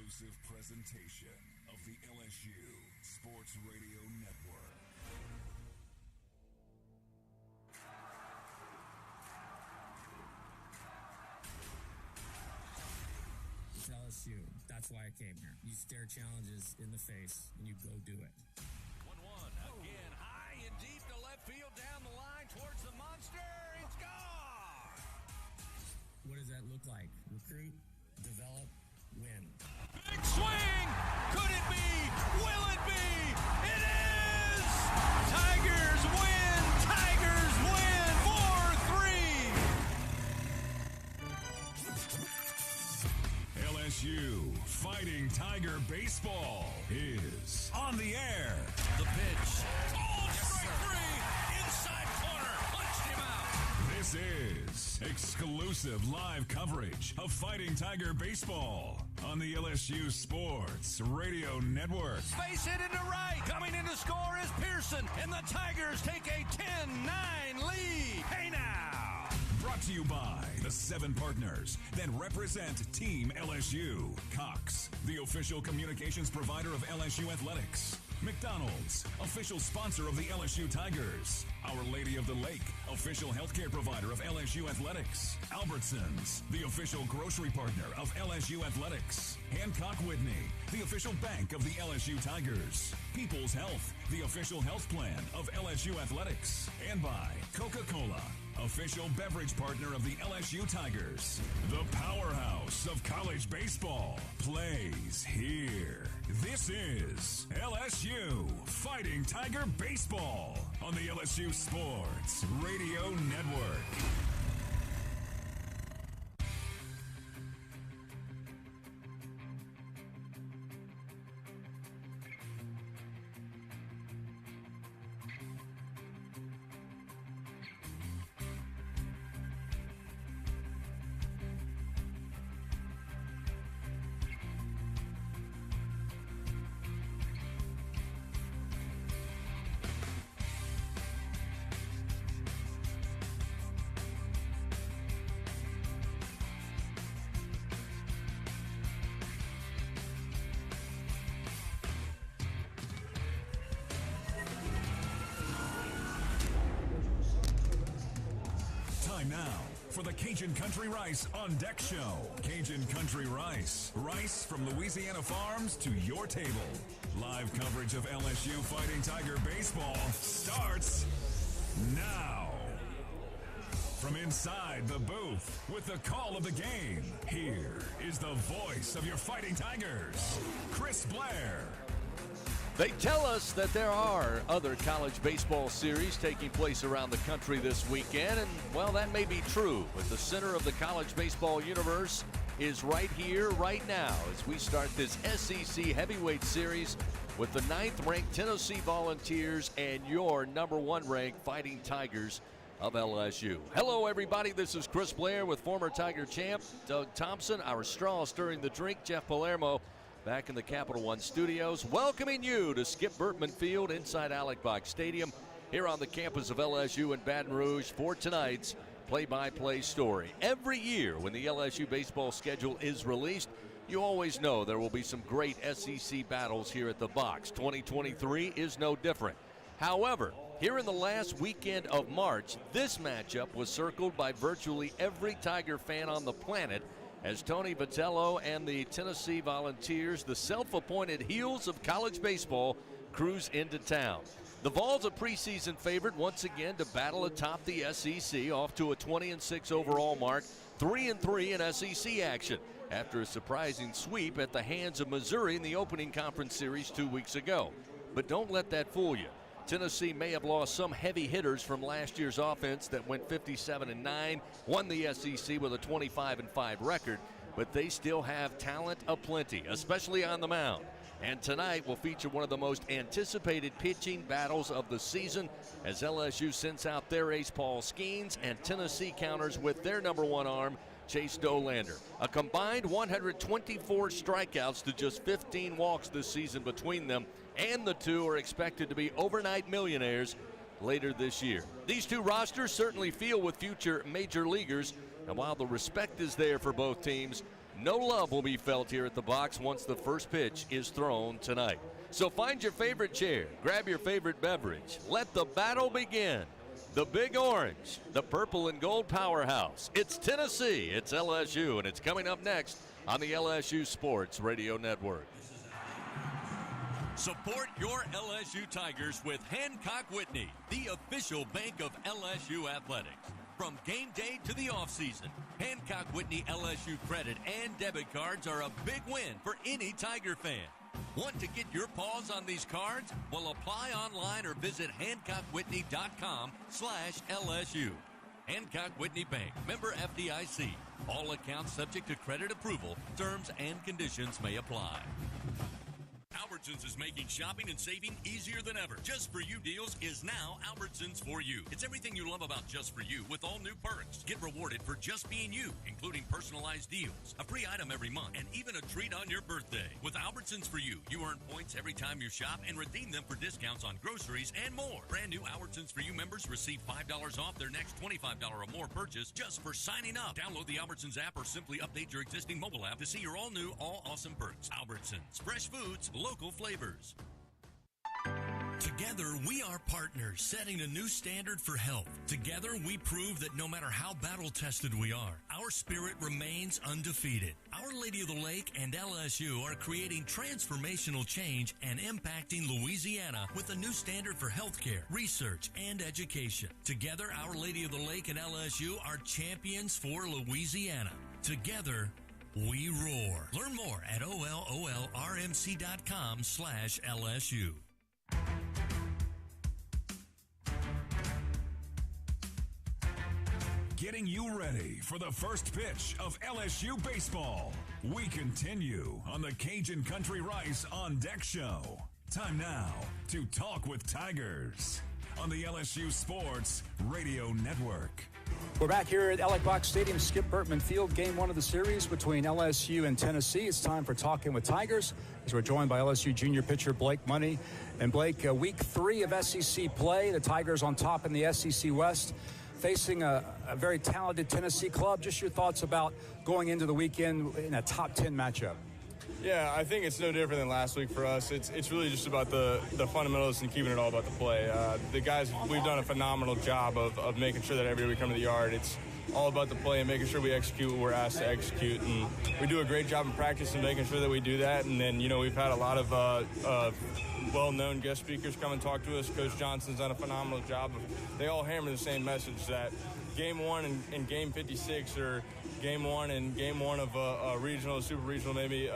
exclusive presentation of the LSU Sports Radio Network. It's LSU. That's why I came here. You stare challenges in the face and you go do it. 1-1. Again, high and deep to left field, down the line towards the monster. It's gone. What does that look like? Recruit, develop, win. Big swing. Could it be? Will it be? It is. Tigers win. Tigers win 4-3. LSU Fighting Tiger Baseball is on the air. The pitch. Oh, strike three. Inside corner. Punched him out. This is exclusive live coverage of Fighting Tiger Baseball on the LSU Sports Radio Network. Base hit into right. Coming in to score is Pearson. And the Tigers take a 10-9 lead. Hey now. Brought to you by the 7 partners that represent Team LSU. Cox, the official communications provider of LSU Athletics. McDonald's, official sponsor of the LSU Tigers. Our Lady of the Lake, official healthcare provider of LSU Athletics. Albertsons, the official grocery partner of LSU Athletics. Hancock Whitney, the official bank of the LSU Tigers. People's Health, the official health plan of LSU Athletics. And by Coca-Cola, official beverage partner of the LSU Tigers. The powerhouse of college baseball plays here. This is LSU Fighting Tiger Baseball on the LSU Sports Radio Network. Now for the Cajun Country Rice on Deck Show. Cajun Country Rice. Rice from Louisiana farms to your table. Live coverage of LSU Fighting Tiger Baseball starts now. From inside the booth with the call of the game, here is the voice of your Fighting Tigers, Chris Blair. They tell us that there are other college baseball series taking place around the country this weekend, and, well, that may be true, but the center of the college baseball universe is right here, right now, as we start this SEC Heavyweight Series with the 9th-ranked Tennessee Volunteers and your number 1-ranked Fighting Tigers of LSU. Hello, everybody. This is Chris Blair with former Tiger champ Doug Thompson, our straw stirring the drink, Jeff Palermo, back in the Capital One studios, welcoming you to Skip Bertman Field inside Alec Box Stadium here on the campus of LSU in Baton Rouge for tonight's play-by-play story. Every year when the LSU baseball schedule is released, you always know there will be some great SEC battles here at the box. 2023 is no different. However, here in the last weekend of March, this matchup was circled by virtually every Tiger fan on the planet as Tony Vitello and the Tennessee Volunteers, the self-appointed heels of college baseball, cruise into town. The Vols, a preseason favorite, once again to battle atop the SEC, off to a 20-6 overall mark, 3-3 in SEC action after a surprising sweep at the hands of Missouri in the opening conference series 2 weeks ago. But don't let that fool you. Tennessee may have lost some heavy hitters from last year's offense that went 57-9, won the SEC with a 25-5 record, but they still have talent aplenty, especially on the mound. And tonight will feature one of the most anticipated pitching battles of the season as LSU sends out their ace Paul Skenes and Tennessee counters with their number 1 arm, Chase Dollander. A combined 124 strikeouts to just 15 walks this season between them, and the two are expected to be overnight millionaires later this year. These two rosters certainly feel with future major leaguers, and while the respect is there for both teams, No love will be felt here at the box once the first pitch is thrown tonight. So find your favorite chair, grab your favorite beverage. Let the battle begin. The Big Orange, the purple and gold powerhouse. It's Tennessee, it's LSU, and it's coming up next on the LSU Sports Radio Network. Support your LSU Tigers with Hancock Whitney, the official bank of LSU athletics. From game day to the offseason, Hancock Whitney LSU credit and debit cards are a big win for any Tiger fan. Want to get your paws on these cards? Well, apply online or visit HancockWhitney.com/LSU. Hancock Whitney Bank, member FDIC. All accounts subject to credit approval. Terms and conditions may apply. Albertsons is making shopping and saving easier than ever. Just For You deals is now Albertsons For You. It's everything you love about Just For You with all new perks. Get rewarded for just being you, including personalized deals, a free item every month, and even a treat on your birthday. With Albertsons For You, you earn points every time you shop and redeem them for discounts on groceries and more. Brand new Albertsons For You members receive $5 off their next $25 or more purchase just for signing up. Download the Albertsons app or simply update your existing mobile app to see your all new, all awesome perks. Albertsons, fresh foods, local flavors. Together, we are partners, setting a new standard for health. Together, we prove that no matter how battle-tested we are, our spirit remains undefeated. Our Lady of the Lake and LSU are creating transformational change and impacting Louisiana with a new standard for healthcare, research, and education. Together, Our Lady of the Lake and LSU are champions for Louisiana. Together, we roar. Learn more at ololrmc.com/LSU. Getting you ready for the first pitch of LSU baseball. We continue on the Cajun Country Rice On Deck Show. Time now to talk with Tigers on the LSU Sports Radio Network. We're back here at Alex Box Stadium, Skip Bertman Field, game one of the series between LSU and Tennessee. It's time for Talking with Tigers, as we're joined by LSU junior pitcher Blake Money. And Blake, week 3 of SEC play, the Tigers on top in the SEC West, facing a very talented Tennessee club. Just your thoughts about going into the weekend in a top 10 matchup. Yeah, I think it's no different than last week for us. It's really just about the fundamentals and keeping it all about the play. The guys, we've done a phenomenal job of making sure that every day we come to the yard, it's all about the play and making sure we execute what we're asked to execute. And we do a great job in practice and making sure that we do that. And then, we've had a lot of well-known guest speakers come and talk to us. Coach Johnson's done a phenomenal job. They all hammer the same message that Game 1 and Game 56 or Game 1 and Game 1 of a regional, super regional, maybe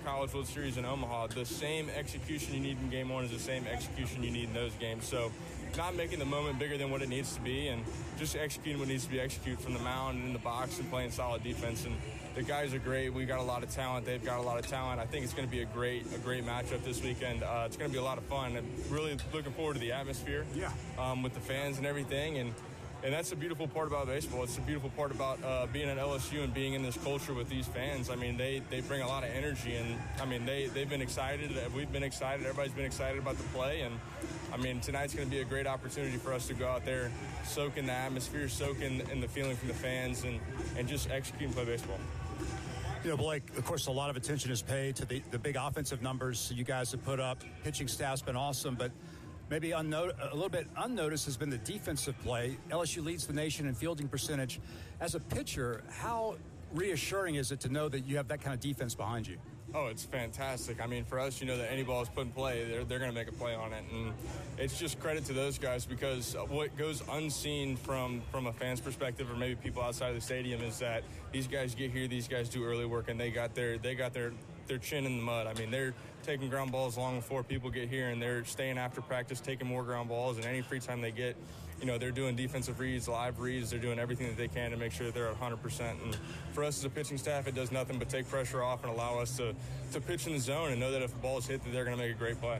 College World Series in Omaha. The same execution you need in Game 1 is the same execution you need in those games. So not making the moment bigger than what it needs to be and just executing what needs to be executed from the mound and in the box and playing solid defense. And the guys are great. We got a lot of talent. They've got a lot of talent. I think it's going to be a great matchup this weekend. It's going to be a lot of fun. I'm really looking forward to the atmosphere with the fans and everything. And that's the beautiful part about baseball. It's the beautiful part about being at LSU and being in this culture with these fans. I mean, they bring a lot of energy, and I mean, they've been excited. We've been excited. Everybody's been excited about the play, and I mean, tonight's going to be a great opportunity for us to go out there, soak in the atmosphere, soak in the feeling from the fans, and just execute and play baseball. Blake, of course, a lot of attention is paid to the big offensive numbers you guys have put up. Pitching staff's been awesome, but maybe a little bit unnoticed has been the defensive play. LSU leads the nation in fielding percentage. As a pitcher, how reassuring is it to know that you have that kind of defense behind you? Oh, it's fantastic. I mean, for us, that any ball is put in play, they're going to make a play on it. And it's just credit to those guys, because what goes unseen from a fan's perspective or maybe people outside of the stadium is that these guys get here, these guys do early work, and they got their chin in the mud. I mean, they're taking ground balls long before people get here, and they're staying after practice, taking more ground balls, and any free time they get, they're doing defensive reads, live reads. They're doing everything that they can to make sure that they're at 100%. And for us as a pitching staff, it does nothing but take pressure off and allow us to pitch in the zone and know that if a ball is hit, that they're going to make a great play.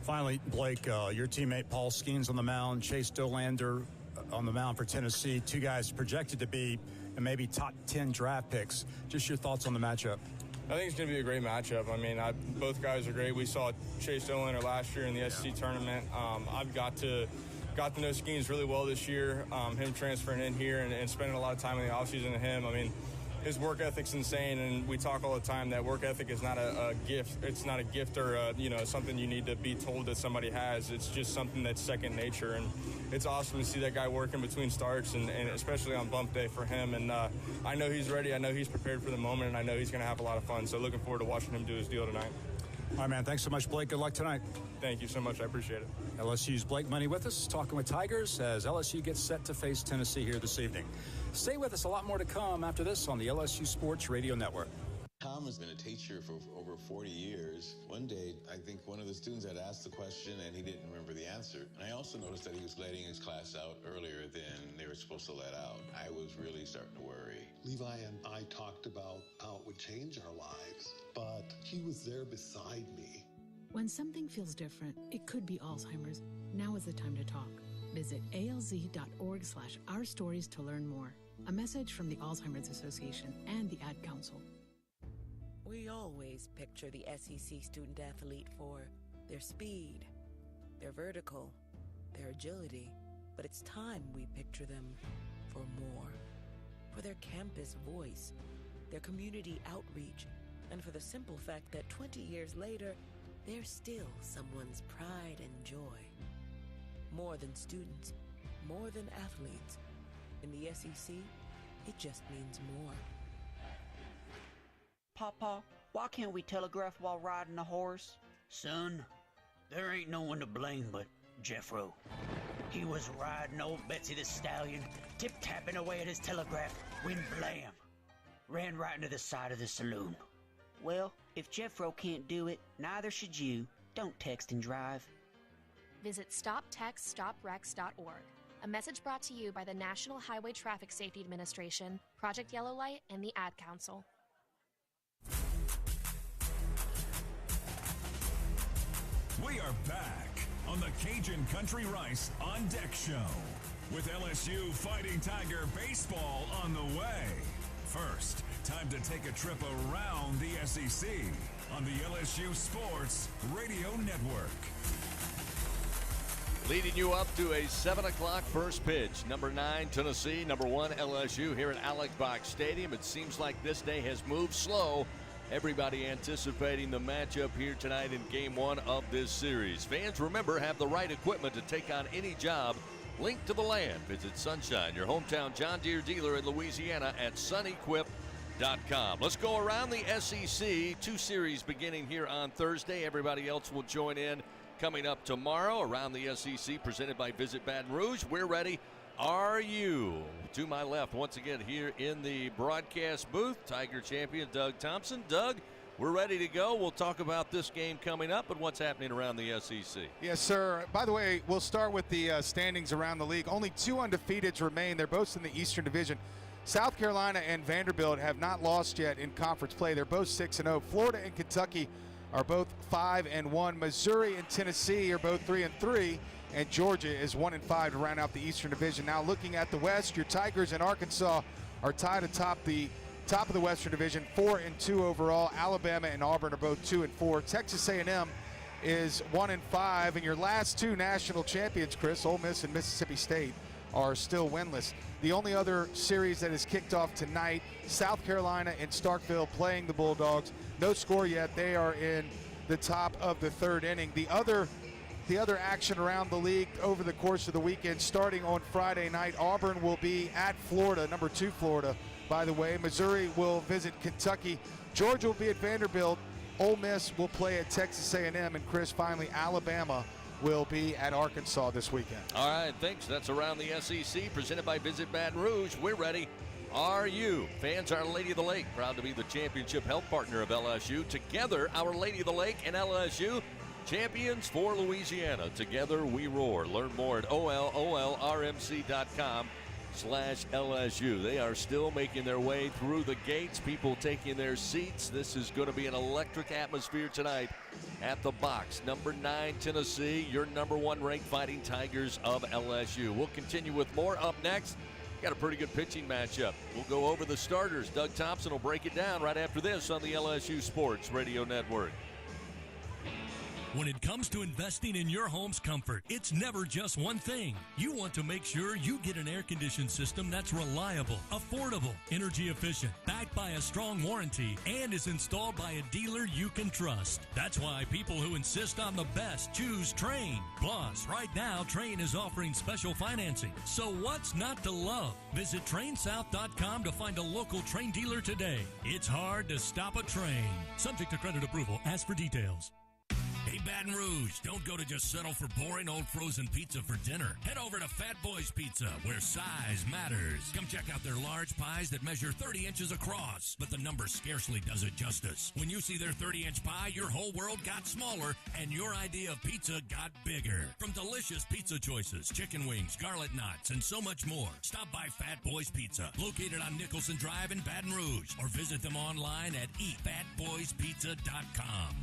Finally, Blake, your teammate Paul Skenes on the mound, Chase Dolander on the mound for Tennessee, two guys projected to be maybe top 10 draft picks. Just your thoughts on the matchup. I think it's going to be a great matchup. I mean, both guys are great. We saw Chase Dolander last year in the SEC tournament. I've got to know Skenes really well this year. Him transferring in here and spending a lot of time in the offseason with him. I mean, his work ethic's insane, and we talk all the time that work ethic is not a gift. It's not a gift or something you need to be told that somebody has. It's just something that's second nature, and it's awesome to see that guy working between starts, and especially on bump day for him. And I know he's ready. I know he's prepared for the moment, and I know he's going to have a lot of fun. So looking forward to watching him do his deal tonight. All right, man. Thanks so much, Blake. Good luck tonight. Thank you so much. I appreciate it. LSU's Blake Money with us, talking with Tigers as LSU gets set to face Tennessee here this evening. Stay with us. A lot more to come after this on the LSU Sports Radio Network. Tom has been a teacher for over 40 years. One day, I think one of the students had asked the question and he didn't remember the answer. And I also noticed that he was letting his class out earlier than they were supposed to let out. I was really starting to worry. Levi and I talked about how it would change our lives, but he was there beside me. When something feels different, it could be Alzheimer's. Now is the time to talk. Visit alz.org/ourstories to learn more. A message from the Alzheimer's Association and the Ad Council. We always picture the SEC student athlete for their speed, their vertical, their agility, but it's time we picture them for more. For their campus voice, their community outreach, and for the simple fact that 20 years later, they're still someone's pride and joy. More than students, more than athletes. In the SEC, it just means more. Papa, why can't we telegraph while riding a horse? Son, there ain't no one to blame but Jeffro. He was riding old Betsy the Stallion, tip-tapping away at his telegraph, when blam! Ran right into the side of the saloon. Well, if Jeffro can't do it, neither should you. Don't text and drive. Visit StopTextStopWrecks.org. A message brought to you by the National Highway Traffic Safety Administration, Project Yellow Light, and the Ad Council. We are back on the Cajun Country Rice On Deck Show with LSU Fighting Tiger baseball on the way. First, time to take a trip around the SEC on the LSU Sports Radio Network. Leading you up to a 7 o'clock first pitch. Number 9, Tennessee. Number 1, LSU here at Alex Box Stadium. It seems like this day has moved slow. Everybody anticipating the matchup here tonight in Game 1 of this series. Fans, remember, have the right equipment to take on any job. Link to the land. Visit Sunshine, your hometown John Deere dealer in Louisiana at sunequip.com. Let's go around the SEC. 2 series beginning here on Thursday. Everybody else will join in coming up tomorrow around the SEC, presented by Visit Baton Rouge. We're ready. Are you? To my left, once again, here in the broadcast booth, Tiger champion Doug Thompson. Doug, we're ready to go. We'll talk about this game coming up and what's happening around the SEC. Yes, sir. By the way, we'll start with the standings around the league. Only 2 undefeateds remain. They're both in the Eastern Division. South Carolina and Vanderbilt have not lost yet in conference play. They're both 6-0. Florida and Kentucky are both 5-1. Missouri and Tennessee are both 3-3. And Georgia is 1-5 to round out the Eastern Division. Now looking at the West, your Tigers and Arkansas are tied atop the top of the Western Division, 4-2 overall. Alabama and Auburn are both 2-4. Texas A&M is 1-5, and your last 2 national champions, Chris, Ole Miss and Mississippi State, are still winless. The only other series that is kicked off tonight, South Carolina and Starkville playing the Bulldogs. No score yet. They are in the top of the 3rd inning. The other action around the league over the course of the weekend, starting on Friday night, Auburn will be at Florida, number 2 Florida, by the way. Missouri will visit Kentucky. Georgia will be at Vanderbilt. Ole Miss will play at Texas A&M. And Chris, finally, Alabama will be at Arkansas this weekend. All right, thanks. That's around the SEC, presented by Visit Baton Rouge. We're ready. Are you? Fans, Our Lady of the Lake, proud to be the championship health partner of LSU. Together, Our Lady of the Lake and LSU, champions for Louisiana. Together we roar. Learn more at olrmc.com/LSU. They are still making their way through the gates, people taking their seats. This is going to be an electric atmosphere tonight at the box. Number 9, Tennessee, your number 1 ranked Fighting Tigers of LSU. We'll continue with more up next. Got a pretty good pitching matchup. We'll go over the starters. Doug Thompson will break it down right after this on the LSU Sports Radio Network. When it comes to investing in your home's comfort, it's never just one thing. You want to make sure you get an air-conditioned system that's reliable, affordable, energy efficient, backed by a strong warranty, and is installed by a dealer you can trust. That's why people who insist on the best choose Trane. Plus, right now, Trane is offering special financing. So what's not to love? Visit TraneSouth.com to find a local Trane dealer today. It's hard to stop a train. Subject to credit approval. Ask for details. Hey, Baton Rouge, don't go to just settle for boring old frozen pizza for dinner. Head over to Fat Boys Pizza, where size matters. Come check out their large pies that measure 30 inches across, but the number scarcely does it justice. When you see their 30-inch pie, your whole world got smaller, and your idea of pizza got bigger. From delicious pizza choices, chicken wings, garlic knots, and so much more, stop by Fat Boys Pizza, located on Nicholson Drive in Baton Rouge, or visit them online at eatfatboyspizza.com.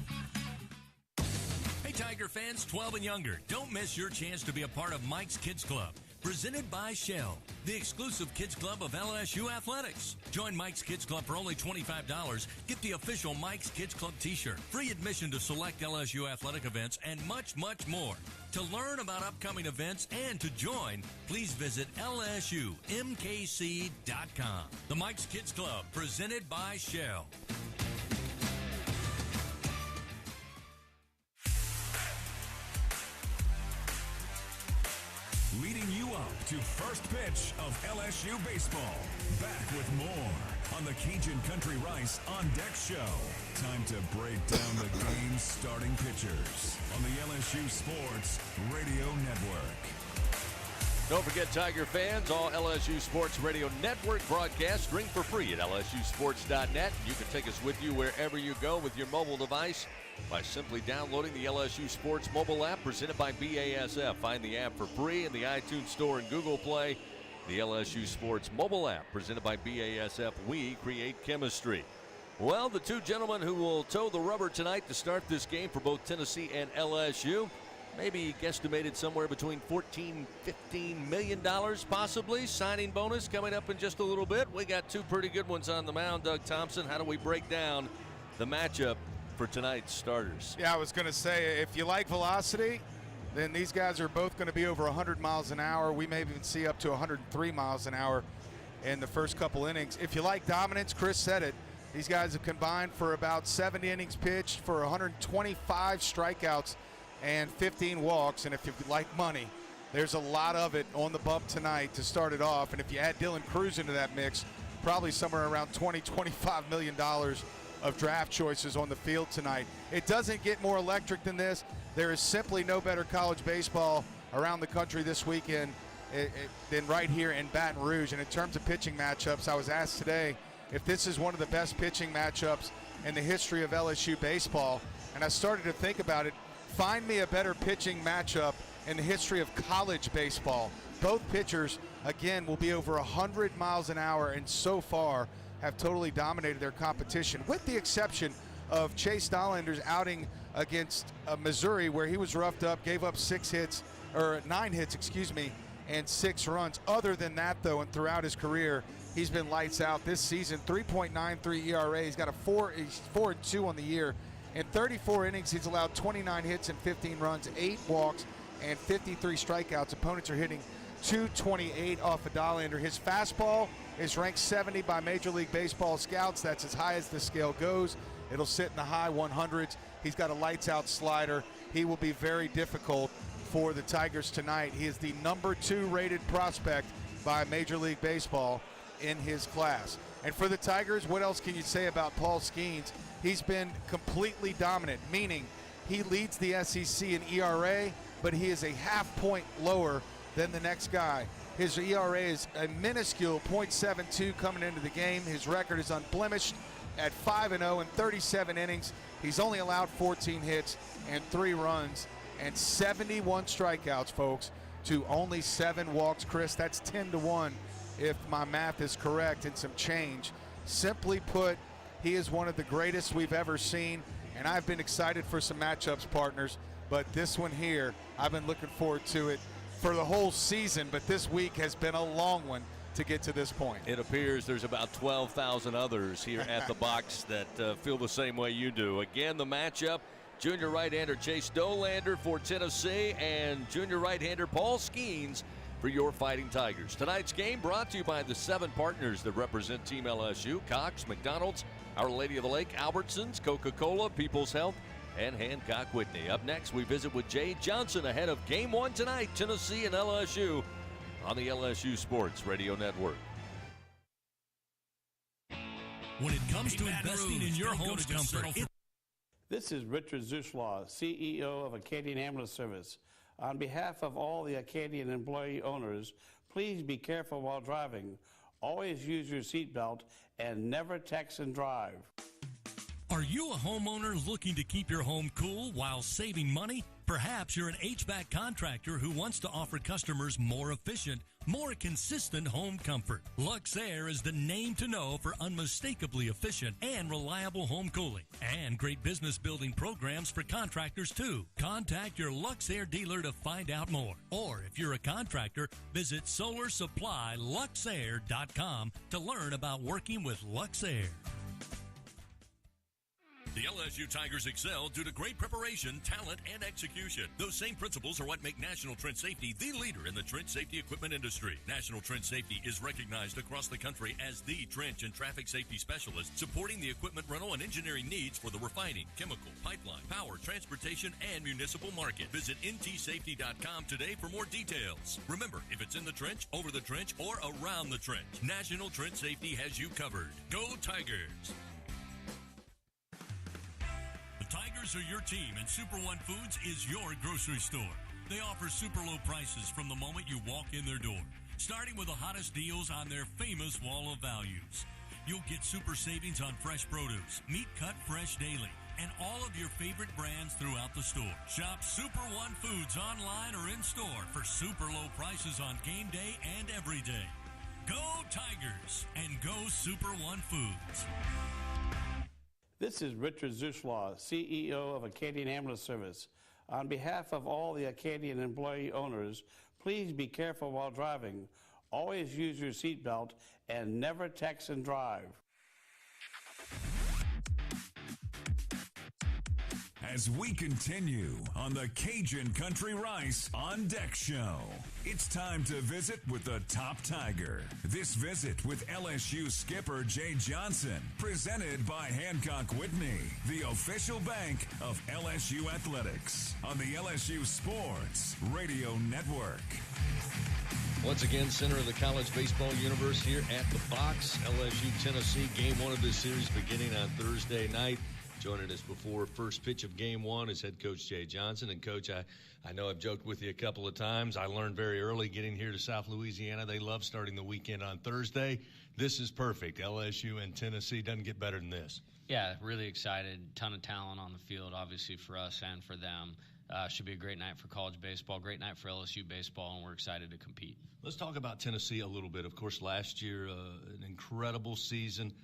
Hey, Tiger fans 12 and younger, don't miss your chance to be a part of Mike's Kids Club, presented by Shell, the exclusive kids club of LSU Athletics. Join Mike's Kids Club for only $25. Get the official Mike's Kids Club t-shirt, free admission to select LSU athletic events, and much, much more. To learn about upcoming events and to join, please visit LSUMKC.com. The Mike's Kids Club, presented by Shell. Leading you up to first pitch of LSU baseball. Back with more on the Cajun Country Rice On Deck Show. Time to break down the game's starting pitchers on the LSU Sports Radio Network. Don't forget, Tiger fans, all LSU Sports Radio Network broadcasts stream for free at lsusports.net. You can take us with you wherever you go with your mobile device by simply downloading the LSU Sports mobile app presented by BASF. Find the app for free in the iTunes Store and Google Play. The LSU Sports mobile app presented by BASF. We create chemistry. Well, the two gentlemen who will toe the rubber tonight to start this game for both Tennessee and LSU, maybe guesstimated somewhere between $14, $15 million possibly. Signing bonus coming up in just a little bit. We got two pretty good ones on the mound. Doug Thompson, how do we break down the matchup for tonight's starters? Yeah, I was going to say, if you like velocity, then these guys are both going to be over 100 miles an hour. We may even see up to 103 miles an hour in the first couple innings. If you like dominance, Chris said it, these guys have combined for about 70 innings pitched for 125 strikeouts and 15 walks. And if you like money, there's a lot of it on the bump tonight to start it off. And if you add Dylan Cruz into that mix, probably somewhere around $20-25 million of draft choices on the field tonight. It doesn't get more electric than this. There is simply no better college baseball around the country this weekend than right here in Baton Rouge. And in terms of pitching matchups, I was asked today if this is one of the best pitching matchups in the history of LSU baseball. And I started to think about it. Find me a better pitching matchup in the history of college baseball. Both pitchers, again, will be over 100 miles an hour, and so far have totally dominated their competition, with the exception of Chase Dollander's outing against Missouri, where he was roughed up, gave up 9 hits, and 6 runs. Other than that, though, and throughout his career, he's been lights out this season. 3.93 ERA. He's got he's 4-2 on the year. In 34 innings, he's allowed 29 hits and 15 runs, 8 walks, and 53 strikeouts. Opponents are hitting .228 off of Dollander. His fastball is ranked 70 by Major League Baseball scouts. That's as high as the scale goes. It'll sit in the high 100s. He's got a lights-out slider. He will be very difficult for the Tigers tonight. He is the number 2 rated prospect by Major League Baseball in his class. And for the Tigers, what else can you say about Paul Skenes? He's been completely dominant, meaning he leads the SEC in ERA, but he is a half point lower than the next guy. His ERA is a minuscule .72 coming into the game. His record is unblemished at 5-0 in 37 innings. He's only allowed 14 hits and 3 runs and 71 strikeouts, folks, to only 7 walks. Chris, that's 10-1 if my math is correct, and some change. Simply put, he is one of the greatest we've ever seen, and I've been excited for some matchups, partners, but this one here, I've been looking forward to it for the whole season, but this week has been a long one to get to this point. It appears there's about 12,000 others here at the box that feel the same way you do. Again, the matchup, junior right-hander Chase Dolander for Tennessee, and junior right-hander Paul Skenes for your Fighting Tigers. Tonight's game brought to you by the 7 partners that represent Team LSU: Cox, McDonald's, Our Lady of the Lake, Albertsons, Coca-Cola, People's Health, and Hancock Whitney. Up next, we visit with Jay Johnson ahead of Game 1 tonight, Tennessee and LSU, on the LSU Sports Radio Network. When it comes to investing in your home's comfort, this is Richard Zuslaw, CEO of Acadian Ambulance Service. On behalf of all the Acadian employee owners, please be careful while driving. Always use your seatbelt and never text and drive. Are you a homeowner looking to keep your home cool while saving money? Perhaps you're an HVAC contractor who wants to offer customers more efficient, more consistent home comfort. Luxair is the name to know for unmistakably efficient and reliable home cooling, and great business building programs for contractors too. Contact your Luxair dealer to find out more. Or if you're a contractor, visit SolarSupplyLuxair.com to learn about working with Luxair. The LSU Tigers excel due to great preparation, talent, and execution. Those same principles are what make National Trench Safety the leader in the trench safety equipment industry. National Trench Safety is recognized across the country as the trench and traffic safety specialist, supporting the equipment rental and engineering needs for the refining, chemical, pipeline, power, transportation, and municipal market. Visit ntsafety.com today for more details. Remember, if it's in the trench, over the trench, or around the trench, National Trench Safety has you covered. Go Tigers! Tigers are your team, and Super One Foods is your grocery store. They offer super low prices from the moment you walk in their door, starting with the hottest deals on their famous wall of values. You'll get super savings on fresh produce, meat cut fresh daily, and all of your favorite brands throughout the store. Shop Super One Foods online or in store for super low prices on game day and every day. Go Tigers and go Super One Foods. This is Richard Zuslaw, CEO of Acadian Ambulance Service. On behalf of all the Acadian employee owners, please be careful while driving. Always use your seatbelt and never text and drive. As we continue on the Cajun Country Rice On Deck Show, it's time to visit with the top Tiger. This visit with LSU skipper Jay Johnson, presented by Hancock Whitney, the official bank of LSU Athletics, on the LSU Sports Radio Network. Once again, center of the college baseball universe here at the box. LSU Tennessee, game 1 of this series beginning on Thursday night. Joining us before first pitch of game 1 is head coach Jay Johnson. And, Coach, I know I've joked with you a couple of times. I learned very early getting here to South Louisiana, they love starting the weekend on Thursday. This is perfect. LSU and Tennessee doesn't get better than this. Yeah, really excited. Ton of talent on the field, obviously, for us and for them. Should be a great night for college baseball, great night for LSU baseball, and we're excited to compete. Let's talk about Tennessee a little bit. Of course, last year, an incredible season.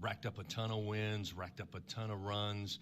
Racked up a ton of wins, racked up a ton of runs.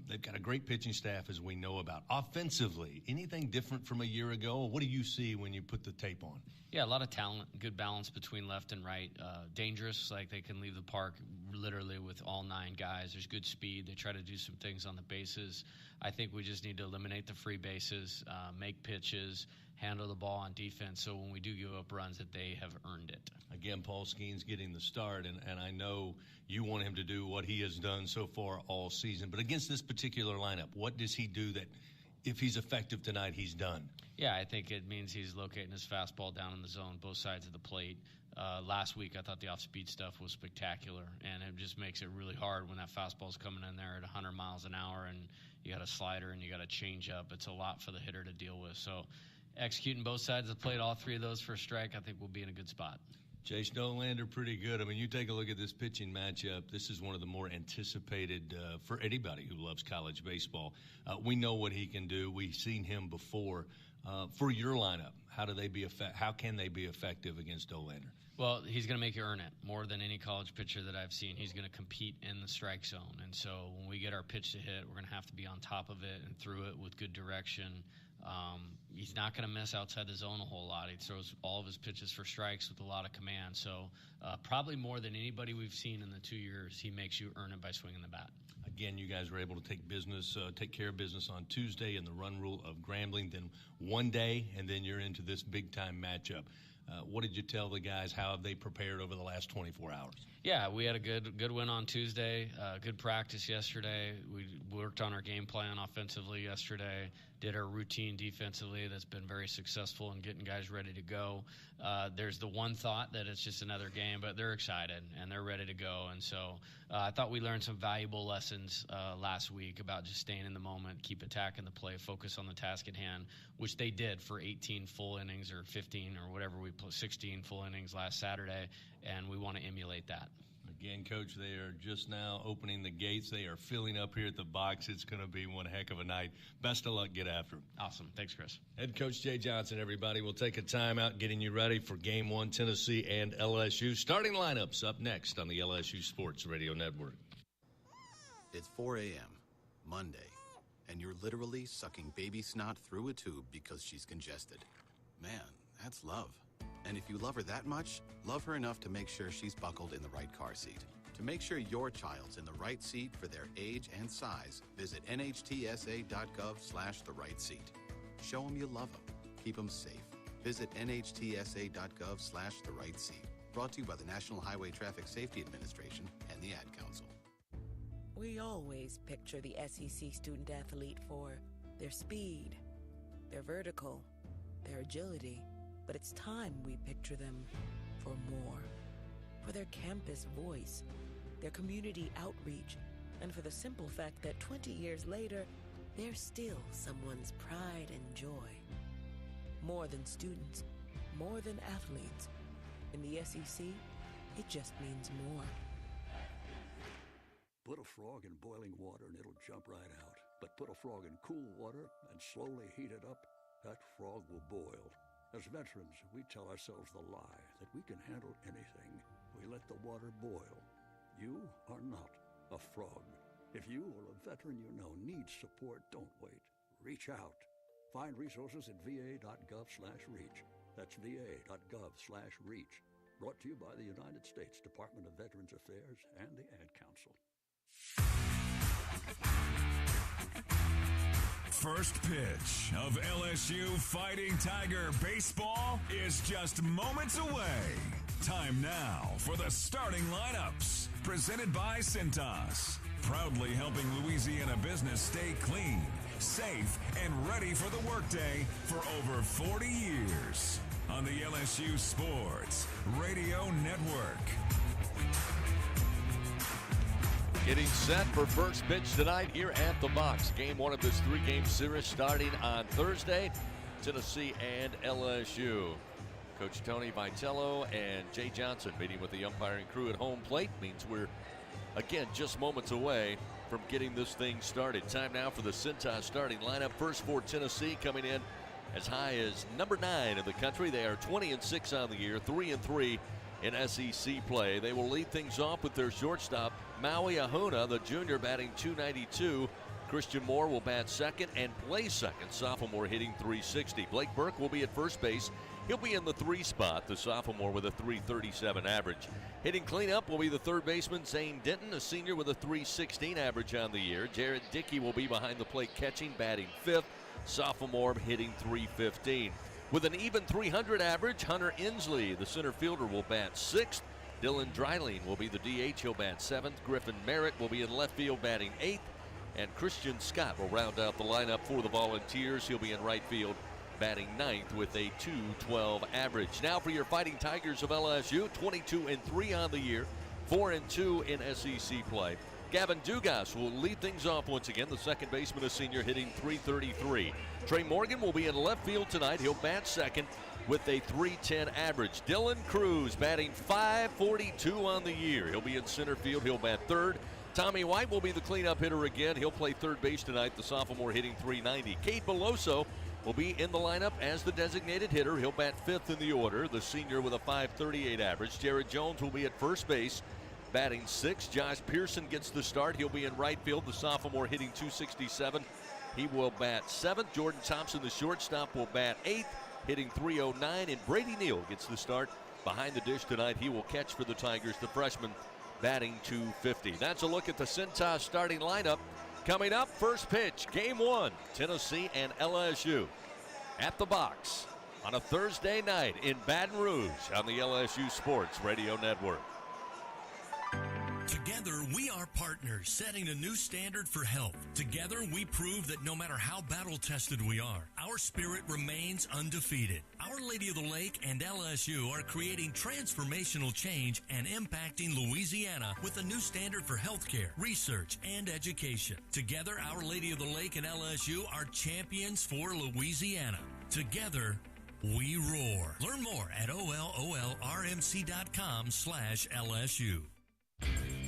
They've got a great pitching staff, as we know about. Offensively, anything different from a year ago? What do you see when you put the tape on? Yeah, a lot of talent, good balance between left and right. Dangerous, like they can leave the park literally with all 9 guys. There's good speed. They try to do some things on the bases. I think we just need to eliminate the free bases, make pitches, handle the ball on defense, so when we do give up runs that they have earned it. Again, Paul Skenes getting the start, and I know you want him to do what he has done so far all season. But against this particular lineup, what does he do that, if he's effective tonight, he's done? Yeah, I think it means he's locating his fastball down in the zone, both sides of the plate. Last week, I thought the off-speed stuff was spectacular, and it just makes it really hard when that fastball's coming in there at 100 miles an hour, and you got a slider and you got a change-up. It's a lot for the hitter to deal with. So executing both sides of the plate, all 3 of those for a strike, I think we'll be in a good spot. Chase Dolander, pretty good. I mean, you take a look at this pitching matchup. This is one of the more anticipated for anybody who loves college baseball. We know what he can do. We've seen him before. For your lineup, how can they be effective against Dolander? Well, he's going to make you earn it more than any college pitcher that I've seen. He's going to compete in the strike zone. And so when we get our pitch to hit, we're going to have to be on top of it and through it with good direction. He's not going to miss outside the zone a whole lot. He throws all of his pitches for strikes with a lot of command. So probably more than anybody we've seen in the 2 years, he makes you earn it by swinging the bat. Again, you guys were able to take care of business on Tuesday in the run rule of Grambling, then one day, and then you're into this big-time matchup. What did you tell the guys? How have they prepared over the last 24 hours? Yeah, we had a good win on Tuesday, good practice yesterday. We worked on our game plan offensively yesterday, did our routine defensively. That's been very successful in getting guys ready to go. There's the one thought that it's just another game, but they're excited and they're ready to go. And so I thought we learned some valuable lessons last week about just staying in the moment, keep attacking the play, focus on the task at hand, which they did for 18 full innings or 15 or whatever we played, 16 full innings last Saturday, and we want to emulate that. Again, Coach, they are just now opening the gates. They are filling up here at the box. It's going to be one heck of a night. Best of luck. Get after them. Awesome. Thanks, Chris. Head Coach Jay Johnson, everybody. We'll take a timeout getting you ready for Game 1, Tennessee and LSU. Starting lineups up next on the LSU Sports Radio Network. It's 4 a.m., Monday, and you're literally sucking baby snot through a tube because she's congested. Man, that's love. And if you love her that much, love her enough to make sure she's buckled in the right car seat. To make sure your child's in the right seat for their age and size, visit nhtsa.gov/the right seat. Show them you love them. Keep them safe. Visit nhtsa.gov/the right seat. Brought to you by the National Highway Traffic Safety Administration and the Ad Council. We always picture the SEC student athlete for their speed, their vertical, their agility. But it's time we picture them for more. For their campus voice, their community outreach, and for the simple fact that 20 years later, they're still someone's pride and joy. More than students, more than athletes. In the SEC, it just means more. Put a frog in boiling water and it'll jump right out. But put a frog in cool water and slowly heat it up, that frog will boil. As veterans, we tell ourselves the lie that we can handle anything. We let the water boil. You are not a frog. If you or a veteran you know needs support, don't wait. Reach out. Find resources at va.gov/reach. That's va.gov/reach. Brought to you by the United States Department of Veterans Affairs and the Ad Council. First pitch of LSU Fighting Tiger baseball is just moments away. Time now for the starting lineups. Presented by Cintas. Proudly helping Louisiana business stay clean, safe, and ready for the workday for over 40 years. On the LSU Sports Radio Network. Getting set for first pitch tonight here at the box. Game 1 of this 3-game series starting on Thursday. Tennessee and LSU. Coach Tony Vitello and Jay Johnson meeting with the umpiring crew at home plate. Means we're, again, just moments away from getting this thing started. Time now for the Cintas starting lineup. First for Tennessee, coming in as high as number 9 in the country. They are 20-6 on the year, 3-3 in SEC play. They will lead things off with their shortstop, Maui Ahuna, the junior, batting .292. Christian Moore will bat second and play second, sophomore hitting .360. Blake Burke will be at first base. He'll be in the 3 spot, the sophomore with a .337 average. Hitting cleanup will be the third baseman, Zane Denton, a senior with a .316 average on the year. Jared Dickey will be behind the plate catching, batting fifth, sophomore hitting .315. With an even .300 average, Hunter Inslee, the center fielder, will bat sixth. Dylan Dreiling will be the DH. He'll bat seventh. Griffin Merritt will be in left field batting eighth. And Christian Scott will round out the lineup for the Volunteers. He'll be in right field batting ninth with a .212 average. Now for your Fighting Tigers of LSU, 22-3 on the year, 4-2 in SEC play. Gavin Dugas will lead things off once again. The second baseman, a senior, hitting .333. Trey Morgan will be in left field tonight. He'll bat second with a .310 average. Dylan Cruz batting .542 on the year. He'll be in center field. He'll bat third. Tommy White will be the cleanup hitter again. He'll play third base tonight, the sophomore hitting .390. Cade Beloso will be in the lineup as the designated hitter. He'll bat fifth in the order, the senior with a .538 average. Jared Jones will be at first base, batting sixth. Josh Pearson gets the start. He'll be in right field, the sophomore hitting .267. He will bat 7th. Jordan Thompson, the shortstop, will bat 8th, hitting .309. And Brady Neal gets the start behind the dish tonight. He will catch for the Tigers, the freshman, batting .250. That's a look at the Cintas starting lineup. Coming up, first pitch, Game 1, Tennessee and LSU. At the box on a Thursday night in Baton Rouge on the LSU Sports Radio Network. Together, we are partners, setting a new standard for health. Together, we prove that no matter how battle-tested we are, our spirit remains undefeated. Our Lady of the Lake and LSU are creating transformational change and impacting Louisiana with a new standard for healthcare, research, and education. Together, Our Lady of the Lake and LSU are champions for Louisiana. Together, we roar. Learn more at ololrmc.com/LSU.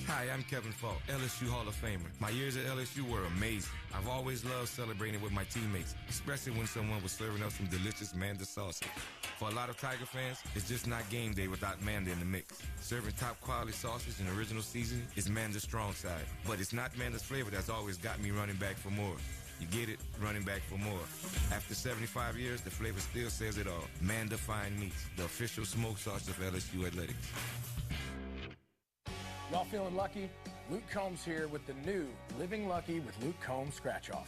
Hi, I'm Kevin Falk, LSU Hall of Famer. My years at LSU were amazing. I've always loved celebrating with my teammates, especially when someone was serving up some delicious Manda sauce. For a lot of Tiger fans, it's just not game day without Manda in the mix. Serving top quality sausage and original seasoning is Manda's strong side. But it's not Manda's flavor that's always got me running back for more. You get it? Running back for more. After 75 years, the flavor still says it all. Manda Fine Meats, the official smoke sauce of LSU Athletics. Y'all feeling lucky? Luke Combs here with the new Living Lucky with Luke Combs Scratch Off.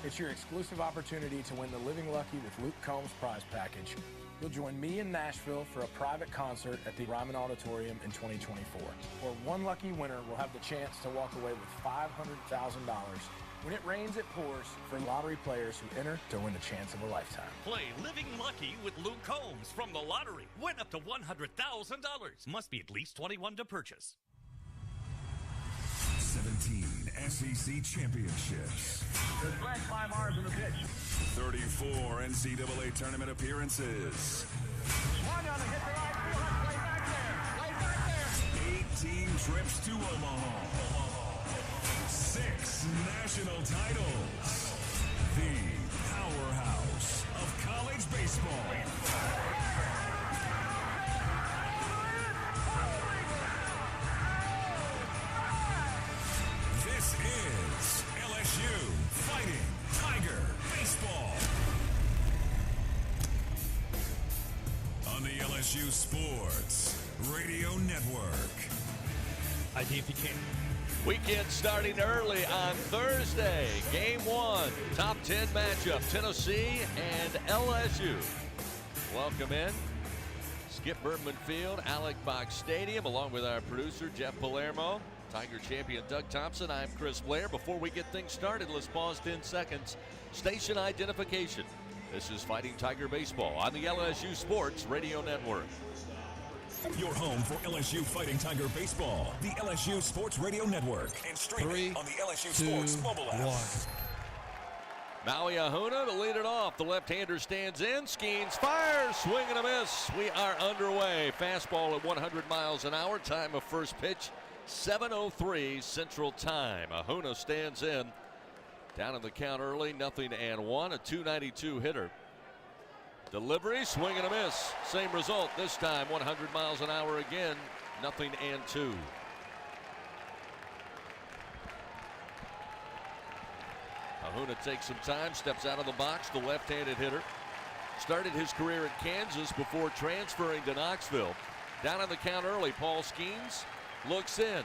It's your exclusive opportunity to win the Living Lucky with Luke Combs prize package. You'll join me in Nashville for a private concert at the Ryman Auditorium in 2024, where one lucky winner will have the chance to walk away with $500,000. When it rains, it pours for lottery players who enter to win the chance of a lifetime. Play Living Lucky with Luke Combs from the lottery. Win up to $100,000. Must be at least 21 to purchase. 17 SEC championships. The flag 5 R's in the pitch. 34 NCAA tournament appearances. Swung on the hit to right field. Way back there. Way back there. 18 trips to Omaha. 6 national titles. The powerhouse of college baseball. This is LSU Fighting Tiger Baseball. On the LSU Sports Radio Network. IDPK. Weekend starting early on Thursday. Game 1, top 10 matchup, Tennessee and LSU. Welcome in. Skip Bertman Field, Alec Box Stadium, along with our producer, Jeff Palermo. Tiger champion Doug Thompson. I'm Chris Blair. Before we get things started, let's pause 10 seconds. Station identification. This is Fighting Tiger Baseball on the LSU Sports Radio Network. Your home for LSU Fighting Tiger Baseball, the LSU Sports Radio Network, and streaming on the LSU Sports mobile app. Maui Ahuna to lead it off. The left-hander stands in. Skenes fires. Swing and a miss. We are underway. Fastball at 100 miles an hour. Time of first pitch, 7:03 Central Time. Ahuna stands in. Down in the count early, 0-1. A 292 hitter. Delivery, swing and a miss. Same result this time, 100 miles an hour again, 0-2. Ahuna takes some time, steps out of the box, the left-handed hitter. Started his career at Kansas before transferring to Knoxville. Down on the count early, Paul Skenes looks in.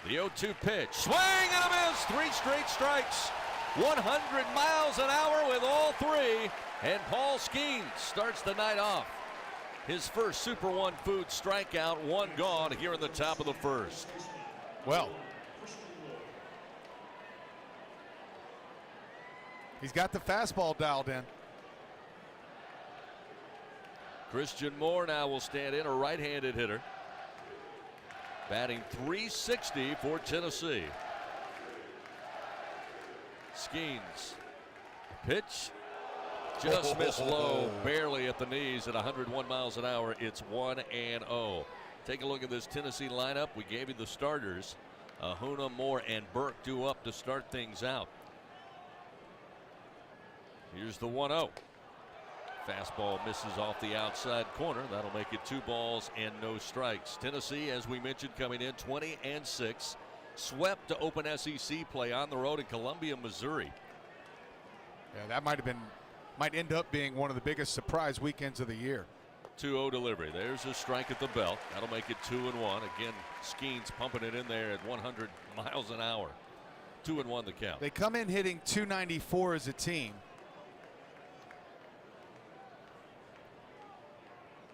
The 0-2 pitch, swing and a miss, 3 straight strikes. 100 miles an hour with all 3. And Paul Skenes starts the night off. His first Super One Food strikeout, 1 gone here in the top of the first. Well, he's got the fastball dialed in. Christian Moore now will stand in, a right-handed hitter. Batting .360 for Tennessee. Skenes. Pitch. Just missed low, barely at the knees at 101 miles an hour. It's 1-0. Take a look at this Tennessee lineup. We gave you the starters. Ahuna, Moore, and Burke due up to start things out. Here's the 1-0. Fastball misses off the outside corner. That'll make it 2 balls and no strikes. Tennessee, as we mentioned, coming in 20-6. Swept to open SEC play on the road in Columbia, Missouri. Yeah, that might end up being one of the biggest surprise weekends of the year. 2-0 delivery. There's a strike at the belt. That'll make it 2-1. Again, Skenes pumping it in there at 100 miles an hour. 2-1 the count. They come in hitting .294 as a team.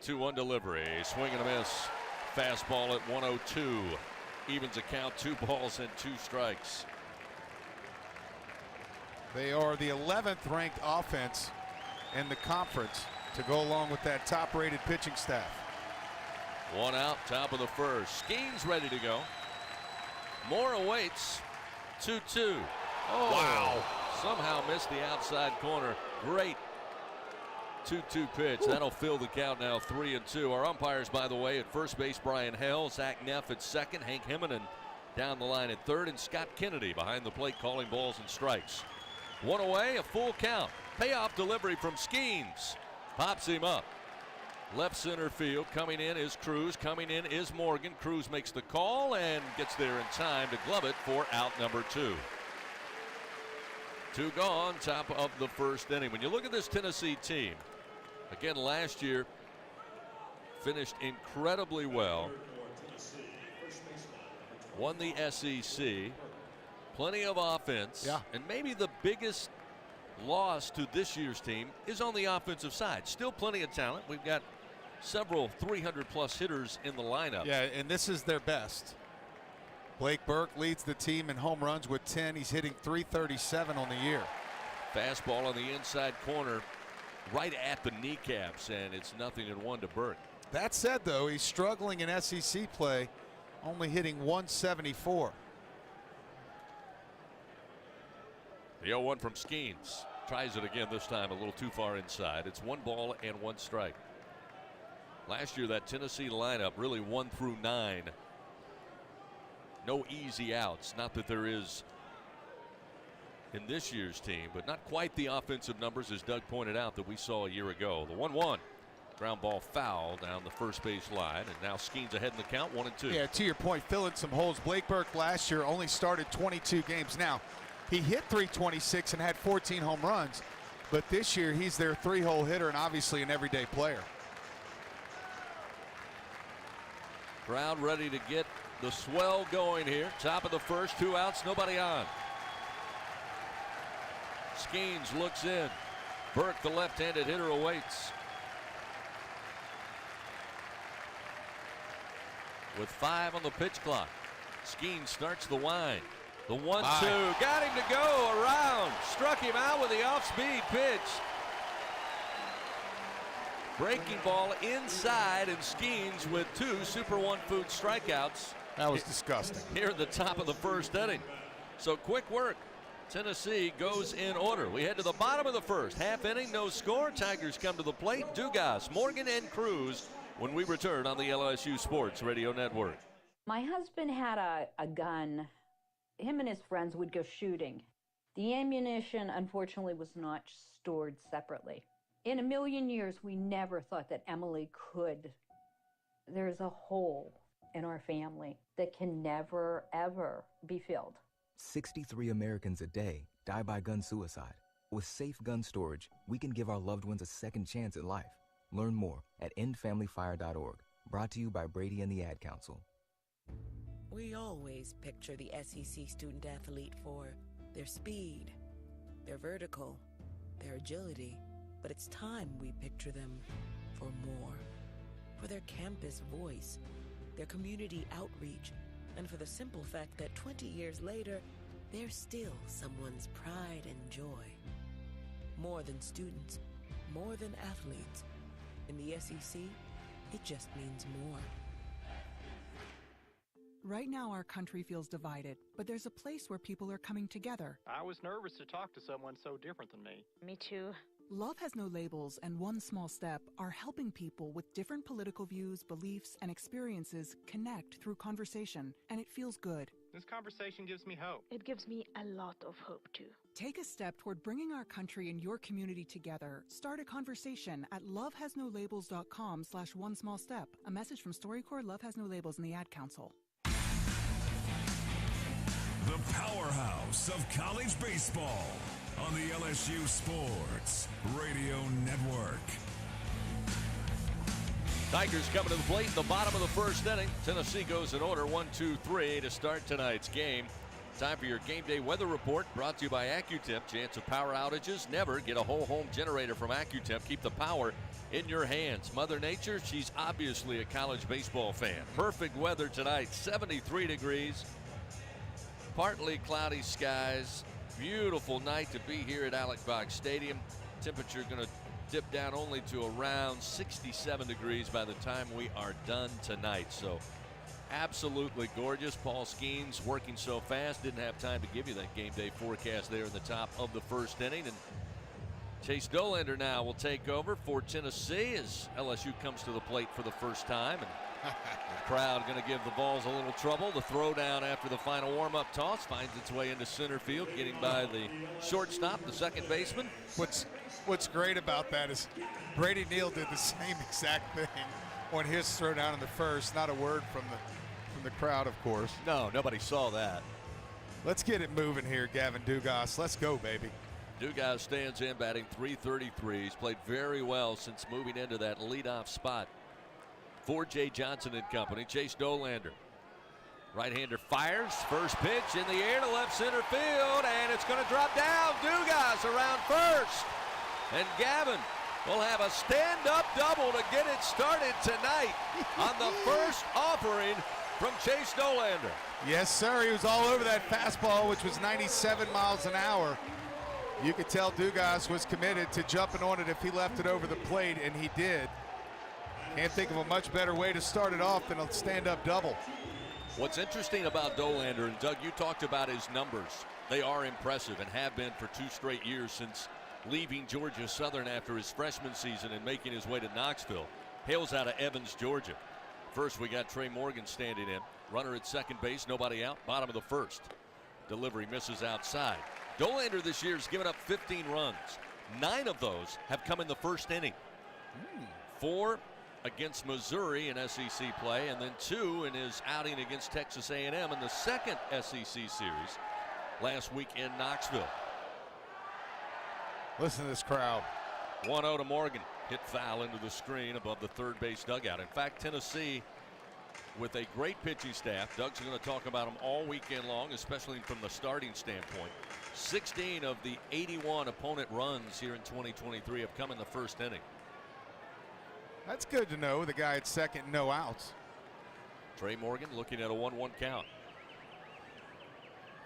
2-1 delivery. Swing and a miss. Fastball at 102. Evens a count. 2 balls and 2 strikes. They are the 11th ranked offense in the conference to go along with that top rated pitching staff. 1 out, top of the first. Skenes ready to go. Moore awaits. 2-2. Oh, wow. Somehow missed the outside corner. Great 2-2 pitch. That'll fill the count now 3-2. Our umpires, by the way, at first base, Brian Hell, Zach Neff at second, Hank Himmonen down the line at third, and Scott Kennedy behind the plate calling balls and strikes. 1 away, a full count. Payoff delivery from Skenes. Pops him up. Left center field. Coming in is Cruz. Coming in is Morgan. Cruz makes the call and gets there in time to glove it for out number 2. 2 gone, top of the first inning. When you look at this Tennessee team, again last year finished incredibly well. Won the SEC. Plenty of offense. Yeah. And maybe the biggest loss to this year's team is on the offensive side. Still plenty of talent. We've got several 300-plus hitters in the lineup. Yeah, and this is their best. Blake Burke leads the team in home runs with 10. He's hitting .337 on the year. Fastball on the inside corner right at the kneecaps, and it's 0-1 to Burke. That said, though, he's struggling in SEC play, only hitting .174. The 0-1 from Skenes. Tries it again, this time a little too far inside. It's 1 ball and 1 strike. Last year, that Tennessee lineup really 1 through 9. No easy outs. Not that there is in this year's team, but not quite the offensive numbers, as Doug pointed out, that we saw a year ago. The 1-1. Ground ball foul down the first base line, and now Skenes ahead in the count, 1-2. Yeah, to your point, filling some holes. Blake Burke last year only started 22 games. Now, he hit .326 and had 14 home runs, but this year he's their 3-hole hitter and obviously an everyday player. Crowd ready to get the swell going here. Top of the first, 2 outs, nobody on. Skenes looks in. Burke, the left-handed hitter, awaits. With 5 on the pitch clock, Skenes starts the wind. The 1-2, got him to go around. Struck him out with the off-speed pitch. Breaking ball inside, and Skenes with 2 Super 1 food strikeouts. That was disgusting. Here at the top of the first inning. So quick work. Tennessee goes in order. We head to the bottom of the first. Half inning, no score. Tigers come to the plate. Dugas, Morgan, and Cruz when we return on the LSU Sports Radio Network. My husband had a gun. Him and his friends would go shooting. The ammunition, unfortunately, was not stored separately. In a million years, we never thought that Emily could. There's a hole in our family that can never, ever be filled. 63 Americans a day die by gun suicide. With safe gun storage, we can give our loved ones a second chance at life. Learn more at endfamilyfire.org. Brought to you by Brady and the Ad Council. We always picture the SEC student athlete for their speed, their vertical, their agility. But it's time we picture them for more. For their campus voice, their community outreach, and for the simple fact that 20 years later, they're still someone's pride and joy. More than students, more than athletes. In the SEC, it just means more. Right now, our country feels divided, but there's a place where people are coming together. I was nervous to talk to someone so different than me. Me too. Love Has No Labels and One Small Step are helping people with different political views, beliefs, and experiences connect through conversation, and it feels good. This conversation gives me hope. It gives me a lot of hope, too. Take a step toward bringing our country and your community together. Start a conversation at lovehasnolabels.com/one small step. A message from StoryCorps, Love Has No Labels, and the Ad Council. The powerhouse of college baseball. on the LSU Sports Radio Network. Tigers coming to the plate in the bottom of the first inning. Tennessee goes in order 1-2-3 to start tonight's game. Time for your game day weather report, brought to you by AccuTemp. Chance of power outages? Never. Get a whole home generator from AccuTemp. Keep the power in your hands. Mother Nature, she's obviously a college baseball fan. Perfect weather tonight, 73 degrees. Partly cloudy skies. Beautiful night to be here at Alex Box Stadium. Temperature going to dip down only to around 67 degrees by the time we are done tonight. So absolutely gorgeous. Paul Skenes working so fast, didn't have time to give you that game day forecast there in the top of the first inning. And Chase Dolander now will take over for Tennessee as LSU comes to the plate for the first time. And the crowd going to give the Vols a little trouble. The throw down after the final warm-up toss finds its way into center field, getting by the shortstop, the second baseman. What's great about that is Brady Neal did the same exact thing on his throw down in the first. Not a word from the crowd, of course. No, nobody saw that. Let's get it moving here, Gavin Dugas. Let's go, baby. Dugas stands in, batting .333. He's played very well since moving into that leadoff spot for Jay Johnson and company. Chase Dolander, right-hander, fires. First pitch in the air to left center field, and it's going to drop down. Dugas around first. And Gavin will have a stand-up double to get it started tonight on the first offering from Chase Dolander. Yes, sir. He was all over that fastball, which was 97 miles an hour. You could tell Dugas was committed to jumping on it if he left it over the plate, and he did. Can't think of a much better way to start it off than a stand-up double. What's interesting about Dolander, and Doug, you talked about his numbers. They are impressive and have been for 2 straight years since leaving Georgia Southern after his freshman season and making his way to Knoxville. Hails out of Evans, Georgia. First, we got Trey Morgan standing in. Runner at second base, nobody out. Bottom of the first. Delivery misses outside. Dolander this year has given up 15 runs. 9 of those have come in the first inning. 4 against Missouri in SEC play, and then 2 in his outing against Texas A&M in the second SEC series last week in Knoxville. Listen to this crowd. 1-0 to Morgan. Hit foul into the screen above the third base dugout. In fact, Tennessee, with a great pitching staff, Doug's going to talk about them all weekend long, especially from the starting standpoint. 16 of the 81 opponent runs here in 2023 have come in the first inning. That's good to know. The guy at second, no outs. Trey Morgan looking at a 1-1 count.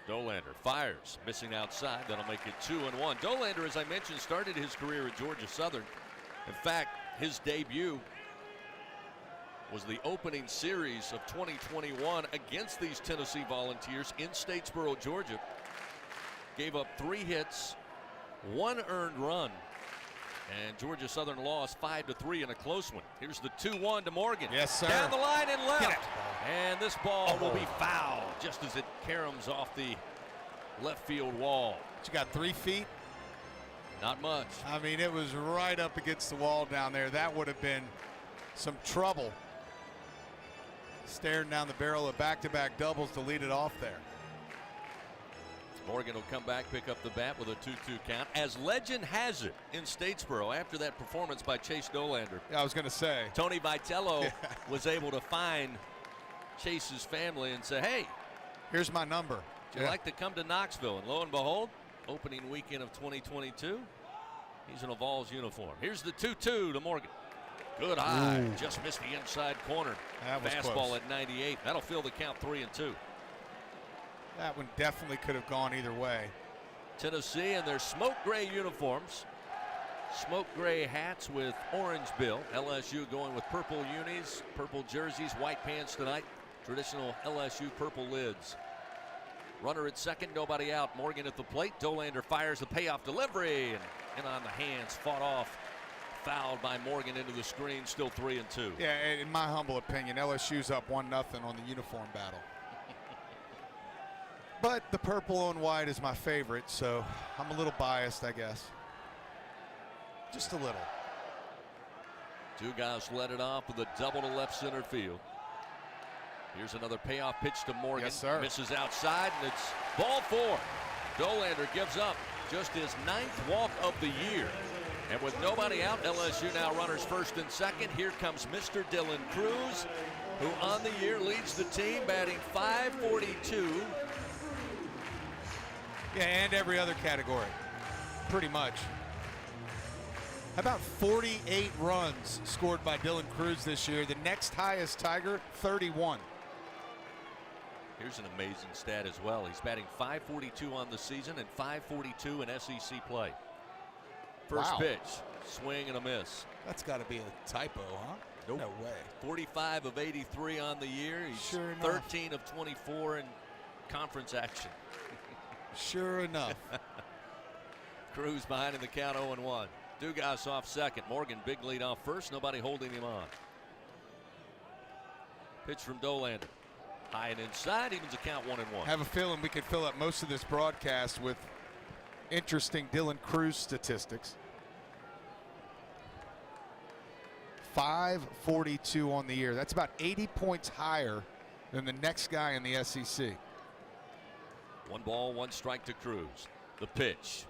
Dolander fires, missing outside. That'll make it 2-1. Dolander, as I mentioned, started his career at Georgia Southern. In fact, his debut was the opening series of 2021 against these Tennessee Volunteers in Statesboro, Georgia. Gave up 3 hits, 1 earned run, and Georgia Southern lost 5-3 in a close one. Here's the 2-1 to Morgan. Yes, sir. Down the line and left. And this ball will be fouled just as it caroms off the left field wall. But you got 3 feet? Not much. I mean, it was right up against the wall down there. That would have been some trouble. Staring down the barrel of back-to-back doubles to lead it off there. Morgan will come back, pick up the bat with a 2-2 count. As legend has it in Statesboro, after that performance by Chase Dolander, I was going to say, Tony Vitello was able to find Chase's family and say, hey, here's my number. Would you like to come to Knoxville? And lo and behold, opening weekend of 2022, he's in a Vols uniform. Here's the 2-2 to Morgan. Good eye. Just missed the inside corner. That was fastball close. at 98. That'll fill the count 3-2. That one definitely could have gone either way. Tennessee in their smoke gray uniforms. Smoke gray hats with orange bill. LSU going with purple unis, purple jerseys, white pants tonight. Traditional LSU purple lids. Runner at second, nobody out. Morgan at the plate. Dolander fires the payoff delivery and in on the hands, fought off. Fouled by Morgan into the screen, still 3-2. Yeah, in my humble opinion, LSU's up 1-0 on the uniform battle. But the purple and white is my favorite, so I'm a little biased, I guess. Just a little. Dugas let it off with a double to left center field. Here's another payoff pitch to Morgan. Yes, sir. Misses outside, and it's ball 4. Dolander gives up just his 9th walk of the year. And with nobody out, LSU now runners first and second. Here comes Mr. Dylan Cruz, who on the year leads the team, batting .542. Yeah, and every other category, pretty much. How about 48 runs scored by Dylan Cruz this year? The next highest Tiger, 31. Here's an amazing stat as well. He's batting .542 on the season and .542 in SEC play. First pitch, swing and a miss. That's got to be a typo, huh? Nope. No way. 45 of 83 on the year. He's sure 13 of 24 in conference action. Sure enough. Cruz behind in the count 0-1. Dugas off second. Morgan big lead off first. Nobody holding him on. Pitch from Dolander. High and inside. Evens the count 1-1. Have a feeling we could fill up most of this broadcast with interesting Dylan Cruz statistics. 542 on the year. That's about 80 points higher than the next guy in the SEC. 1 ball, 1 strike to Cruz. The pitch.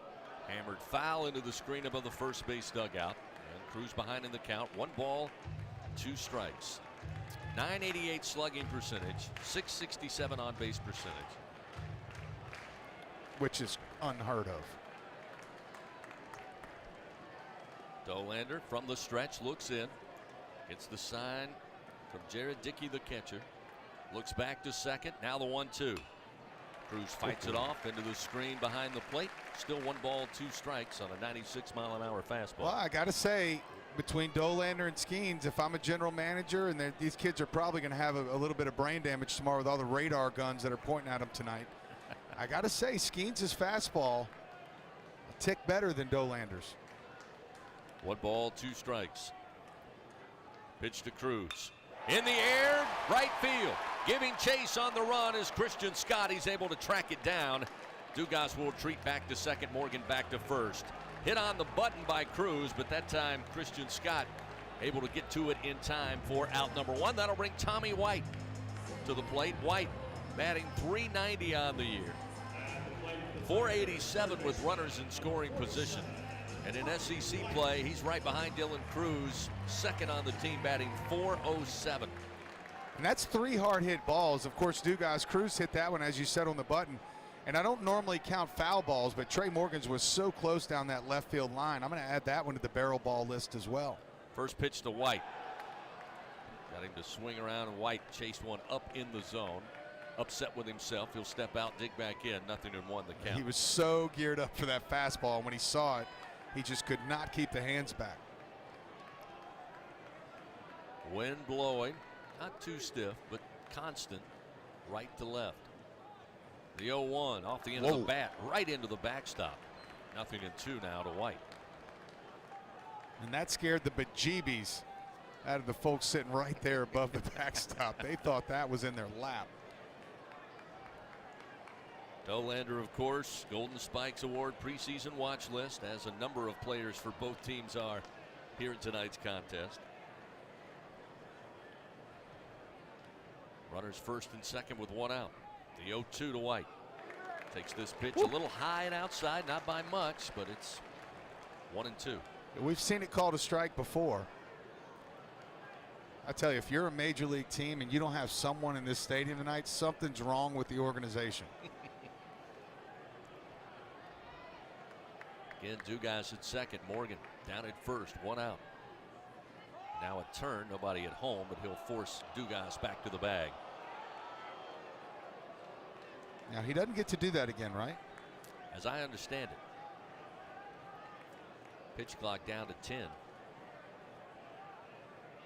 Hammered foul into the screen above the first base dugout. And Cruz behind in the count. 1 ball, 2 strikes. .988 slugging percentage. .667 on base percentage. Which is unheard of. Dolander from the stretch looks in. Gets the sign from Jared Dickey, the catcher. Looks back to second. Now the 1-2. Cruz fights it off into the screen behind the plate. Still 1 ball, 2 strikes on a 96-mile-an-hour fastball. Well, I got to say, between Dolander and Skenes, if I'm a general manager, and these kids are probably going to have a little bit of brain damage tomorrow with all the radar guns that are pointing at them tonight, I got to say, Skenes' fastball a tick better than Dolander's. 1 ball, 2 strikes. Pitch to Cruz. In the air, right field. Giving chase on the run is Christian Scott. He's able to track it down. Dugas will retreat back to second. Morgan back to first. Hit on the button by Cruz, but that time Christian Scott able to get to it in time for out number 1. That'll bring Tommy White to the plate. White batting .390 on the year. .487 with runners in scoring position. And in SEC play, he's right behind Dylan Cruz, second on the team, batting .407. And that's 3 hard hit balls. Of course, Dugas Cruz hit that one, as you said, on the button. And I don't normally count foul balls, but Trey Morgan's was so close down that left field line. I'm going to add that one to the barrel ball list as well. First pitch to White. Got him to swing around, and White chased one up in the zone. Upset with himself. He'll step out, dig back in. 0-1 the count. He was so geared up for that fastball. And when he saw it, he just could not keep the hands back. Wind blowing. Not too stiff, but constant right to left. The 0-1 off the end of the bat, right into the backstop. 0-2 now to White. And that scared the bejeebies out of the folks sitting right there above the backstop. They thought that was in their lap. Dolander, of course, Golden Spikes Award preseason watch list, as a number of players for both teams are here in tonight's contest. Runners first and second with 1 out. The 0-2 to White. Takes this pitch a little high and outside, not by much, but it's 1-2. We've seen it called a strike before. I tell you, if you're a major league team and you don't have someone in this stadium tonight, something's wrong with the organization. Again, Dugas at second. Morgan down at first. 1 out. Now a turn. Nobody at home, but he'll force Dugas back to the bag. Now, he doesn't get to do that again, right? As I understand it. Pitch clock down to 10.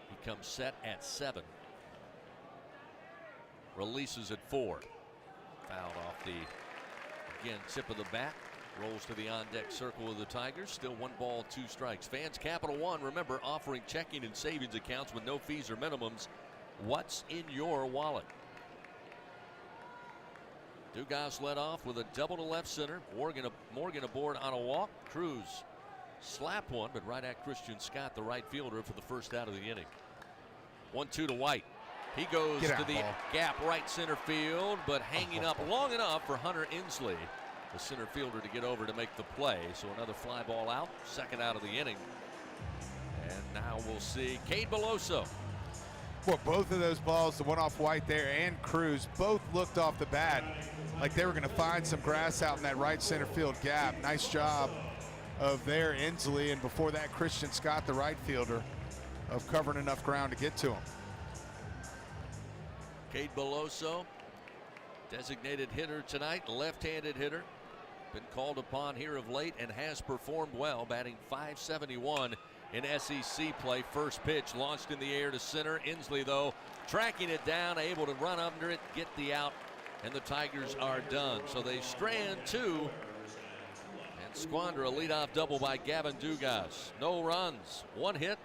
He comes set at 7. Releases at 4. Fouled off the, again, tip of the bat. Rolls to the on-deck circle of the Tigers. Still 1 ball, 2 strikes. Fans, Capital One, remember, offering checking and savings accounts with no fees or minimums. What's in your wallet? Dugas led off with a double to left center. Morgan aboard on a walk. Cruz slapped one, but right at Christian Scott, the right fielder, for the first out of the inning. 1-2 to White. He goes to the gap right center field, but hanging up long enough for Hunter Inslee. the center fielder to get over to make the play. So another fly ball out, second out of the inning. And now we'll see Cade Beloso. Well, both of those balls, the one off White there and Cruz, both looked off the bat like they were going to find some grass out in that right center field gap. Nice job of there Inslee, and before that Christian Scott, the right fielder, of covering enough ground to get to him. Cade Beloso, designated hitter tonight, left-handed hitter. Been called upon here of late and has performed well, batting .571 in SEC play. First pitch launched in the air to center. Inslee, though, tracking it down, able to run under it, get the out, and the Tigers are done. So they strand two and squander a leadoff double by Gavin Dugas. No runs, one hit,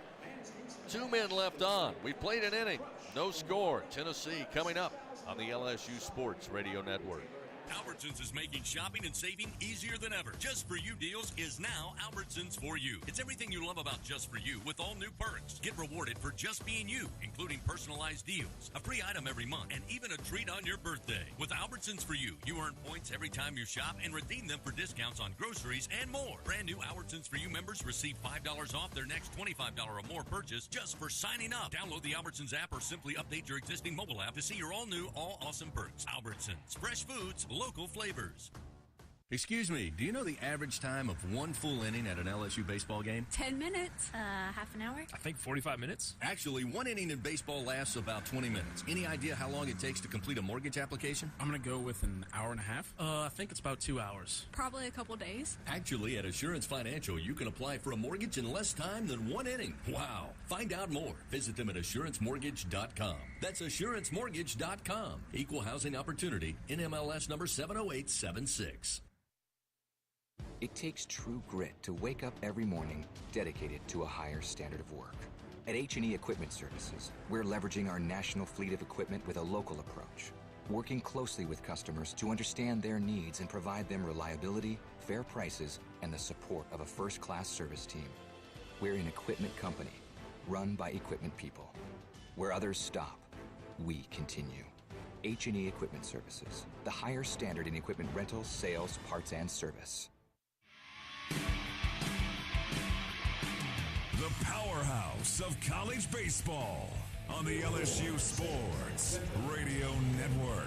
two men left on. We played an inning, no score. Tennessee coming up on the LSU Sports Radio Network. Albertsons is making shopping and saving easier than ever. Just For You deals is now Albertsons For You. It's everything you love about Just For You with all new perks. Get rewarded for just being you, including personalized deals, a free item every month, and even a treat on your birthday. With Albertsons For You, you earn points every time you shop and redeem them for discounts on groceries and more. Brand new Albertsons For You members receive $5 off their next $25 or more purchase just for signing up. Download the Albertsons app or simply update your existing mobile app to see your all new, all awesome perks. Albertsons, fresh foods, local flavors. Excuse me, do you know the average time of one full inning at an LSU baseball game? 10 minutes. Half an hour? I think 45 minutes. Actually, one inning in baseball lasts about 20 minutes. Any idea how long it takes to complete a mortgage application? I'm going to go with an hour and a half. I think it's about 2 hours. Probably a couple days. Actually, at Assurance Financial, you can apply for a mortgage in less time than one inning. Wow. Find out more. Visit them at AssuranceMortgage.com. That's AssuranceMortgage.com. Equal housing opportunity. NMLS number 70876. It takes true grit to wake up every morning dedicated to a higher standard of work. At H&E Equipment Services, we're leveraging our national fleet of equipment with a local approach, working closely with customers to understand their needs and provide them reliability, fair prices, and the support of a first-class service team. We're an equipment company, run by equipment people. Where others stop, we continue. H&E Equipment Services, the higher standard in equipment rentals, sales, parts, and service. The powerhouse of college baseball on the LSU Sports Radio Network.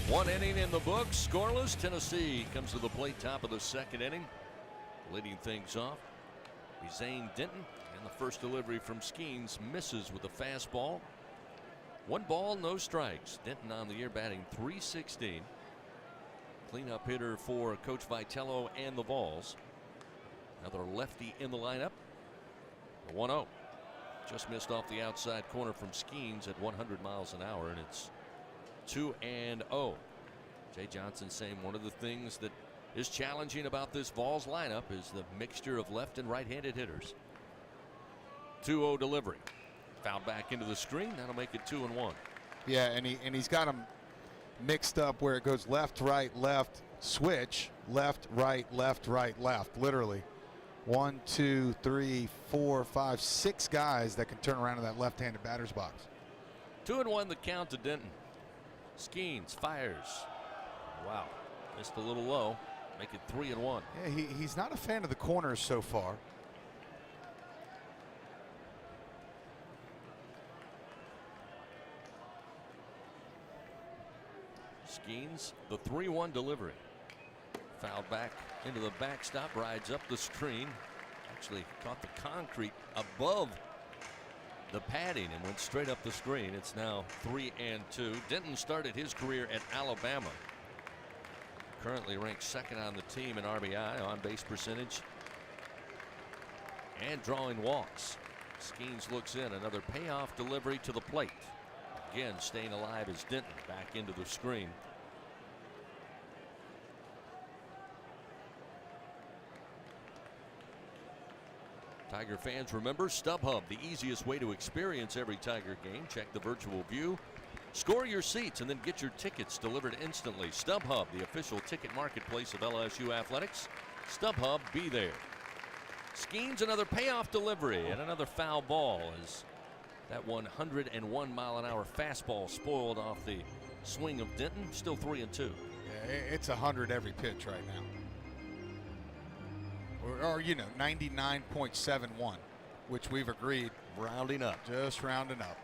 One inning in the books, scoreless. Tennessee comes to the plate, top of the second inning. Leading things off, Zane Denton, and the first delivery from Skenes misses with a fastball. 1 ball, no strikes. Denton on the year batting .316. Cleanup hitter for Coach Vitello and the Vols. Another lefty in the lineup. 1-0. Just missed off the outside corner from Skenes at 100 miles an hour, and it's 2-0. Jay Johnson saying one of the things that is challenging about this Vols lineup is the mixture of left and right-handed hitters. 2-0 delivery. Fouled back into the screen. That'll make it 2-1. Yeah, and he's got them mixed up where it goes left, right, left, switch, left, right, left, right, left, literally. 1, 2, 3, 4, 5, 6 guys that can turn around in that left-handed batter's box. 2-1 the count to Denton. Skenes fires. Wow, missed a little low. Make it 3-1. Yeah, he's not a fan of the corners so far. Skenes, the 3-1 delivery. Fouled back into the backstop, rides up the screen. Actually caught the concrete above the padding and went straight up the screen. It's now 3-2. Denton started his career at Alabama. Currently ranked second on the team in RBI, on base percentage, and drawing walks. Skenes looks in, another payoff delivery to the plate. Again, staying alive is Denton, back into the screen. Tiger fans, remember StubHub, the easiest way to experience every Tiger game. Check the virtual view, score your seats, and then get your tickets delivered instantly. StubHub, the official ticket marketplace of LSU athletics. StubHub, be there. Skenes, another payoff delivery and another foul ball as that 101 mile an hour fastball spoiled off the swing of Denton. Still 3-2. Yeah, it's 100 every pitch right now. Or 99.71, which we've agreed. Rounding up. Just rounding up.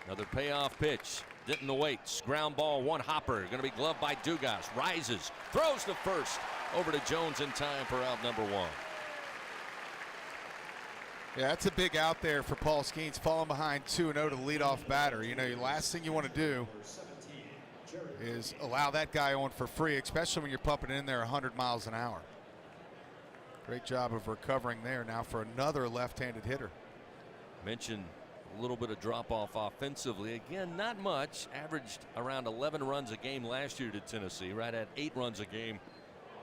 Another payoff pitch. Denton awaits. Ground ball, one hopper. Going to be gloved by Dugas. Rises. Throws to first. Over to Jones in time for out number one. Yeah, that's a big out there for Paul Skenes, falling behind 2-0 to the leadoff batter. The last thing you want to do is allow that guy on for free, especially when you're pumping in there 100 miles an hour. Great job of recovering there now for another left-handed hitter. Mentioned a little bit of drop-off offensively. Again, not much. Averaged around 11 runs a game last year to Tennessee, right at 8 runs a game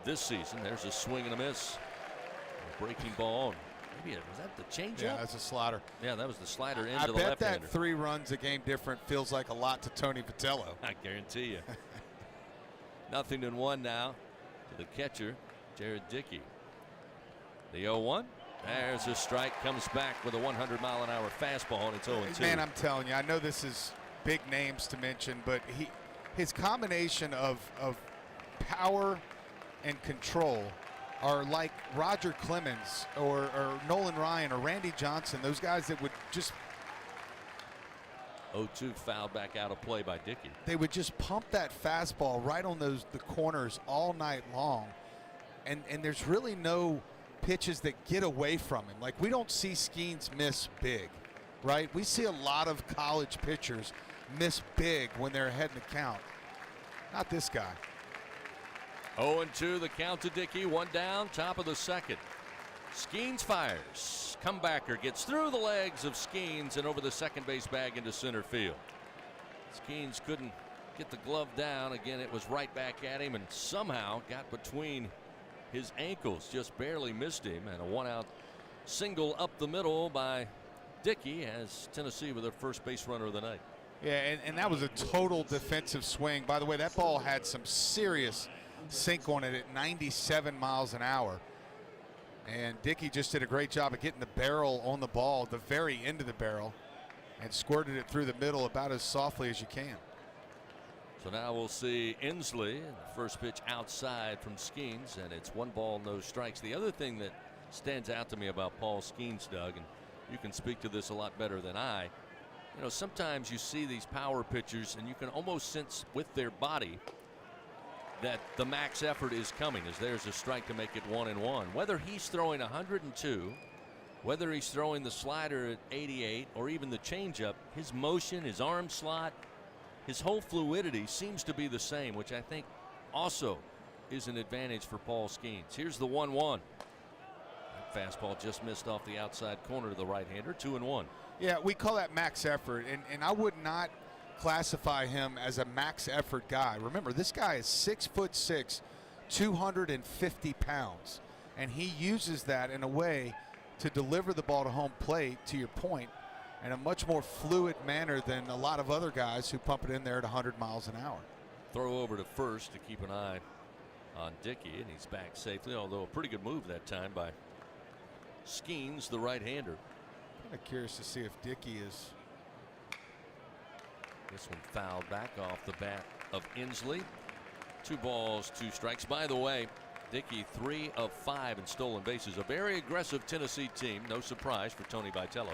this season. There's a swing and a miss. A breaking ball. Maybe was that the changeup? Yeah, that's a slider. Yeah, that was the slider into the left-hander. left-hander. I bet that 3 runs a game different feels like a lot to Tony Vitello. I guarantee you. 0-1 now to the catcher, Jared Dickey. The 0-1. There's a strike. Comes back with a 100-mile-an-hour fastball, and it's 0-2. Man, I'm telling you, I know this is big names to mention, but his combination of power and control are like Roger Clemens or Nolan Ryan or Randy Johnson, those guys that would just 0-2 fouled back out of play by Dickey. They would just pump that fastball right on the corners all night long, and there's really no pitches that get away from him. Like, we don't see Skenes miss big, right? We see a lot of college pitchers miss big when they're ahead in the count. Not this guy. 0-2 the count to Dickey. 1 down, top of the second. Skenes fires. Comebacker gets through the legs of Skenes and over the second base bag into center field. Skenes couldn't get the glove down. Again, it was right back at him and somehow got between his ankles. Just barely missed him. And a 1-out single up the middle by Dickey as Tennessee with their first base runner of the night. Yeah, and that was a total defensive swing. By the way, that ball had some serious sink on it at 97 miles an hour. And Dickey just did a great job of getting the barrel on the ball at the very end of the barrel and squirted it through the middle about as softly as you can. So now we'll see Inslee, the first pitch outside from Skenes, and it's 1 ball, no strikes. The other thing that stands out to me about Paul Skenes, Doug, and you can speak to this a lot better than I, sometimes you see these power pitchers and you can almost sense with their body that the max effort is coming as there's a strike to make it 1-1. Whether he's throwing 102, whether he's throwing the slider at 88 or even the changeup, his motion, his arm slot, his whole fluidity seems to be the same, which I think also is an advantage for Paul Skenes. Here's the 1-1. That fastball just missed off the outside corner to the right-hander. 2-1. Yeah, we call that max effort, and I would not classify him as a max effort guy. Remember, this guy is 6'6", 250 pounds, and he uses that in a way to deliver the ball to home plate, to your point, in a much more fluid manner than a lot of other guys who pump it in there at 100 miles an hour. Throw over to first to keep an eye on Dickey, and he's back safely, although a pretty good move that time by Skenes, the right-hander. I'm curious to see if Dickey is. This one fouled back off the bat of Inslee. 2 balls, 2 strikes. By the way, Dickey 3 of 5 in stolen bases. A very aggressive Tennessee team. No surprise for Tony Vitello.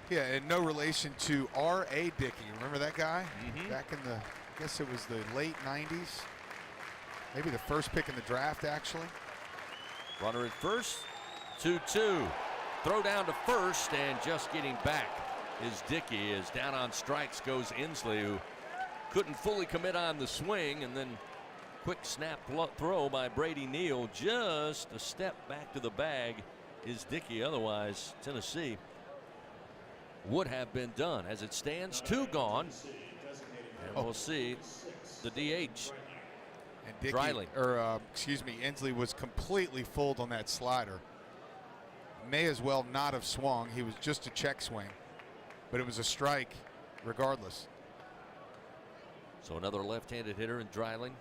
Yeah, and no relation to R.A. Dickey. Remember that guy? Back in the, I guess it was the late 90s. Maybe the first pick in the draft, actually. Runner at first. 2-2. Throw down to first, and just getting back is Dickey. As down on strikes goes Inslee, who couldn't fully commit on the swing, and then quick snap throw by Brady Neal. Just a step back to the bag is Dickey. Otherwise, Tennessee would have been done. As it stands, 2 gone, and we'll see the DH. And Dickey, Inslee was completely fooled on that slider. May as well not have swung. He was just a check swing, but it was a strike regardless. So another left-handed hitter in Dreiling,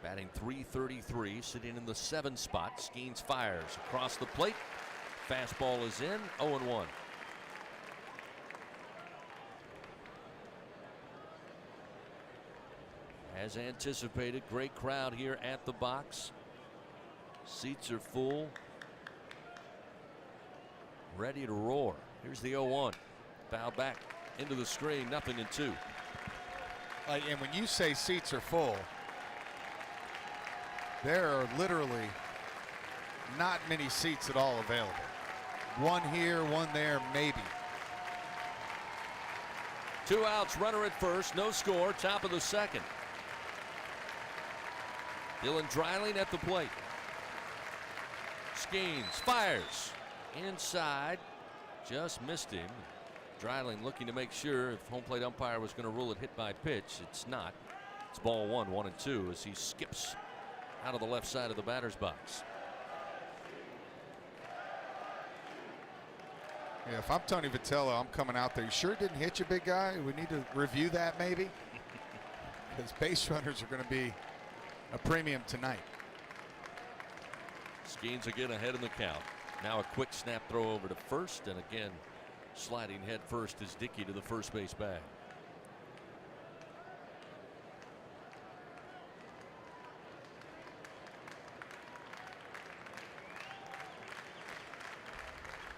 batting .333, sitting in the 7 spot. Skenes fires across the plate. Fastball is in. 0-1. As anticipated, great crowd here at the box. Seats are full. Ready to roar. Here's the 0-1. Foul back into the screen, 0-2. And when you say seats are full, there are literally not many seats at all available. One here, one there, maybe. 2 outs, runner at first, no score, top of the second. Dylan Dreiling at the plate. Skenes fires inside, just missed him. Dreiling looking to make sure if home plate umpire was going to rule it hit by pitch. It's not. It's ball 1, 1-2 as he skips out of the left side of the batter's box. Yeah, if I'm Tony Vitello, I'm coming out there. You sure it didn't hit you, big guy? We need to review that maybe. Because base runners are going to be a premium tonight. Skenes again ahead in the count. Now a quick snap throw over to first, and again sliding head first is Dickey to the first base bag.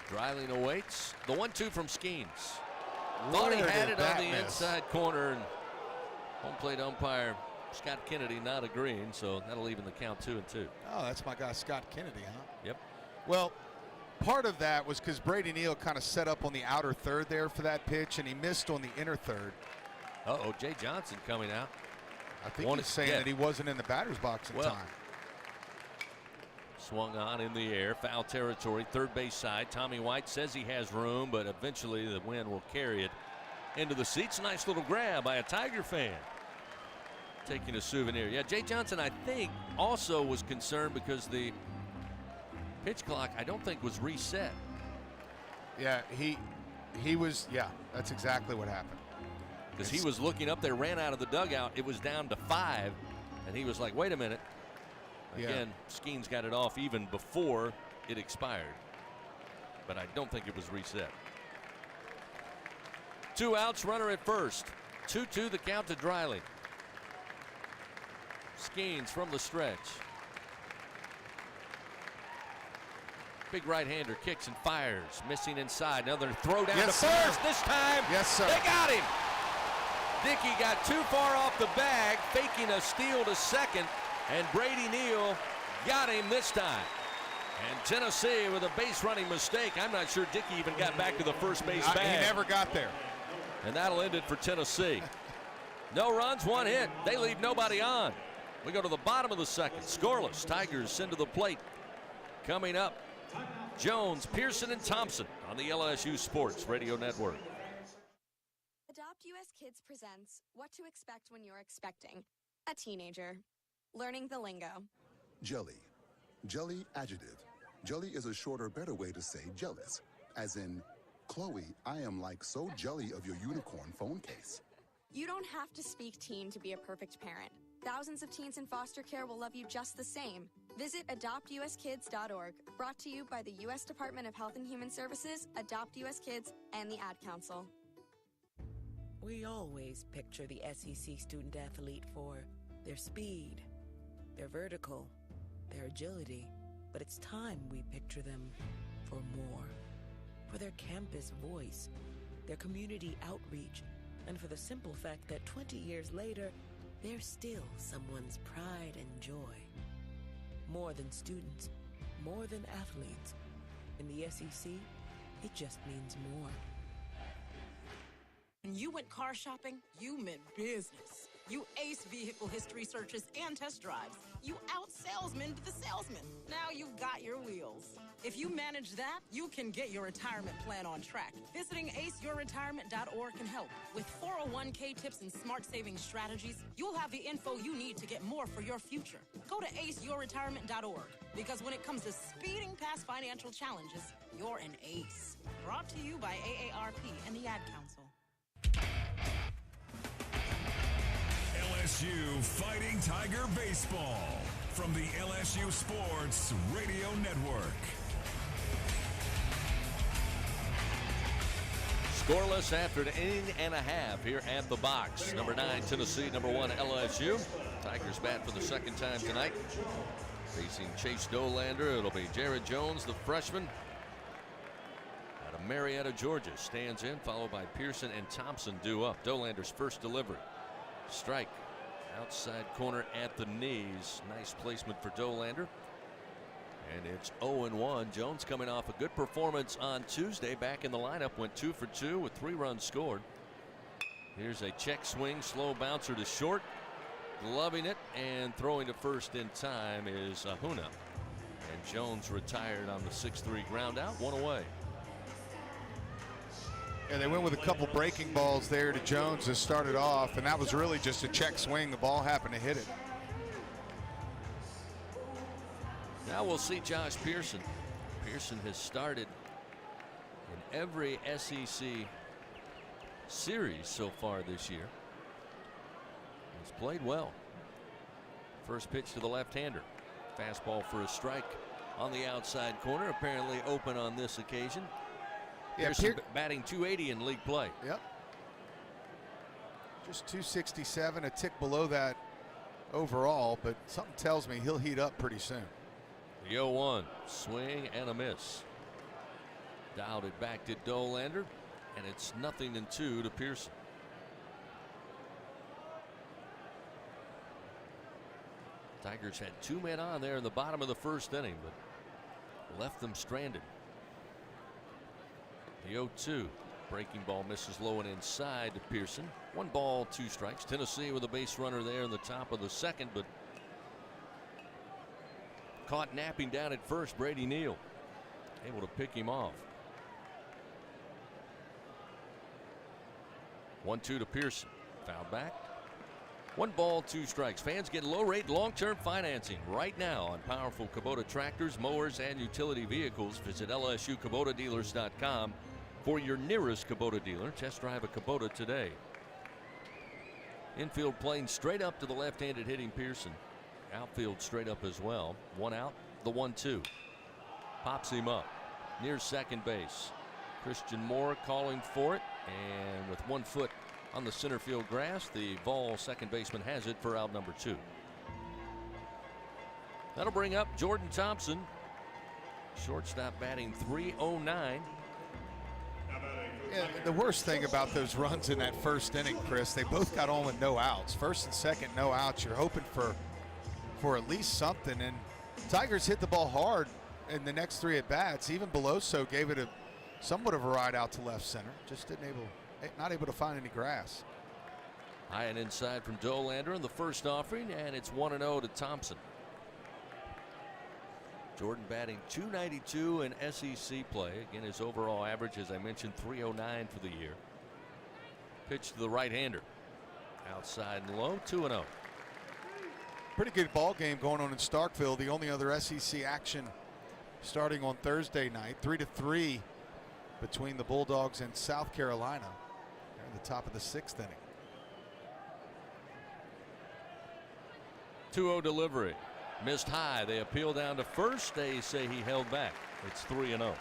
Dreiling awaits. The 1-2 from Skenes. Thought he had it on the inside corner, and home plate umpire Scott Kennedy not agreeing, so that'll even the count 2-2. Oh, that's my guy Scott Kennedy, huh? Yep. Well, part of that was because Brady Neal kind of set up on the outer third there for that pitch, and he missed on the inner third. Uh-oh, Jay Johnson coming out. I think he's saying that he wasn't in the batter's box in time. Swung on in the air, foul territory, third base side. Tommy White says he has room, but eventually the wind will carry it into the seats. Nice little grab by a Tiger fan. Taking a souvenir. Yeah, Jay Johnson, I think, also was concerned because the pitch clock, I don't think, was reset. Yeah, he was, yeah, that's exactly what happened. Because he was looking up there, ran out of the dugout. It was down to 5, and he was like, wait a minute. Again, Skenes got it off even before it expired. But I don't think it was reset. 2 outs, runner at first. 2-2 the count to Dreiling. Skenes from the stretch. Big right-hander kicks and fires. Missing inside. Another throw down to first. This time, yes, sir. They got him. Dickey got too far off the bag, faking a steal to second. And Brady Neal got him this time. And Tennessee with a base running mistake. I'm not sure Dickey even got back to the first base bag. He never got there. And that'll end it for Tennessee. No runs, 1 hit. They leave nobody on. We go to the bottom of the second. Scoreless. Tigers send to the plate. Coming up, Jones, Pearson, and Thompson on the LSU Sports Radio Network. Adopt US Kids presents What to Expect When You're Expecting a Teenager. Learning the lingo. Jelly. Jelly adjective. Jelly is a shorter, better way to say jealous. As in, Chloe, I am like so jelly of your unicorn phone case. You don't have to speak teen to be a perfect parent. Thousands of teens in foster care will love you just the same. Visit adoptuskids.org. Brought to you by the U.S. Department of Health and Human Services, Adopt U.S. Kids, and the Ad Council. We always picture the SEC student athlete for their speed, their vertical, their agility, but it's time we picture them for more. For their campus voice, their community outreach, and for the simple fact that 20 years later, they're still someone's pride and joy. More than students, more than athletes. In the SEC, it just means more. When you went car shopping, you meant business. You ace vehicle history searches and test drives. You out-salesman to the salesman. Now you've got your wheels. If you manage that, you can get your retirement plan on track. Visiting aceyourretirement.org can help. With 401k tips and smart saving strategies, you'll have the info you need to get more for your future. Go to aceyourretirement.org, because when it comes to speeding past financial challenges, you're an ace. Brought to you by AARP and the Ad Council. LSU Fighting Tiger Baseball from the LSU Sports Radio Network. Scoreless after an inning and a half here at the box. Number 9, Tennessee. Number 1, LSU. Tigers bat for the second time tonight. Facing Chase Dolander. It'll be Jared Jones, the freshman, out of Marietta, Georgia. Stands in, followed by Pearson and Thompson due up. Dolander's first delivery. Strike. Outside corner at the knees. Nice placement for Dolander. And it's 0-1. Jones coming off a good performance on Tuesday. Back in the lineup, went 2 for 2 with 3 runs scored. Here's a check swing, slow bouncer to short. Gloving it and throwing to first in time is Ahuna. And Jones retired on the 6-3 ground out, 1 away. Yeah, they went with a couple breaking balls there to Jones to start it off, and that was really just a check swing. The ball happened to hit it. Now we'll see Josh Pearson. Pearson has started in every SEC series so far this year. He's played well. First pitch to the left-hander. Fastball for a strike on the outside corner. Apparently open on this occasion. Yeah, Pearson batting .280 in league play. Yep. Just .267, a tick below that overall, but something tells me he'll heat up pretty soon. The 0-1 swing and a miss. Dialed it back to Dolander, and it's 0-2 to Pearson. Tigers had 2 men on there in the bottom of the first inning, but left them stranded. The 0-2 breaking ball misses low and inside to Pearson. 1 ball, 2 strikes. Tennessee with a base runner there in the top of the second, but caught napping down at first. Brady Neal able to pick him off. 1-2 to Pearson. Foul back. 1 ball, 2 strikes. Fans get low rate long-term financing right now on powerful Kubota tractors, mowers, and utility vehicles. Visit LSUKubotaDealers.com for your nearest Kubota dealer. Test drive a Kubota today. Infield playing straight up to the left-handed hitting Pearson. Outfield straight up as well. 1 out, the 1-2. Pops him up near second base. Christian Moore calling for it, and with 1 foot on the center field grass, the Vol second baseman has it for out number 2. That'll bring up Jordan Thompson. Shortstop batting .309. Yeah, the worst thing about those runs in that first inning, Chris, they both got on with no outs. First and second, no outs. You're hoping for at least something, and Tigers hit the ball hard in the next 3 at bats. Even Beloso gave it somewhat of a ride out to left center. Just not able to find any grass. High and inside from Dolander in the first offering, and it's 1-0 to Thompson. Jordan batting .292 in SEC play. Again, his overall average, as I mentioned, .309 for the year. Pitch to the right-hander. Outside and low, 2-0. Pretty good ball game going on in Starkville. The only other SEC action starting on Thursday night. 3-3 between the Bulldogs and South Carolina. They're at the top of the 6th inning. 2-0 delivery. Missed high. They appeal down to first. They say he held back. It's 3-0.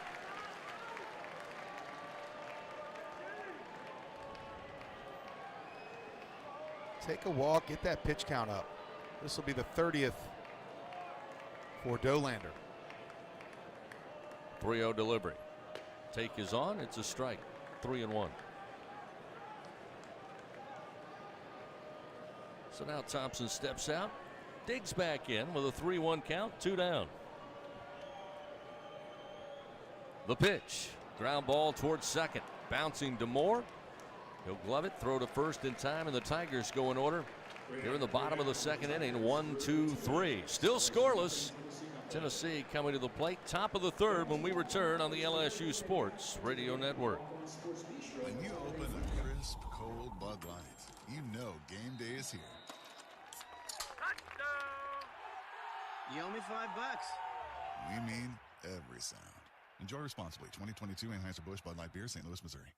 Take a walk, get that pitch count up. This will be the 30th for Dolander. 3-0 delivery. Take is on. It's a strike. 3-1. So now Thompson steps out, digs back in with a 3-1 count, 2 down. The pitch. Ground ball towards second. Bouncing to Moore. He'll glove it, throw to first in time, and the Tigers go in order. Here in the bottom of the second inning, 1, 2, 3. Still scoreless. Tennessee coming to the plate, top of the third when we return on the LSU Sports Radio Network. When you open a crisp, cold Bud Light, you know game day is here. You owe me $5. We mean every sound. Enjoy responsibly. 2022 Anheuser-Busch Bud Light Beer, St. Louis, Missouri.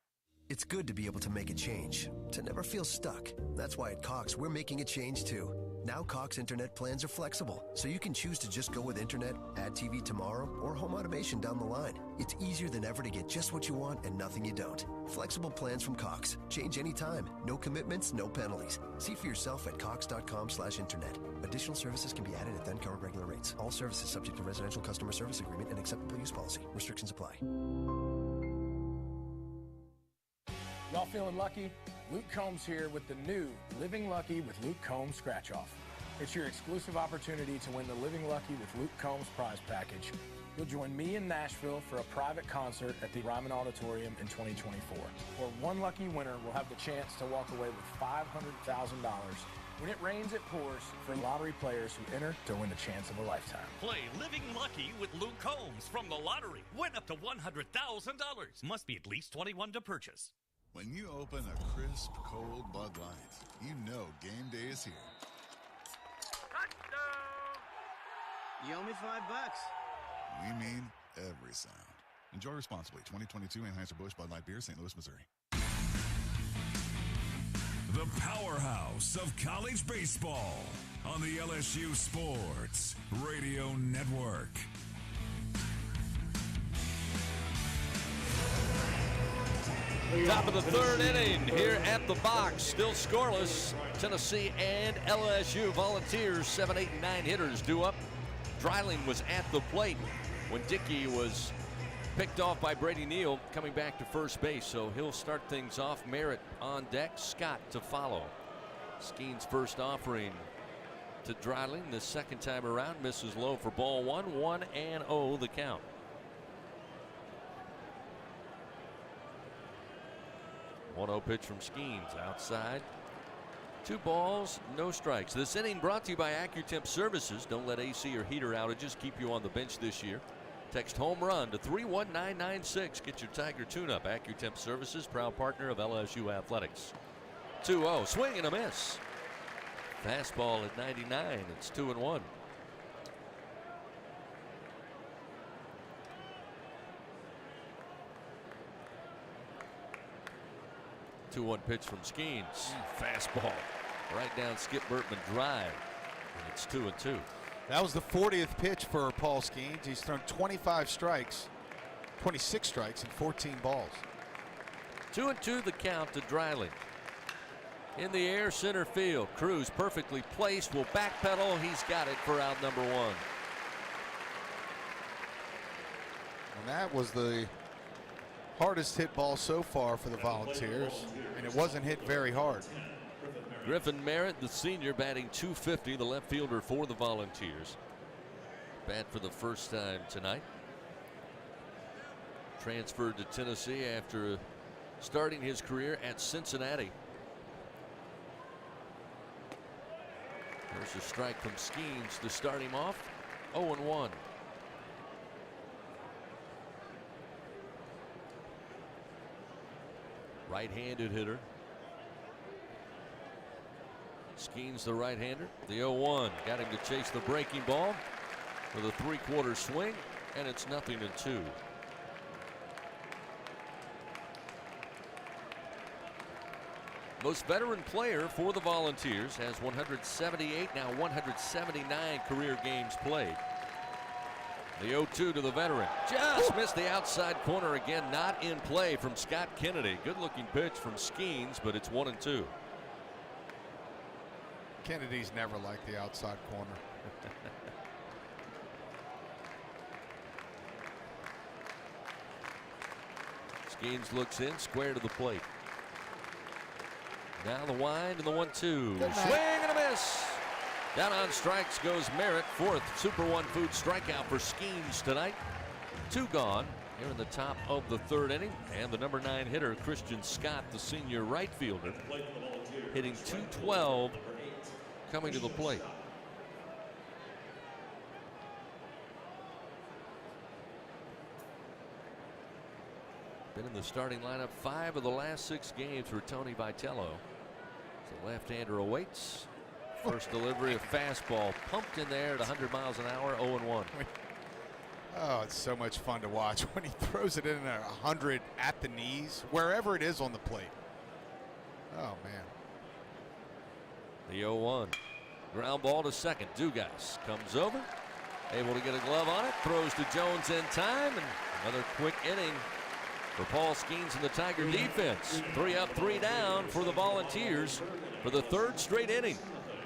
It's good to be able to make a change, to never feel stuck. That's why at Cox, we're making a change too. Now Cox Internet plans are flexible, so you can choose to just go with Internet, add TV tomorrow, or home automation down the line. It's easier than ever to get just what you want and nothing you don't. Flexible plans from Cox. Change anytime. No commitments, no penalties. See for yourself at cox.com/internet. Additional services can be added at then current regular rates. All services subject to residential customer service agreement and acceptable use policy. Restrictions apply. Y'all feeling lucky? Luke Combs here with the new Living Lucky with Luke Combs Scratch Off. It's your exclusive opportunity to win the Living Lucky with Luke Combs prize package. You'll join me in Nashville for a private concert at the Ryman Auditorium in 2024. Where one lucky winner will have the chance to walk away with $500,000. When it rains, it pours for lottery players who enter to win the chance of a lifetime. Play Living Lucky with Luke Combs from the lottery. Win up to $100,000. Must be at least 21 to purchase. When you open a crisp, cold Bud Light, you know game day is here. You owe me $5. We mean every sound. Enjoy responsibly. 2022 Anheuser-Busch Bud Light Beer, St. Louis, Missouri. The powerhouse of college baseball on the LSU Sports Radio Network. Top of the third inning here at the box. Still scoreless. Tennessee and LSU Volunteers, 7, 8, and 9 hitters due up. Dreiling was at the plate when Dickey was picked off by Brady Neal coming back to first base. So he'll start things off. Merritt on deck. Scott to follow. Skenes first offering to Dreiling. The second time around misses low for ball one. 1-0 the count. 1-0 pitch from Skenes outside. 2 balls, no strikes. This inning brought to you by AccuTemp Services. Don't let AC or heater outages keep you on the bench this year. Text home run to 31996. Get your Tiger tune-up. AccuTemp Services, proud partner of LSU Athletics. 2-0, swing and a miss. Fastball at 99. It's 2-1. 2-1 pitch from Skenes. Fastball right down Skip Burtman drive. And it's 2-2. That was the 40th pitch for Paul Skenes. He's thrown 26 strikes and 14 balls. 2-2 the count to Dreiling. In the air, center field. Cruz perfectly placed. Will backpedal. He's got it for out number 1. And that was the hardest hit ball so far for the Volunteers, and it wasn't hit very hard. Griffin Merritt, the senior, batting .250, the left fielder for the Volunteers. Bat for the first time tonight. Transferred to Tennessee after starting his career at Cincinnati. There's a strike from Skenes to start him off. 0-1. Right-handed hitter. Skenes the right-hander. The 0-1 got him to chase the breaking ball with a 3/4 swing, and it's 0-2. Most veteran player for the Volunteers has 178, now 179 career games played. The 0-2 to the veteran. Just missed the outside corner again. Not in play from Scott Kennedy. Good looking pitch from Skenes, but it's 1-2. Kennedy's never liked the outside corner. Skenes looks in, square to the plate. Now the wind and the 1-2. Swing and a miss. Down on strikes goes Merritt. 4th Super One Food strikeout for Skenes tonight. 2 gone here in the top of the 3rd inning. And the number 9 hitter, Christian Scott, the senior right fielder, hitting .212 coming to the plate. Been in the starting lineup 5 of the last 6 games for Tony Vitello. The left-hander awaits. First delivery of fastball pumped in there at 100 miles an hour, 0-1. Oh, it's so much fun to watch when he throws it in at 100 at the knees, wherever it is on the plate. Oh, man. The 0-1. Ground ball to second. Dugas comes over, able to get a glove on it, throws to Jones in time, and another quick inning for Paul Skenes and the Tiger defense. 3 up, 3 down for the Volunteers for the third straight inning.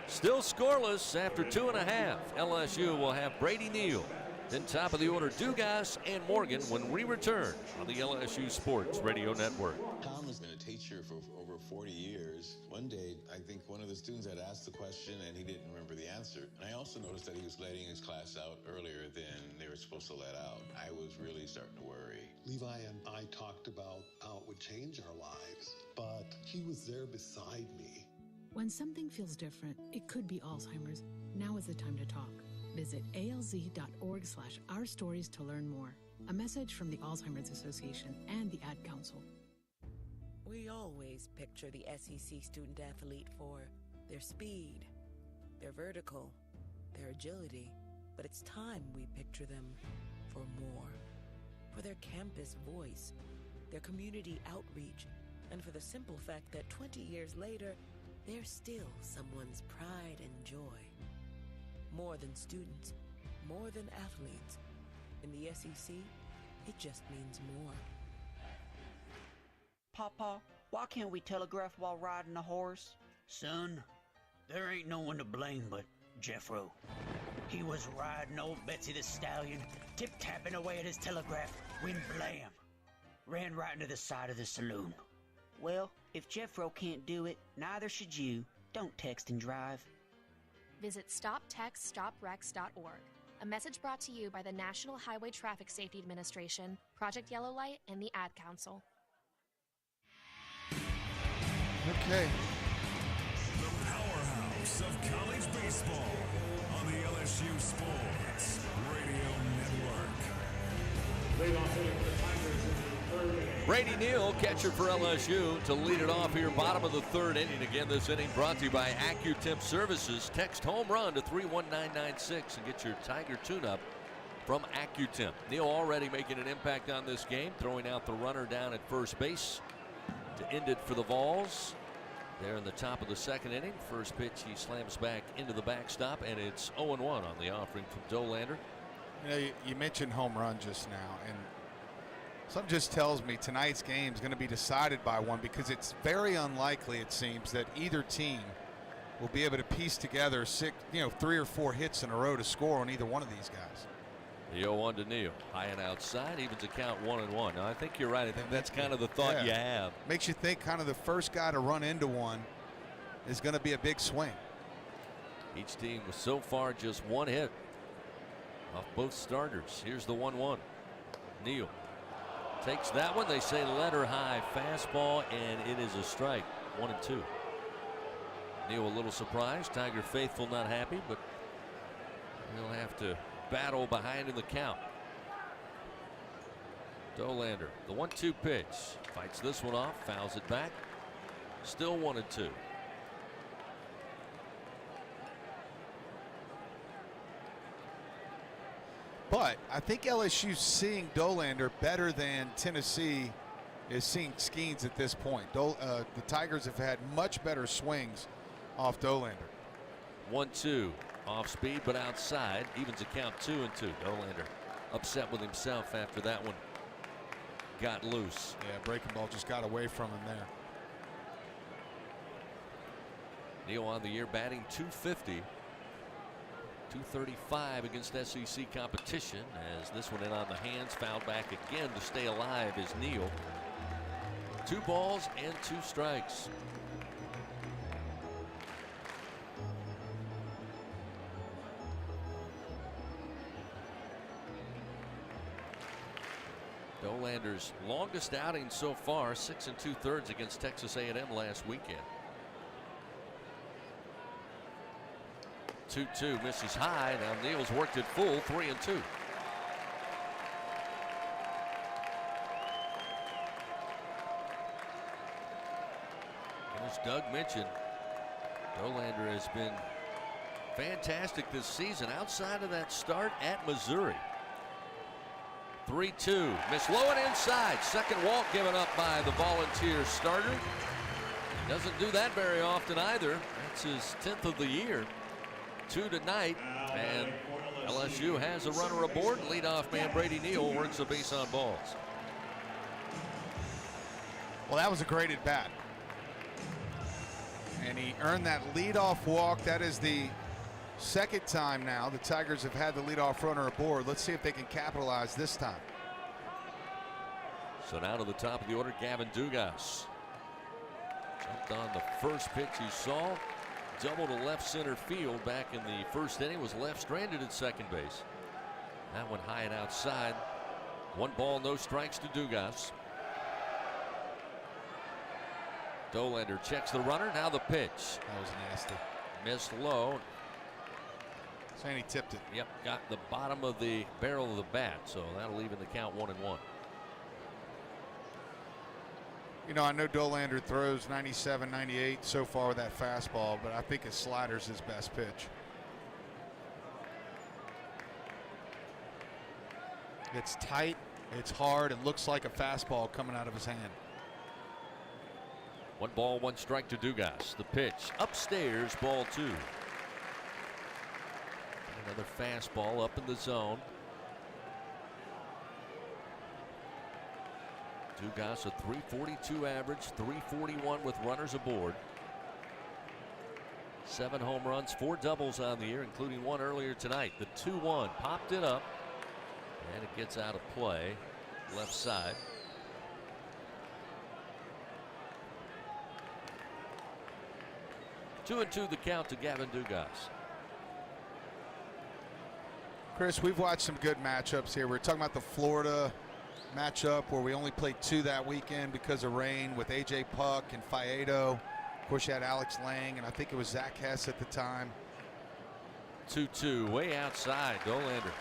Still scoreless after 2.5. LSU will have Brady Neal. Then top of the order, Dugas and Morgan when we return on the LSU Sports Radio Network. Tom has been a teacher for over 40 years. One day, I think one of the students had asked the question and he didn't remember the answer. And I also noticed that he was letting his class out earlier than they were supposed to let out. I was really starting to worry. Levi and I talked about how it would change our lives, but he was there beside me. When something feels different, it could be Alzheimer's. Now is the time to talk. Visit alz.org/ourstories to learn more. A message from the Alzheimer's Association and the Ad Council. We always picture the SEC student athlete for their speed, their vertical, their agility, but it's time we picture them for more. For their campus voice, their community outreach, and for the simple fact that 20 years later, they're still someone's pride and joy. More than students, more than athletes. In the SEC, it just means more. Papa, why can't we telegraph while riding a horse? Son, there ain't no one to blame but Jeffro. He was riding old Betsy the Stallion, tip-tapping away at his telegraph, when blam, ran right into the side of the saloon. Well, if Jeffro can't do it, neither should you. Don't text and drive. Visit StopTextStopWrecks.org. A message brought to you by the National Highway Traffic Safety Administration, Project Yellow Light, and the Ad Council. Okay. The powerhouse of college baseball on the LSU Sports Radio Network. Leadoff hitting for the Tigers in the third inning. Brady Neal, catcher for LSU, to lead it off here, bottom of the third inning. Again, this inning brought to you by AccuTemp Services. Text home run to 31996 and get your Tiger tune-up from AccuTemp. Neal already making an impact on this game, throwing out the runner down at first base to end it for the Vols. There in the top of the second inning. First pitch, he slams back into the backstop, and it's 0-1 on the offering from Dolander. You know, you mentioned home run just now, and something just tells me tonight's game is going to be decided by one, because it's very unlikely, it seems, that either team will be able to piece together 3 or 4 hits in a row to score on either one of these guys. The 0-1 to Neal. High and outside, evens the count 1-1. Now, I think you're right. I think that's kind of the thought you have. Makes you think kind of the first guy to run into one is going to be a big swing. Each team was so far just 1 hit off both starters. Here's the 1-1. Neal takes that one. They say letter high fastball, and it is a strike. 1-2. Neal a little surprised. Tiger faithful not happy, but he'll have to battle behind in the count. Dolander, the 1-2 pitch, fights this one off, fouls it back. Still 1-2. But I think LSU's seeing Dolander better than Tennessee is seeing Skenes at this point. The Tigers have had much better swings off Dolander. 1-2. Off speed, but outside. Evens the count 2-2. Dolander upset with himself after that one got loose. Yeah, breaking ball just got away from him there. Neal on the year batting .250. .235 against SEC competition, as this one in on the hands, fouled back again to stay alive is Neal. 2 balls and 2 strikes. Dolander's longest outing so far, 6 2/3 against Texas A&M last weekend. 2-2 misses high. Now Neal's worked it full, 3-2. As Doug mentioned, Dolander has been fantastic this season outside of that start at Missouri. 3-2. Miss low and inside. Second walk given up by the Volunteers starter. Doesn't do that very often either. That's his 10th of the year. 2 tonight, and LSU has a runner aboard. Leadoff man Brady Neal works the base on balls. Well, that was a great at bat. And he earned that leadoff walk. That is the second time now the Tigers have had the leadoff runner aboard. Let's see if they can capitalize this time. So now to the top of the order, Gavin Dugas. Jumped on the first pitch he saw. Double to left center field back in the first inning. Was left stranded at second base. That one high and outside. 1 ball, no strikes to Dugas. Dolander checks the runner. Now the pitch. That was nasty. Missed low. Saying he tipped it. Yep, got the bottom of the barrel of the bat, so that'll even the count 1-1. You know, I know Dolander throws 97, 98 so far with that fastball, but I think his slider's his best pitch. It's tight, it's hard, it looks like a fastball coming out of his hand. 1 ball, 1 strike to Dugas. The pitch upstairs, ball 2. Another fastball up in the zone. Dugas a .342 average, .341 with runners aboard. 7 home runs, 4 doubles on the year, including 1 earlier tonight. The 2-1 popped it up, and it gets out of play, left side. Two and 2 the count to Gavin Dugas. Chris, we've watched some good matchups here. We're talking about the Florida matchup where we only played 2 that weekend because of rain with A.J. Puck and Faedo. Of course, you had Alex Lang, and I think it was Zach Hess at the time. 2-2, way outside. Dolander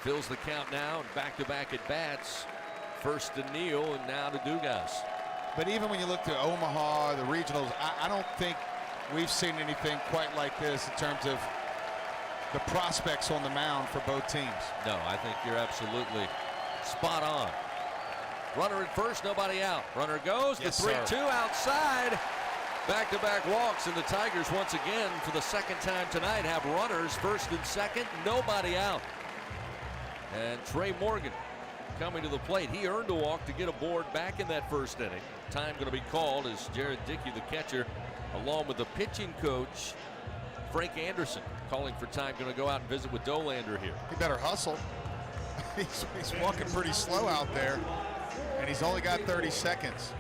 fills the count now, and back-to-back at bats. First to Neal, and now to Dugas. But even when you look to Omaha, the regionals, I don't think we've seen anything quite like this in terms of the prospects on the mound for both teams. No, I think you're absolutely spot on. Runner at first, nobody out. Runner goes, yes, the 3-2 outside. Back-to-back walks, and the Tigers once again for the second time tonight have runners first and second, nobody out. And Trey Morgan coming to the plate. He earned a walk to get aboard back in that first inning. Time going to be called as Jared Dickey, the catcher, along with the pitching coach, Frank Anderson, calling for time. Going to go out and visit with Dolander here. He better hustle. He's walking pretty slow out there, and he's only got 30 seconds.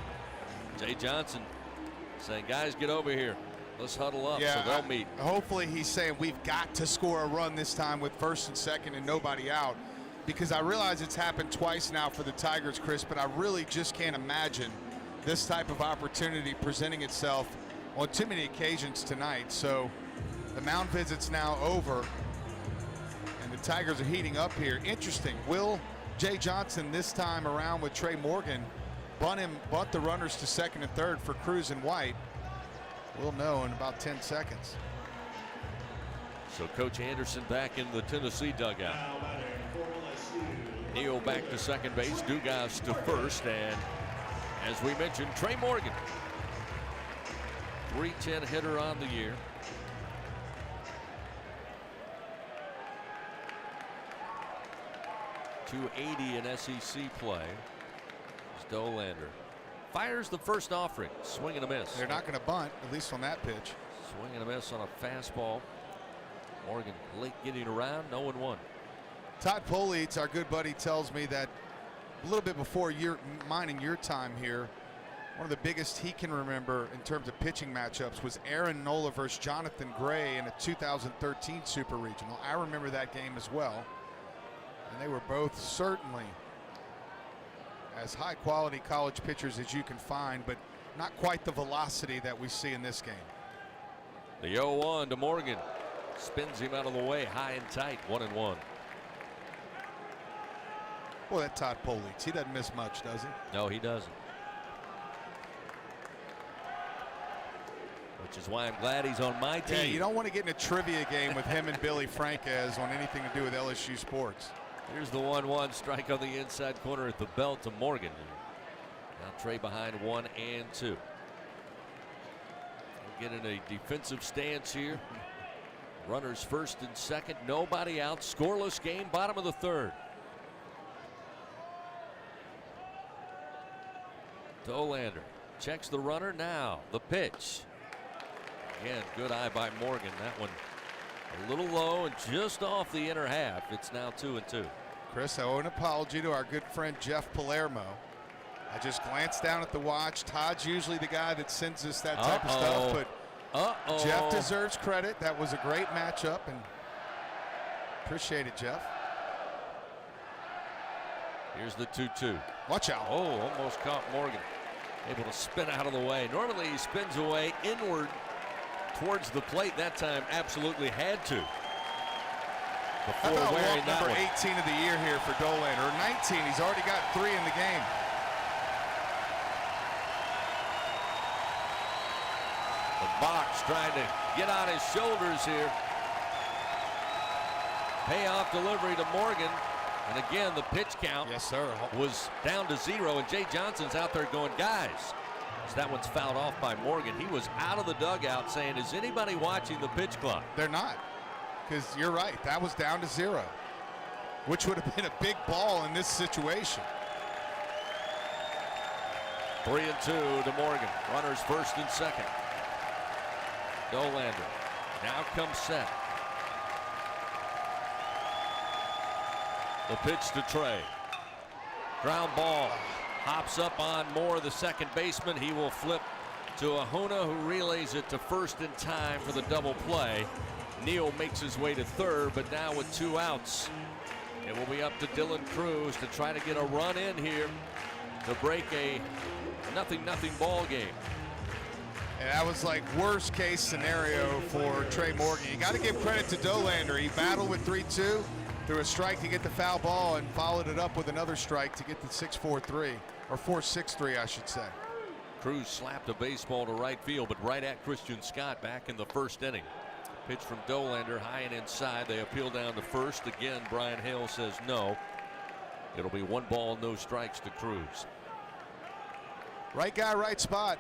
Jay Johnson saying, guys, get over here. Let's huddle up, yeah, so they'll meet. Hopefully he's saying we've got to score a run this time with first and second and nobody out, because I realize it's happened twice now for the Tigers, Chris, but I really just can't imagine this type of opportunity presenting itself on too many occasions tonight. So the mound visit's now over, and the Tigers are heating up here. Interesting. Will Jay Johnson this time around with Trey Morgan bunt the runners to second and third for Cruz and White? We'll know in about 10 seconds. So Coach Anderson back in the Tennessee dugout. Neal back to second base, Dugas to first, and as we mentioned, Trey Morgan, .310 hitter on the year. .280 in SEC play. Dolander fires the first offering, swing and a miss. They're not going to bunt, at least on that pitch. Swing and a miss on a fastball. Morgan late getting around, 0-1. Todd Polites, our good buddy, tells me that a little bit before mine and your time here, one of the biggest he can remember in terms of pitching matchups was Aaron Nola versus Jonathan Gray in a 2013 Super Regional. I remember that game as well, and they were both certainly as high quality college pitchers as you can find, but not quite the velocity that we see in this game. The 0-1 to Morgan. Spins him out of the way, high and tight, 1-1. Boy, that Todd Polites, he doesn't miss much, does he? No, he doesn't. Which is why I'm glad he's on my team. Yeah, you don't want to get in a trivia game with him and Billy Franquez on anything to do with LSU sports. Here's the 1-1 strike on the inside corner at the belt to Morgan. Now Trey behind 1 and 2. We'll get in a defensive stance here. Runners first and second, nobody out. Scoreless game, bottom of the third. Dolander checks the runner now. The pitch. Again, good eye by Morgan. That one a little low and just off the inner half. It's now 2-2. Chris, I owe an apology to our good friend Jeff Palermo. I just glanced down at the watch. Todd's usually the guy that sends us that type of stuff, but Jeff deserves credit. That was a great matchup, and appreciate it, Jeff. Here's the 2-2. Watch out. Oh, almost caught Morgan. Able to spin out of the way. Normally he spins away inward towards the plate. That time absolutely had to. Before wearing that number one. 18 of the year here for Dolander, or 19. He's already got 3 in the game. The box trying to get on his shoulders here. Payoff delivery to Morgan. And again, the pitch count was down to 0, and Jay Johnson's out there going, guys, as that one's fouled off by Morgan. He was out of the dugout saying, is anybody watching the pitch clock? They're not, because you're right. That was down to 0, which would have been a big ball in this situation. 3-2 to Morgan. Runners first and second. Dolander now comes set. The pitch to Trey. Ground ball. Hops up on Moore, the second baseman. He will flip to Ahuna, who relays it to first in time for the double play. Neal makes his way to third, but now with 2 outs. It will be up to Dylan Cruz to try to get a run in here to break a 0-0 ball game. And that was like worst case scenario for Trey Morgan. You got to give credit to Dolander. He battled with 3-2. Threw a strike to get the foul ball and followed it up with another strike to get the 6-4-3, or 4-6-3, I should say. Cruz slapped a baseball to right field, but right at Christian Scott back in the first inning. Pitch from Dolander, high and inside. They appeal down to first. Again, Brian Hale says no. It'll be 1 ball, no strikes to Cruz. Right guy, right spot.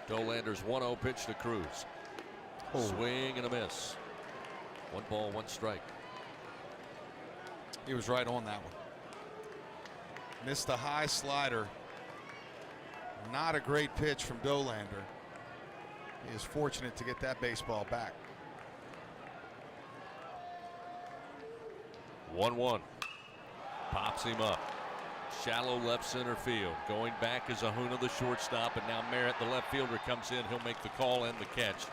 Dolander's 1-0 pitch to Cruz. Swing and a miss. 1 ball, 1 strike. He was right on that one. Missed the high slider. Not a great pitch from Dolander. He is fortunate to get that baseball back. 1-1. Pops him up. Shallow left center field. Going back is Ahuna, the shortstop, and now Merritt, the left fielder, comes in. He'll make the call and the catch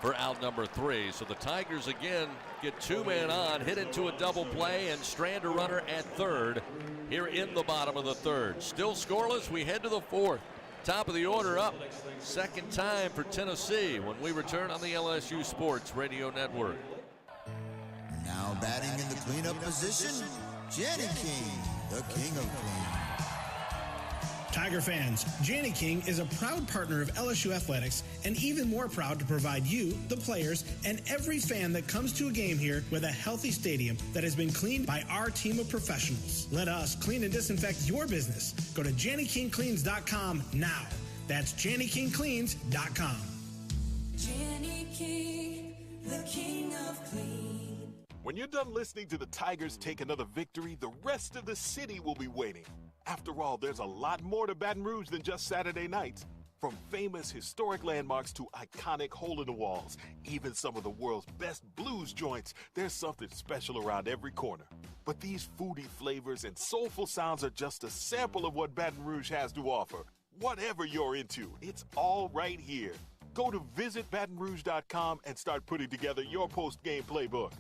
for out number 3. So the Tigers again get 2 men on, hit into a double play, and strand a runner at third here in the bottom of the third. Still scoreless. We head to the 4th. Top of the order up. Second time for Tennessee when we return on the LSU Sports Radio Network. Now batting in the cleanup position, Jenny King, the king of clean. Tiger fans, Janney King is a proud partner of LSU Athletics and even more proud to provide you, the players, and every fan that comes to a game here with a healthy stadium that has been cleaned by our team of professionals. Let us clean and disinfect your business. Go to JannyKingCleans.com now. That's JannyKingCleans.com. Janney King, the king of clean. When you're done listening to the Tigers take another victory, the rest of the city will be waiting. After all, there's a lot more to Baton Rouge than just Saturday nights. From famous historic landmarks to iconic hole-in-the-walls, even some of the world's best blues joints, there's something special around every corner. But these foodie flavors and soulful sounds are just a sample of what Baton Rouge has to offer. Whatever you're into, it's all right here. Go to visitbatonrouge.com and start putting together your post-game playbook.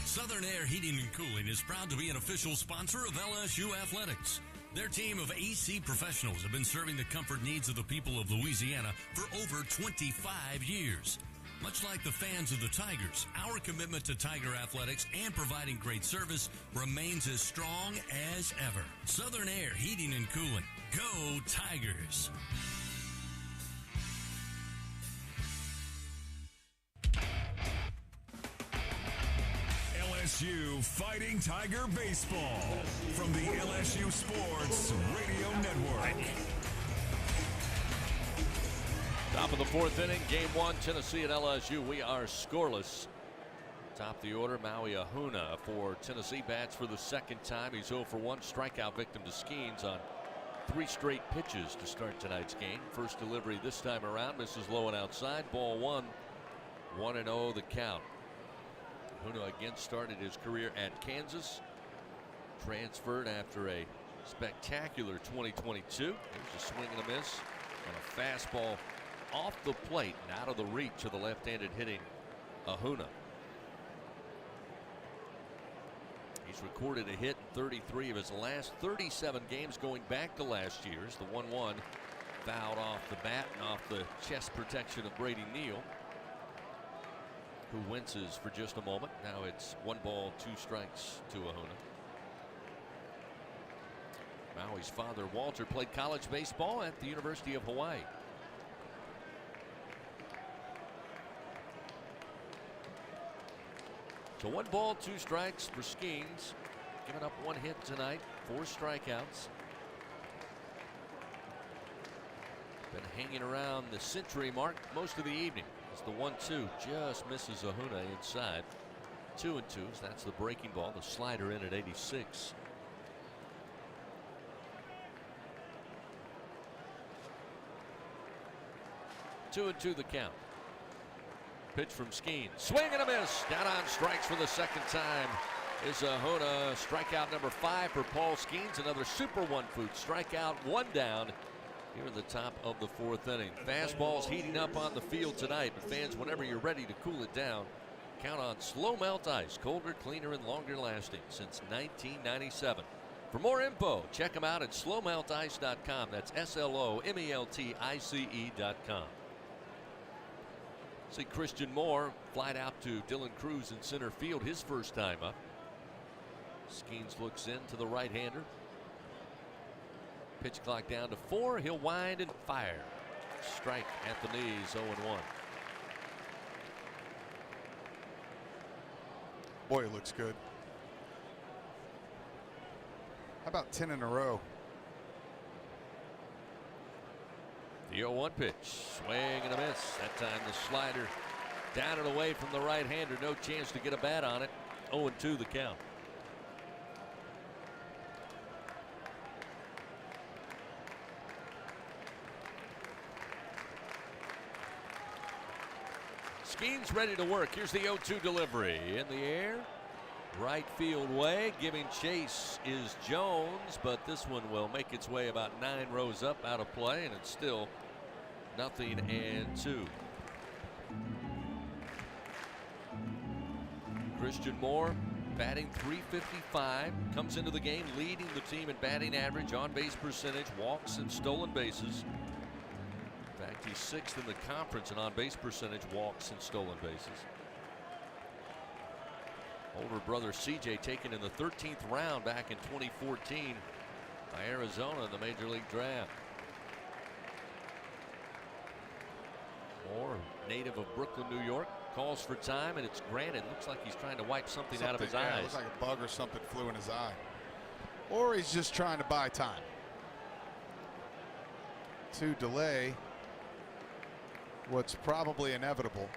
Southern Air Heating and Cooling is proud to be an official sponsor of LSU Athletics. Their team of AC professionals have been serving the comfort needs of the people of Louisiana for over 25 years. Much like the fans of the Tigers, our commitment to Tiger Athletics and providing great service remains as strong as ever. Southern Air Heating and Cooling. Go Tigers! LSU LSU Fighting Tiger Baseball from the LSU Sports Radio Network. Top of the fourth inning, game one, Tennessee at LSU. We are scoreless. Top of the order, Maui Ahuna for Tennessee, bats for the second time. He's 0 for 1, strikeout victim to Skenes on 3 straight pitches to start tonight's game. First delivery this time around, misses low and outside. Ball 1, 1-0 the count. Ahuna again started his career at Kansas. Transferred after a spectacular 2022. There's a swing and a miss on a fastball off the plate and out of the reach of the left-handed hitting Ahuna. He's recorded a hit in 33 of his last 37 games going back to last year's. The 1-1 fouled off the bat and off the chest protection of Brady Neal, who winces for just a moment. Now it's 1 ball, 2 strikes to Ahuna. Maui's father, Walter, played college baseball at the University of Hawaii. So 1 ball, 2 strikes for Skenes. Giving up 1 hit tonight, 4 strikeouts. Been hanging around the century mark most of the evening. As the 1-2 just misses Ahuna inside. 2-2, that's the breaking ball. The slider in at 86. Two and 2 the count. Pitch from Skenes. Swing and a miss. Down on strikes for the second time is Ahuna. Strikeout number 5 for Paul Skenes. Another super 1-foot strikeout. 1 down here in the top of the fourth inning. Fastballs heating up on the field tonight. But fans, whenever you're ready to cool it down, count on Slow Melt Ice. Colder, cleaner, and longer lasting since 1997. For more info, check them out at slowmeltice.com. That's SLOMELTICE.com. See Christian Moore flied out to Dylan Cruz in center field his first time up. Skenes looks in to the right-hander. Pitch clock down to 4. He'll wind and fire. Strike at the knees, 0-1. Boy, it looks good. How about 10 in a row? The 0-1 pitch. Swing and a miss. That time the slider down and away from the right-hander. No chance to get a bat on it. 0-2 the count. Skenes ready to work. Here's the 0-2 delivery. In the air. Right field way. Giving chase is Jones, but this one will make its way about 9 rows up out of play, and it's still 0-2. Christian Moore batting .355, comes into the game leading the team in batting average, on base percentage, walks, and stolen bases. In fact, he's 6th in the conference in on base percentage, walks, and stolen bases. Older brother CJ taken in the 13th round back in 2014 by Arizona in the Major League Draft. Moore, native of Brooklyn, New York, calls for time, and it's granted. Looks like he's trying to wipe something out of his eyes. Looks like a bug or something flew in his eye. Or he's just trying to buy time to delay what's probably inevitable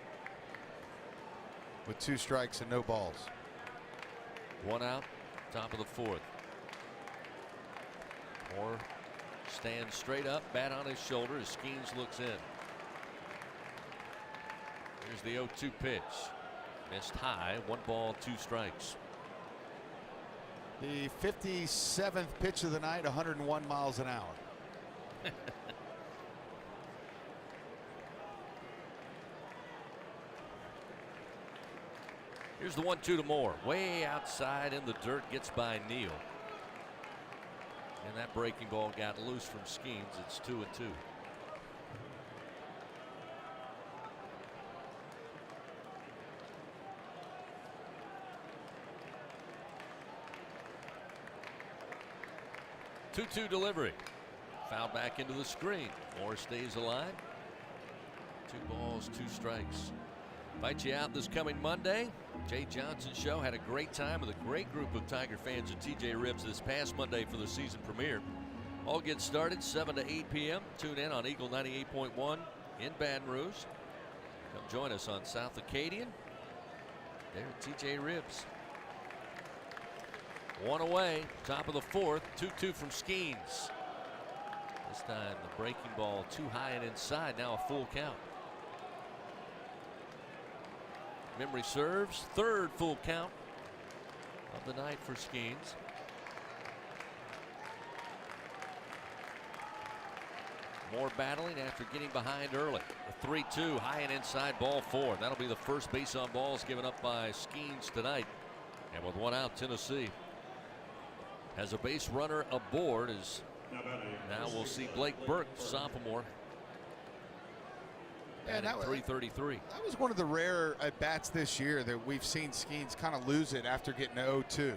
with 2 strikes and no balls. 1 out, top of the fourth. Moore stands straight up, bat on his shoulder as Skenes looks in. Here's the 0-2 pitch. Missed high, 1 ball, 2 strikes. The 57th pitch of the night, 101 miles an hour. Here's the 1-2 to Moore. Way outside in the dirt, gets by Neal. And that breaking ball got loose from Skenes. It's 2-2. Two-2 delivery. Foul back into the screen. Moore stays alive. 2 balls, 2 strikes. Fight you out this coming Monday. Jay Johnson Show had a great time with a great group of Tiger fans at TJ Ribs this past Monday for the season premiere. All get started 7 to 8 p.m. Tune in on Eagle 98.1 in Baton Rouge. Come join us on South Acadian there at TJ Ribs. One away, top of the fourth, 2-2 from Skenes. This time the breaking ball too high and inside, now a full count. Memory serves, third full count of the night for Skenes. More battling after getting behind early. The 3-2 high and inside, ball four. That'll be the first base on balls given up by Skenes tonight. And with one out, Tennessee has a base runner aboard. As now we'll see Blake Burke, sophomore. Yeah, that was 333. That was one of the rare at bats this year that we've seen Skenes kind of lose it after getting to 0-2.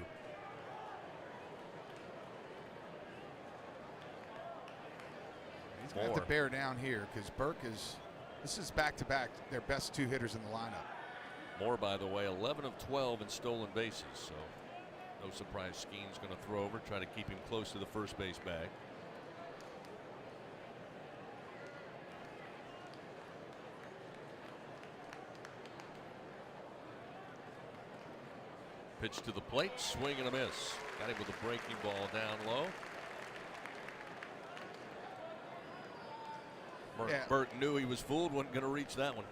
He's going to have to bear down here because Burke this is back-to-back their best two hitters in the lineup. Moore, by the way, 11 of 12 in stolen bases, so no surprise Skenes going to throw over, try to keep him close to the first base bag. Pitch to the plate, swing and a miss. Got him with a breaking ball down low. Burke knew he was fooled, wasn't going to reach that one.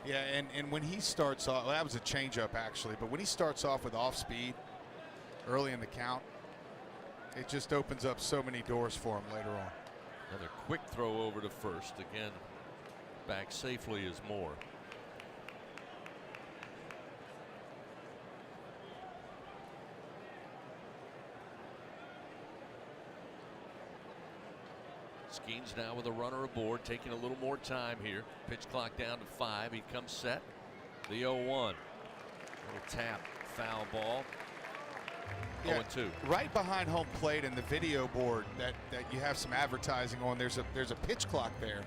Yeah, and when he starts off, well, that was a changeup actually, but when he starts off with off speed early in the count, it just opens up so many doors for him later on. Another quick throw over to first. Again, back safely is Moore. Skenes now with a runner aboard, taking a little more time here. Pitch clock down to 5. He comes set. The 0-1. Little tap, foul ball. Yeah, 0-2. right behind home plate in the video board that you have some advertising on, there's a pitch clock there.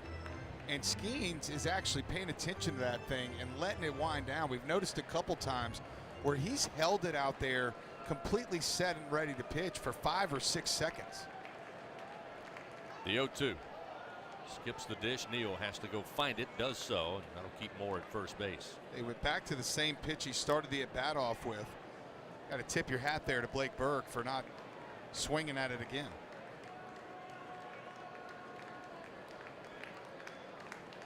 And Skenes is actually paying attention to that thing and letting it wind down. We've noticed a couple times where he's held it out there completely set and ready to pitch for 5 or 6 seconds. The 0-2. Skips the dish. Neal has to go find it. Does so. And that'll keep Moore at first base. They went back to the same pitch he started the at-bat off with. Got to tip your hat there to Blake Burke for not swinging at it again.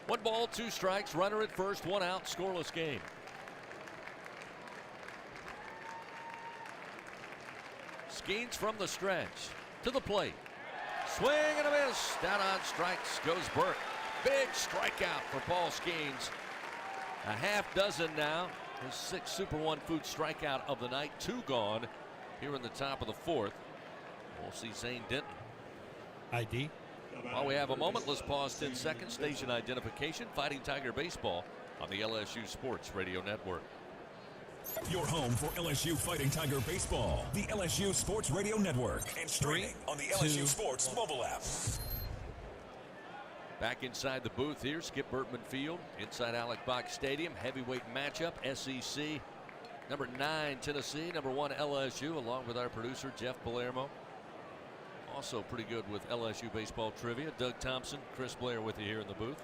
One ball, 2 strikes. Runner at first. 1 out. Scoreless game. Skenes from the stretch to the plate. Swing and a miss. Down on strikes goes Burke. Big strikeout for Paul Skenes. A half dozen now. His 6th Super One Food strikeout of the night. 2 gone here in the top of the 4th. We'll see Zane Denton. ID. While we have a moment, let's pause 10 seconds. Station identification. Fighting Tiger Baseball on the LSU Sports Radio Network. Your home for LSU Fighting Tiger Baseball, the LSU Sports Radio Network, and streaming on the LSU Sports mobile app. Back inside the booth here, Skip Bertman Field, inside Alec Box Stadium. Heavyweight matchup, SEC. Number 9, Tennessee. Number 1, LSU, along with our producer, Jeff Palermo. Also pretty good with LSU baseball trivia. Doug Thompson, Chris Blair with you here in the booth.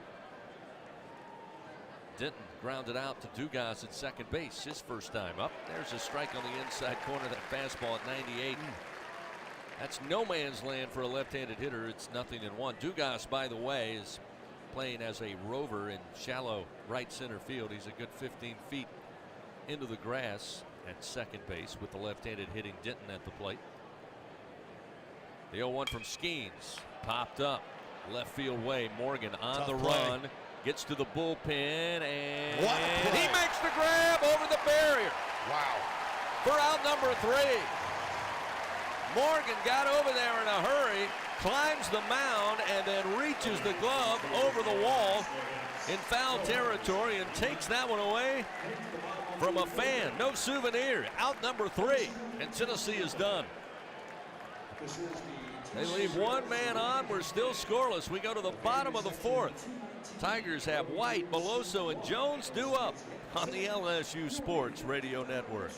Denton grounded out to Dugas at second base, his first time up. There's a strike on the inside corner. That fastball at 98. That's no man's land for a left-handed hitter. It's 0-1. Dugas, by the way, is playing as a rover in shallow right center field. He's a good 15 feet into the grass at second base with the left-handed hitting Denton at the plate. The 0-1 from Skenes. Popped up left field way. Morgan on the run. Gets to the bullpen, and he makes the grab over the barrier. Wow. For out number 3. Morgan got over there in a hurry, climbs the mound, and then reaches the glove over the wall in foul territory and takes that one away from a fan. No souvenir. Out number 3, and Tennessee is done. They leave one man on. We're still scoreless. We go to the bottom of the 4th. Tigers have White, Beloso, and Jones due up. on the LSU Sports Radio Network.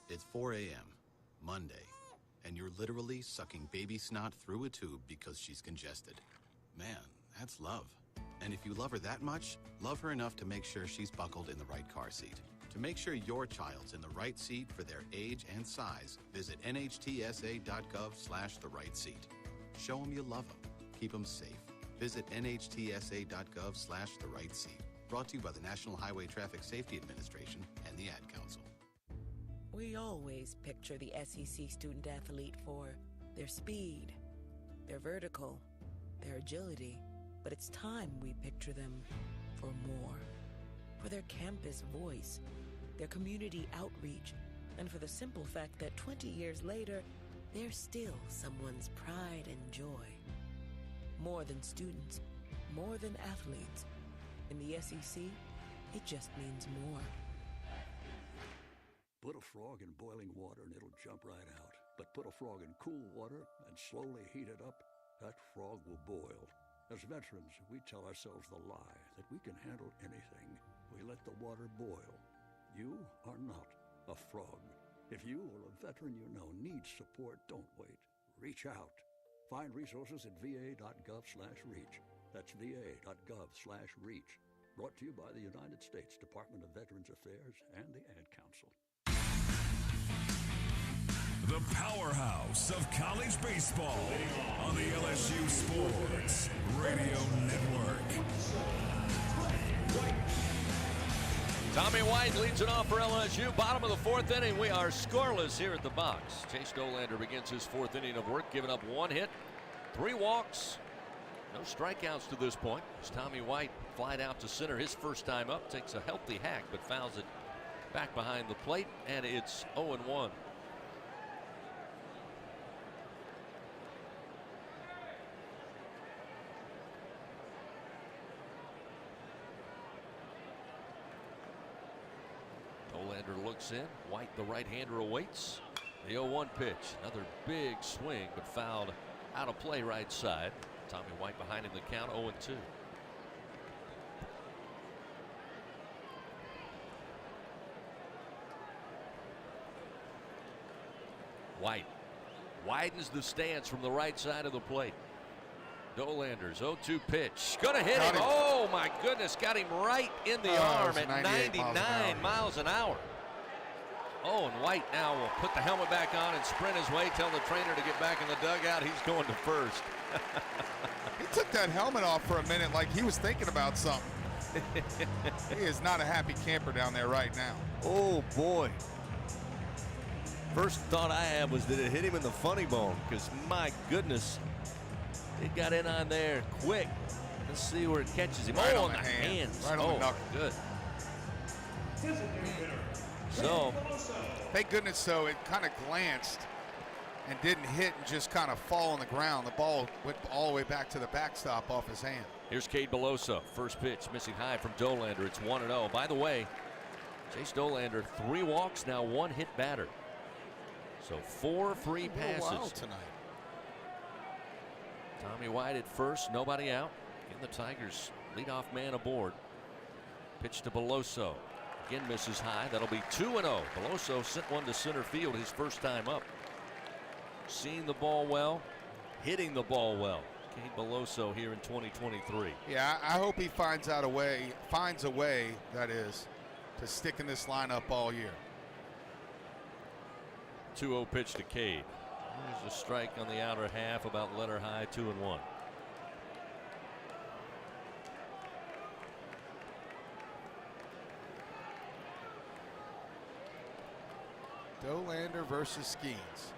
It's 4 a.m., Monday, and you're literally sucking baby snot through a tube because she's congested. Man, that's love. And if you love her that much, love her enough to make sure she's buckled in the right car seat. To make sure your child's in the right seat for their age and size, visit nhtsa.gov/the right seat. Show them you love them. Keep them safe. Visit nhtsa.gov/the right seat. Brought to you by the National Highway Traffic Safety Administration and the Ad Council. We always picture the SEC student athlete for their speed, their vertical, their agility, but it's time we picture them for more. For their campus voice, their community outreach, and for the simple fact that 20 years later, they're still someone's pride and joy. More than students, more than athletes. In the SEC, it just means more. Put a frog in boiling water and it'll jump right out. But put a frog in cool water and slowly heat it up, that frog will boil. As veterans, we tell ourselves the lie that we can handle anything. We let the water boil. You are not a frog. If you or a veteran you know needs support, don't wait. Reach out. Find resources at va.gov/reach. That's va.gov/reach. Brought to you by the United States Department of Veterans Affairs and the Ad Council. The powerhouse of college baseball on the LSU Sports Radio Network. Tommy White leads it off for LSU. Bottom of the fourth inning. We are scoreless here at the box. Chase Dolander begins his fourth inning of work, giving up 1 hit, 3 walks, no strikeouts to this point. As Tommy White flied out to center his first time up, takes a healthy hack, but fouls it back behind the plate, and it's 0-1. Dolander looks in. White, the right-hander, awaits. The 0-1 pitch. Another big swing, but fouled out of play right side. Tommy White behind him, the count 0-2. White widens the stance from the right side of the plate. Dolander's 0-2 pitch. Gonna hit him. Oh my goodness, got him right in the arm at 99 miles an hour. Oh, and White now will put the helmet back on and sprint his way, tell the trainer to get back in the dugout. He's going to first. He took that helmet off for a minute like he was thinking about something. He is not a happy camper down there right now. Oh boy. First thought I had was that it hit him in the funny bone, because my goodness, it got in on there quick. Let's see where it catches him. Right on on the hands. Right on the knuckle. Good. So, thank goodness though, it kind of glanced and didn't hit and just kind of fall on the ground. The ball went all the way back to the backstop off his hand. Here's Cade Beloso. First pitch missing high from Dolander. It's 1-0. By the way, Chase Dolander, 3 walks, now 1 hit batter. So 4 free passes tonight. Tommy White at first, nobody out. Again, the Tigers leadoff man aboard. Pitch to Beloso. Again misses high. That'll be 2-0. Beloso sent one to center field his first time up. Seeing the ball well, hitting the ball well. Cade Beloso here in 2023. Yeah, I hope he finds a way, that is, to stick in this lineup all year. 2-0 pitch to Cade. There's a strike on the outer half, about letter high, 2-1. Dolander versus Skenes.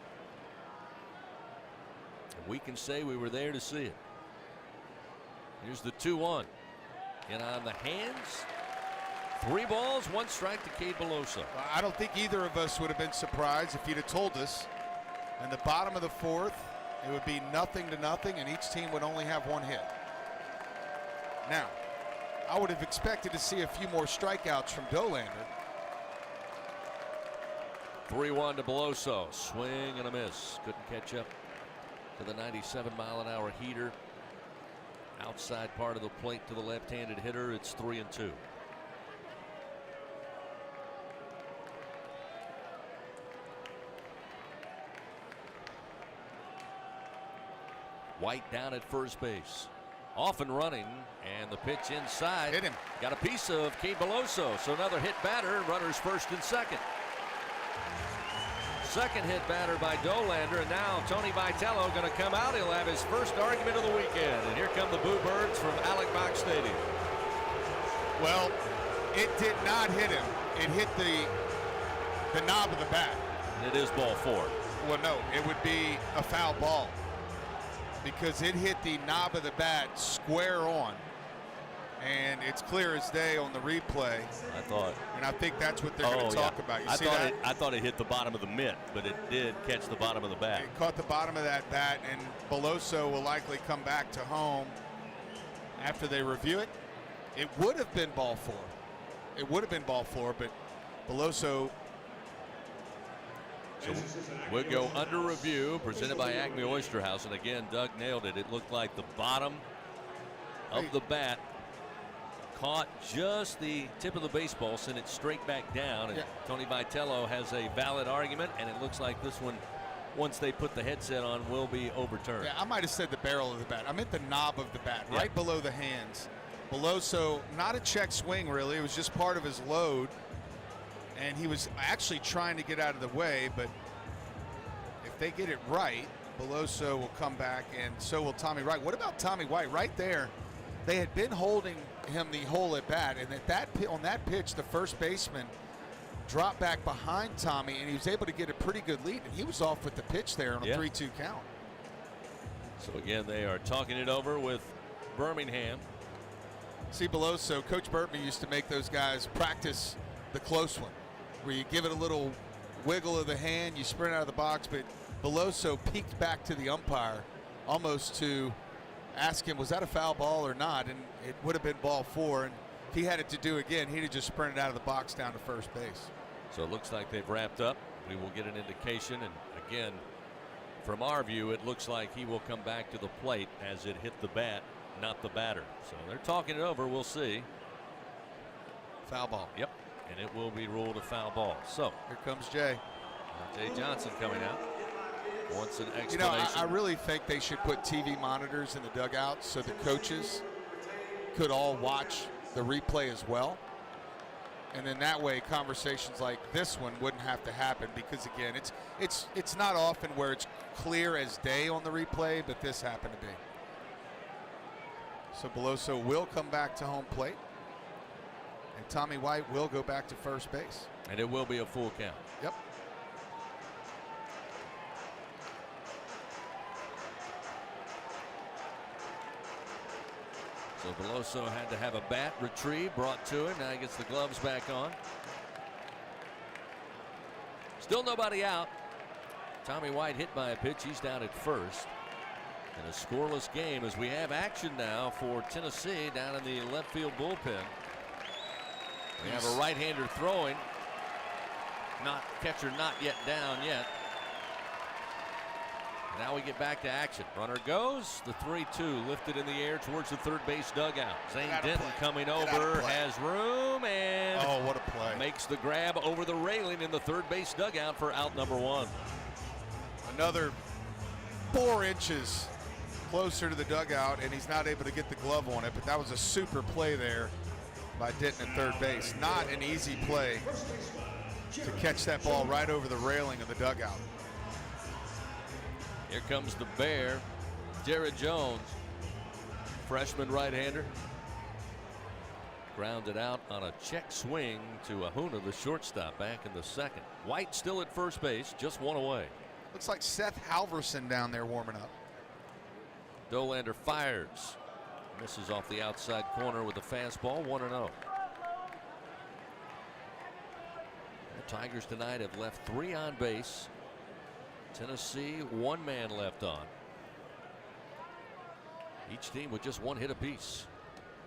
We can say we were there to see it. Here's the 2-1. And on the hands, 3 balls, 1 strike to Cade Beloso. I don't think either of us would have been surprised if you'd have told us in the bottom of the 4th it would be 0-0 and each team would only have 1 hit. Now, I would have expected to see a few more strikeouts from Dolander. 3-1 to Beloso. Swing and a miss. Couldn't catch up to the 97-mile-an-hour heater. Outside part of the plate to the left-handed hitter. It's 3-2. White down at first base. Off and running, and the pitch inside. Hit him. Got a piece of Kate Beloso, so another hit batter, runners first and second. Second hit batter by Dolander, and now Tony Vitello going to come out. He'll have his first argument of the weekend, and here come the Boo Birds from Alec Box Stadium. Well, it did not hit him. It hit the knob of the bat. And it is ball 4. Well, no, it would be a foul ball because it hit the knob of the bat square on. And it's clear as day on the replay. I thought. And I think that's what they're going to talk about. You see that? I thought it hit the bottom of the mitt, but it did catch the bottom of the bat. It caught the bottom of that bat, and Beloso will likely come back to home after they review it. It would have been ball 4. It would have been ball 4, but Beloso. So we'll go under review, presented by Acme Oyster House. And again, Doug nailed it. It looked like the bottom of the bat caught just the tip of the baseball, sent it straight back down. And Tony Vitello has a valid argument, and it looks like this one, once they put the headset on, will be overturned. Yeah, I might have said the barrel of the bat. I meant the knob of the bat, right below the hands. Beloso, not a check swing really. It was just part of his load. And he was actually trying to get out of the way, but if they get it right, Beloso will come back, and so will Tommy Wright. What about Tommy White? Right there, they had been holding him the whole at bat, and on that pitch, the first baseman dropped back behind Tommy, and he was able to get a pretty good lead, and he was off with the pitch there on a 3-2 count. So again, they are talking it over with Birmingham. See, Beloso, Coach Burtman used to make those guys practice the close one, where you give it a little wiggle of the hand, you sprint out of the box, but Beloso peeked back to the umpire almost to ask him, was that a foul ball or not? And it would have been ball 4, and if he had it to do again, he'd have just sprinted out of the box down to first base. So it looks like they've wrapped up. We will get an indication, and again, from our view, it looks like he will come back to the plate as it hit the bat, not the batter. So they're talking it over. We'll see. Foul ball. Yep. And it will be ruled a foul ball. So here comes Jay. Jay Johnson coming out. Wants an explanation. You know, I really think they should put TV monitors in the dugout so the coaches could all watch the replay as well. And then that way conversations like this one wouldn't have to happen, because again, it's not often where it's clear as day on the replay, but this happened to be. So Beloso will come back to home plate. And Tommy White will go back to first base. And it will be a full count. Yep. So Beloso had to have a bat retrieved, brought to him. Now he gets the gloves back on. Still nobody out. Tommy White hit by a pitch. He's down at first. And a scoreless game as we have action now for Tennessee down in the left field bullpen. We have a right-hander throwing. Catcher not yet down yet. Now we get back to action. Runner goes. The 3-2 lifted in the air towards the third base dugout. Zane Denton coming over, has room, and oh, what a play. Makes the grab over the railing in the third base dugout for out number 1. Another 4 inches closer to the dugout, and he's not able to get the glove on it, but that was a super play there by Denton at third base. Not an easy play to catch that ball right over the railing of the dugout. Here comes the Bear, Jared Jones, freshman right-hander. Grounded out on a check swing to Ahuna, the shortstop, back in the second. White still at first base, just 1 away. Looks like Seth Halverson down there warming up. Dolander fires. Misses off the outside corner with a fastball, 1-0. The Tigers tonight have left 3 on base. Tennessee, 1 man left on. Each team with just 1 hit apiece.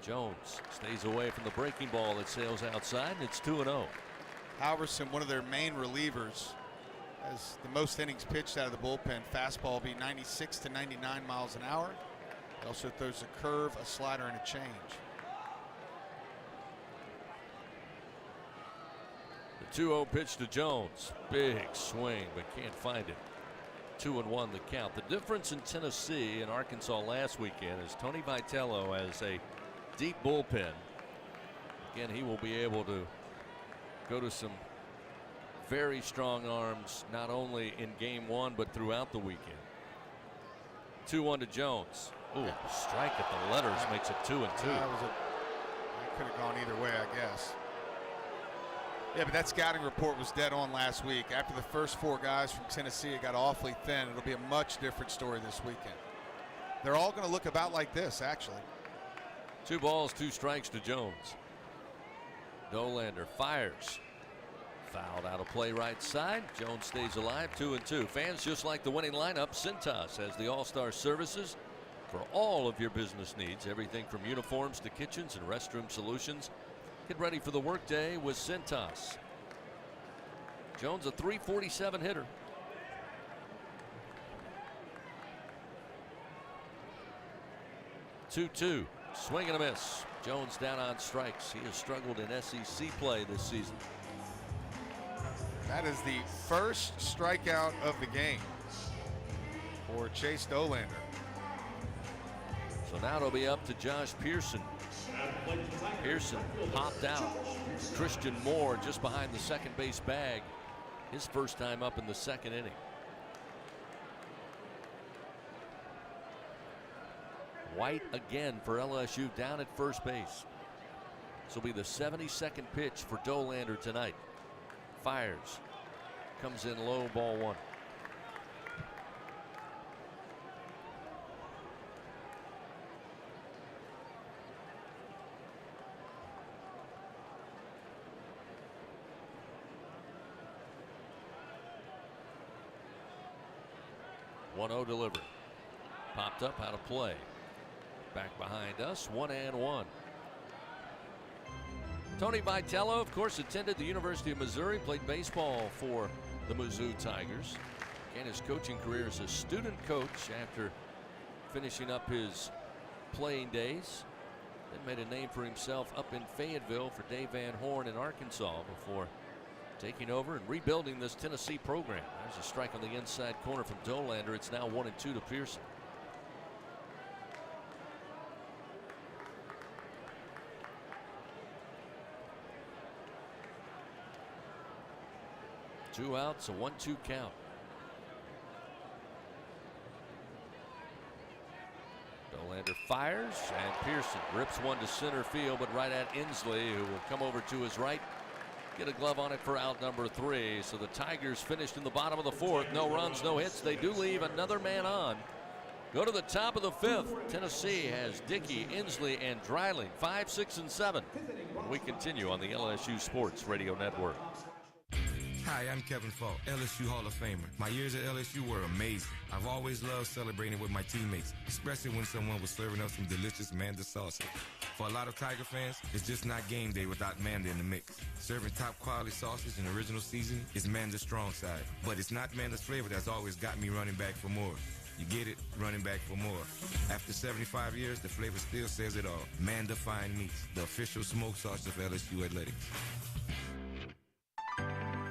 Jones stays away from the breaking ball that sails outside, and it's 2-0. Halverson, one of their main relievers, has the most innings pitched out of the bullpen. Fastball will be 96 to 99 miles an hour. He also throws a curve, a slider, and a change. The 2-0 pitch to Jones. Big swing, but can't find it. 2-1 the count. The difference in Tennessee and Arkansas last weekend is Tony Vitello has a deep bullpen. Again, he will be able to go to some very strong arms, not only in game one, but throughout the weekend. 2-1 to Jones. Ooh, strike at the letters makes it 2-2. That could have gone either way, I guess. Yeah, but that scouting report was dead on last week. After the first 4 guys from Tennessee, it got awfully thin. It'll be a much different story this weekend. They're all going to look about like this, actually. 2 balls, 2 strikes to Jones. Dolander fires. Fouled out of play right side. Jones stays alive, 2-2. Fans just like the winning lineup. Cintas has the all-star services for all of your business needs. Everything from uniforms to kitchens and restroom solutions. Get ready for the workday with Cintas. Jones a .347 hitter. Two. Swing and a miss. Jones down on strikes. He has struggled in SEC play this season. That is the first strikeout of the game for Chase Dolander. So now it'll be up to Josh Pearson. Pearson popped out. Christian Moore just behind the second base bag. His first time up in the second inning. White again for LSU down at first base. This will be the 72nd pitch for Dolander tonight. Fires. Comes in low, ball 1. .1-0 delivery. Popped up out of play. Back behind us, 1-1. Tony Vitello, of course, attended the University of Missouri, played baseball for the Mizzou Tigers. Began his coaching career as a student coach after finishing up his playing days. Then made a name for himself up in Fayetteville for Dave Van Horn in Arkansas before taking over and rebuilding this Tennessee program. There's a strike on the inside corner from Dolander. It's now 1-2 to Pearson. Two outs, a 1-2 count. Dolander fires, and Pearson rips one to center field, but right at Inslee, who will come over to his right. Get a glove on it for out number 3. So the Tigers finished in the bottom of the 4th. No runs, no hits. They do leave another man on. Go to the top of the 5th. Tennessee has Dickey, Inslee, and Dreiling, 5, 6, and 7. When we continue on the LSU Sports Radio Network. Hi, I'm Kevin Falk, LSU Hall of Famer. My years at LSU were amazing. I've always loved celebrating with my teammates, especially when someone was serving up some delicious Manda salsa. For a lot of Tiger fans, it's just not game day without Manda in the mix. Serving top quality sausage and original season is Manda's strong side. But it's not Manda's flavor that's always got me running back for more. You get it, running back for more. After 75 years, the flavor still says it all. Manda Fine Meats, the official smoke sauce of LSU Athletics.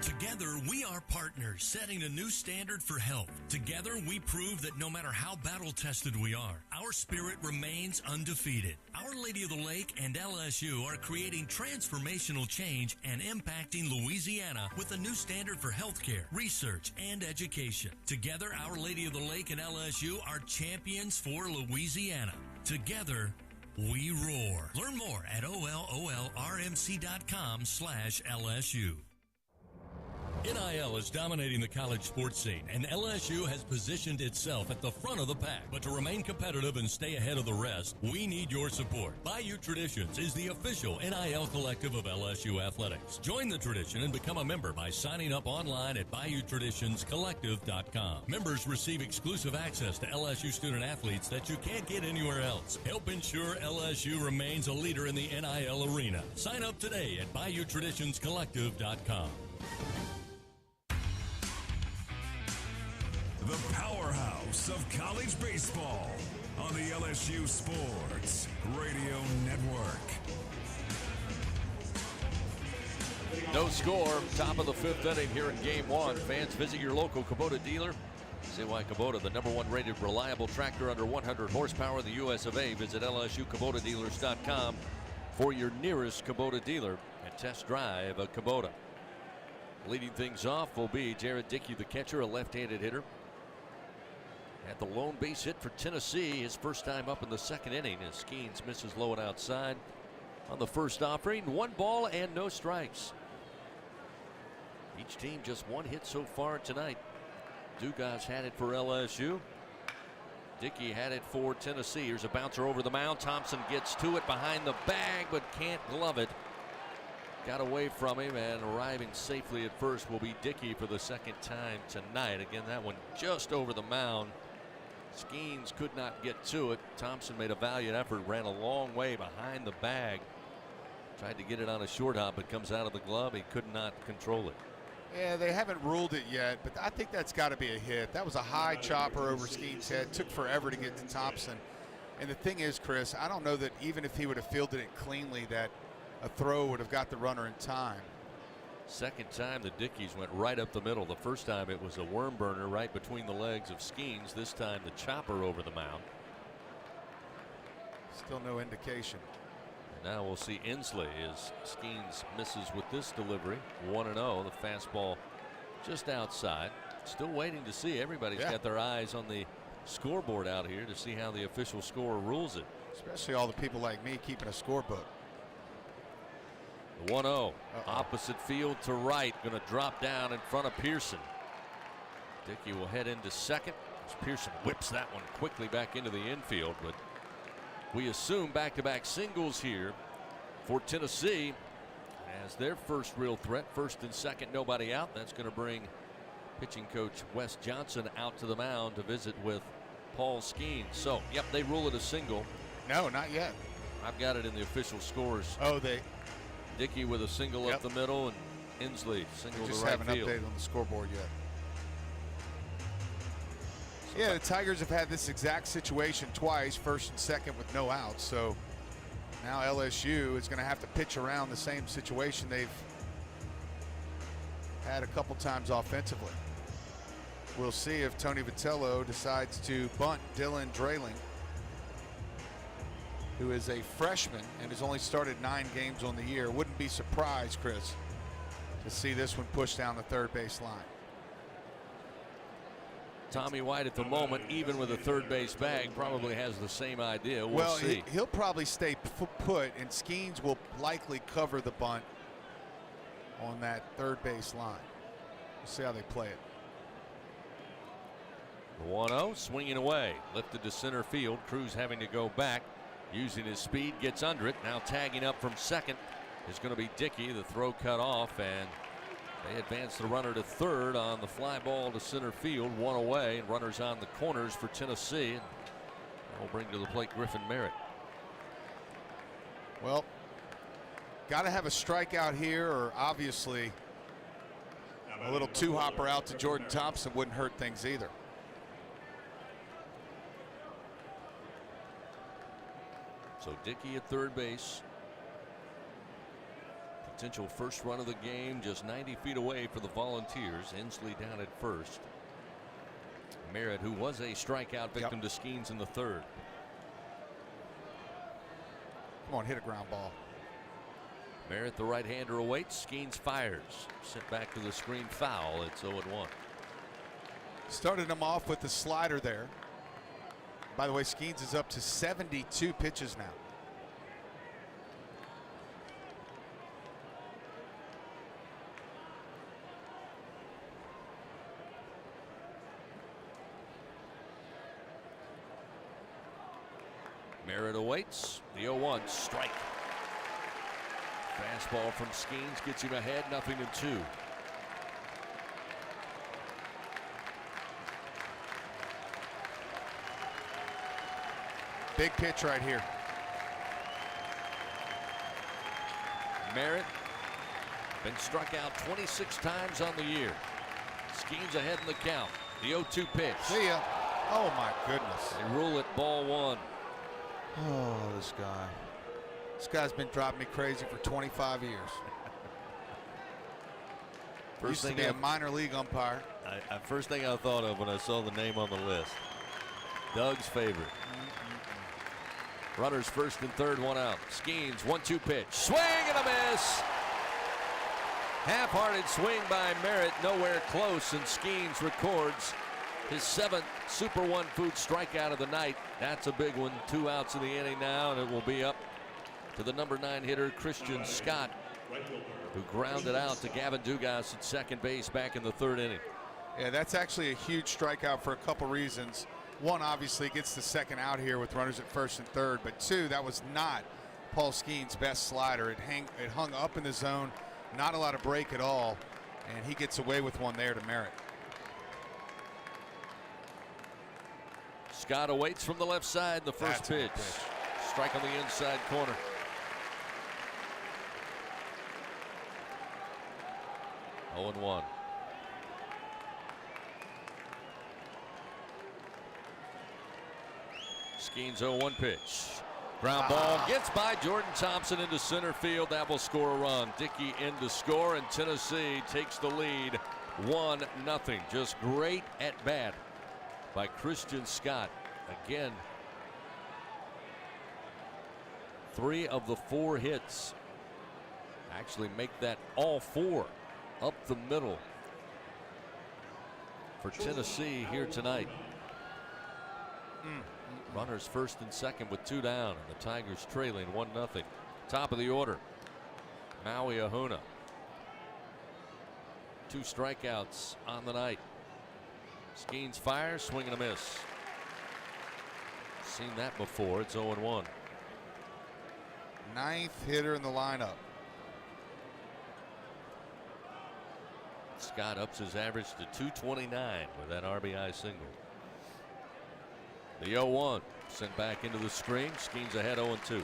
Together, we are partners, setting a new standard for health. Together, we prove that no matter how battle-tested we are, our spirit remains undefeated. Our Lady of the Lake and LSU are creating transformational change and impacting Louisiana with a new standard for healthcare, research, and education. Together, Our Lady of the Lake and LSU are champions for Louisiana. Together, we roar. Learn more at ololrmc.com/LSU. NIL is dominating the college sports scene, and LSU has positioned itself at the front of the pack. But to remain competitive and stay ahead of the rest, we need your support. Bayou Traditions is the official NIL collective of LSU Athletics. Join the tradition and become a member by signing up online at BayouTraditionsCollective.com. Members receive exclusive access to LSU student athletes that you can't get anywhere else. Help ensure LSU remains a leader in the NIL arena. Sign up today at BayouTraditionsCollective.com. The powerhouse of college baseball on the LSU Sports Radio Network. No score, top of the 5th inning here in Game 1. Fans, visit your local Kubota dealer See why Kubota, the #1 rated reliable tractor under 100 horsepower in the U.S. of A. Visit LSUKubotaDealers.com for your nearest Kubota dealer and test drive a Kubota. Leading things off will be Jared Dickey, the catcher, a left-handed hitter. At the lone base hit for Tennessee, his first time up in the second inning as Skenes misses low and outside on the first offering. 1 ball and no strikes. Each team just 1 hit so far tonight. Dugas had it for LSU. Dickey had it for Tennessee. Here's a bouncer over the mound. Thompson gets to it behind the bag but can't glove it. Got away from him, and arriving safely at first will be Dickey for the second time tonight. Again, that one just over the mound. Skenes could not get to it. Thompson made a valiant effort, ran a long way behind the bag. Tried to get it on a short hop, but comes out of the glove. He could not control it. Yeah, they haven't ruled it yet, but I think that's got to be a hit. That was a high chopper over Skenes' head. Took forever to get to Thompson. And the thing is, Chris, I don't know that even if he would have fielded it cleanly, that a throw would have got the runner in time. Second time the Dickies went right up the middle. The first time it was a worm burner right between the legs of Skenes. This time the chopper over the mound. Still no indication. And now we'll see Inslee as Skenes misses with this delivery. 1-0. The fastball just outside. Still waiting to see. Everybody's got their eyes on the scoreboard out here to see how the official scorer rules it. Especially all the people like me keeping a scorebook. 1-0. Opposite field to right. Going to drop down in front of Pearson. Dickey will head into second as Pearson whips that one quickly back into the infield. But we assume back-to-back singles here for Tennessee as their first real threat. First and second, nobody out. That's going to bring pitching coach Wes Johnson out to the mound to visit with Paul Skenes. So, yep, they rule it a single. No, not yet. I've got it in the official scores. Oh, they. Dickey with a single up the middle, and Inslee single to right field. Just haven't updated on the scoreboard yet. Yeah, the Tigers have had this exact situation twice, first and second with no outs. So now LSU is going to have to pitch around the same situation they've had a couple times offensively. We'll see if Tony Vitello decides to bunt Dylan Drayling, who is a freshman and has only started 9 games on the year. Wouldn't be surprised, Chris, to see this one pushed down the third base line. Tommy White at the moment, even with a third base bag, probably has the same idea. We'll see. He'll probably stay put, and Skenes will likely cover the bunt on that third base line. We'll see how they play it. The 1-0, swinging away, lifted to center field. Cruz having to go back, using his speed, gets under it. Now tagging up from second is going to be Dickey. The throw cut off, and they advance the runner to third on the fly ball to center field. 1 away, and runners on the corners for Tennessee. And that will bring to the plate Griffin Merritt. Well, got to have a strikeout here, or obviously a little two-hopper out to Jordan Thompson wouldn't hurt things either. So Dickey at third base. Potential first run of the game, just 90 feet away for the Volunteers. Inslee down at first. Merritt, who was a strikeout victim to Skenes in the third. Come on, hit a ground ball. Merritt, the right-hander, awaits. Skenes fires. Sent back to the screen, foul. It's 0-1. Started him off with the slider there. By the way, Skenes is up to 72 pitches now. Merritt awaits. The 0-1 strike. Fastball from Skenes gets him ahead, 0-2. Big pitch right here. Merritt been struck out 26 times on the year. Skenes ahead in the count. The 0-2 pitch. See ya. Oh my goodness. They rule it ball 1. Oh, this guy. This guy's been driving me crazy for 25 years. Used to be a minor league umpire. First thing I thought of when I saw the name on the list. Doug's favorite. Runners first and third, one out. Skenes, 1-2 pitch. Swing and a miss. Half-hearted swing by Merritt, nowhere close, and Skenes records his 7th Super 1 food strikeout of the night. That's a big one. 2 outs in the inning now, and it will be up to the number 9 hitter, Christian Scott, who grounded out to Gavin Dugas at second base back in the 3rd inning. Yeah, that's actually a huge strikeout for a couple reasons. One, obviously, gets the second out here with runners at first and third. But 2, that was not Paul Skenes' best slider. It hung up in the zone, not a lot of break at all, and he gets away with one there to Merritt. Scott awaits from the left side, the first pitch. Strike on the inside corner. Oh, 0-1. Skenes 0-1 pitch. Ground ball gets by Jordan Thompson into center field. That will score a run. Dickey in to score, and Tennessee takes the lead 1-0. Just great at bat by Christian Scott. Again, 3 of the 4 hits actually make that all 4 up the middle for Tennessee here tonight. Runners first and second with 2 down, and the Tigers trailing 1-0. Top of the order, Maui Ahuna. 2 strikeouts on the night. Skenes fires, swing and a miss. Seen that before. It's 0-1. 9th hitter in the lineup. Scott ups his average to 229 with that RBI single. The 0-1 sent back into the screen. Skenes ahead 0-2.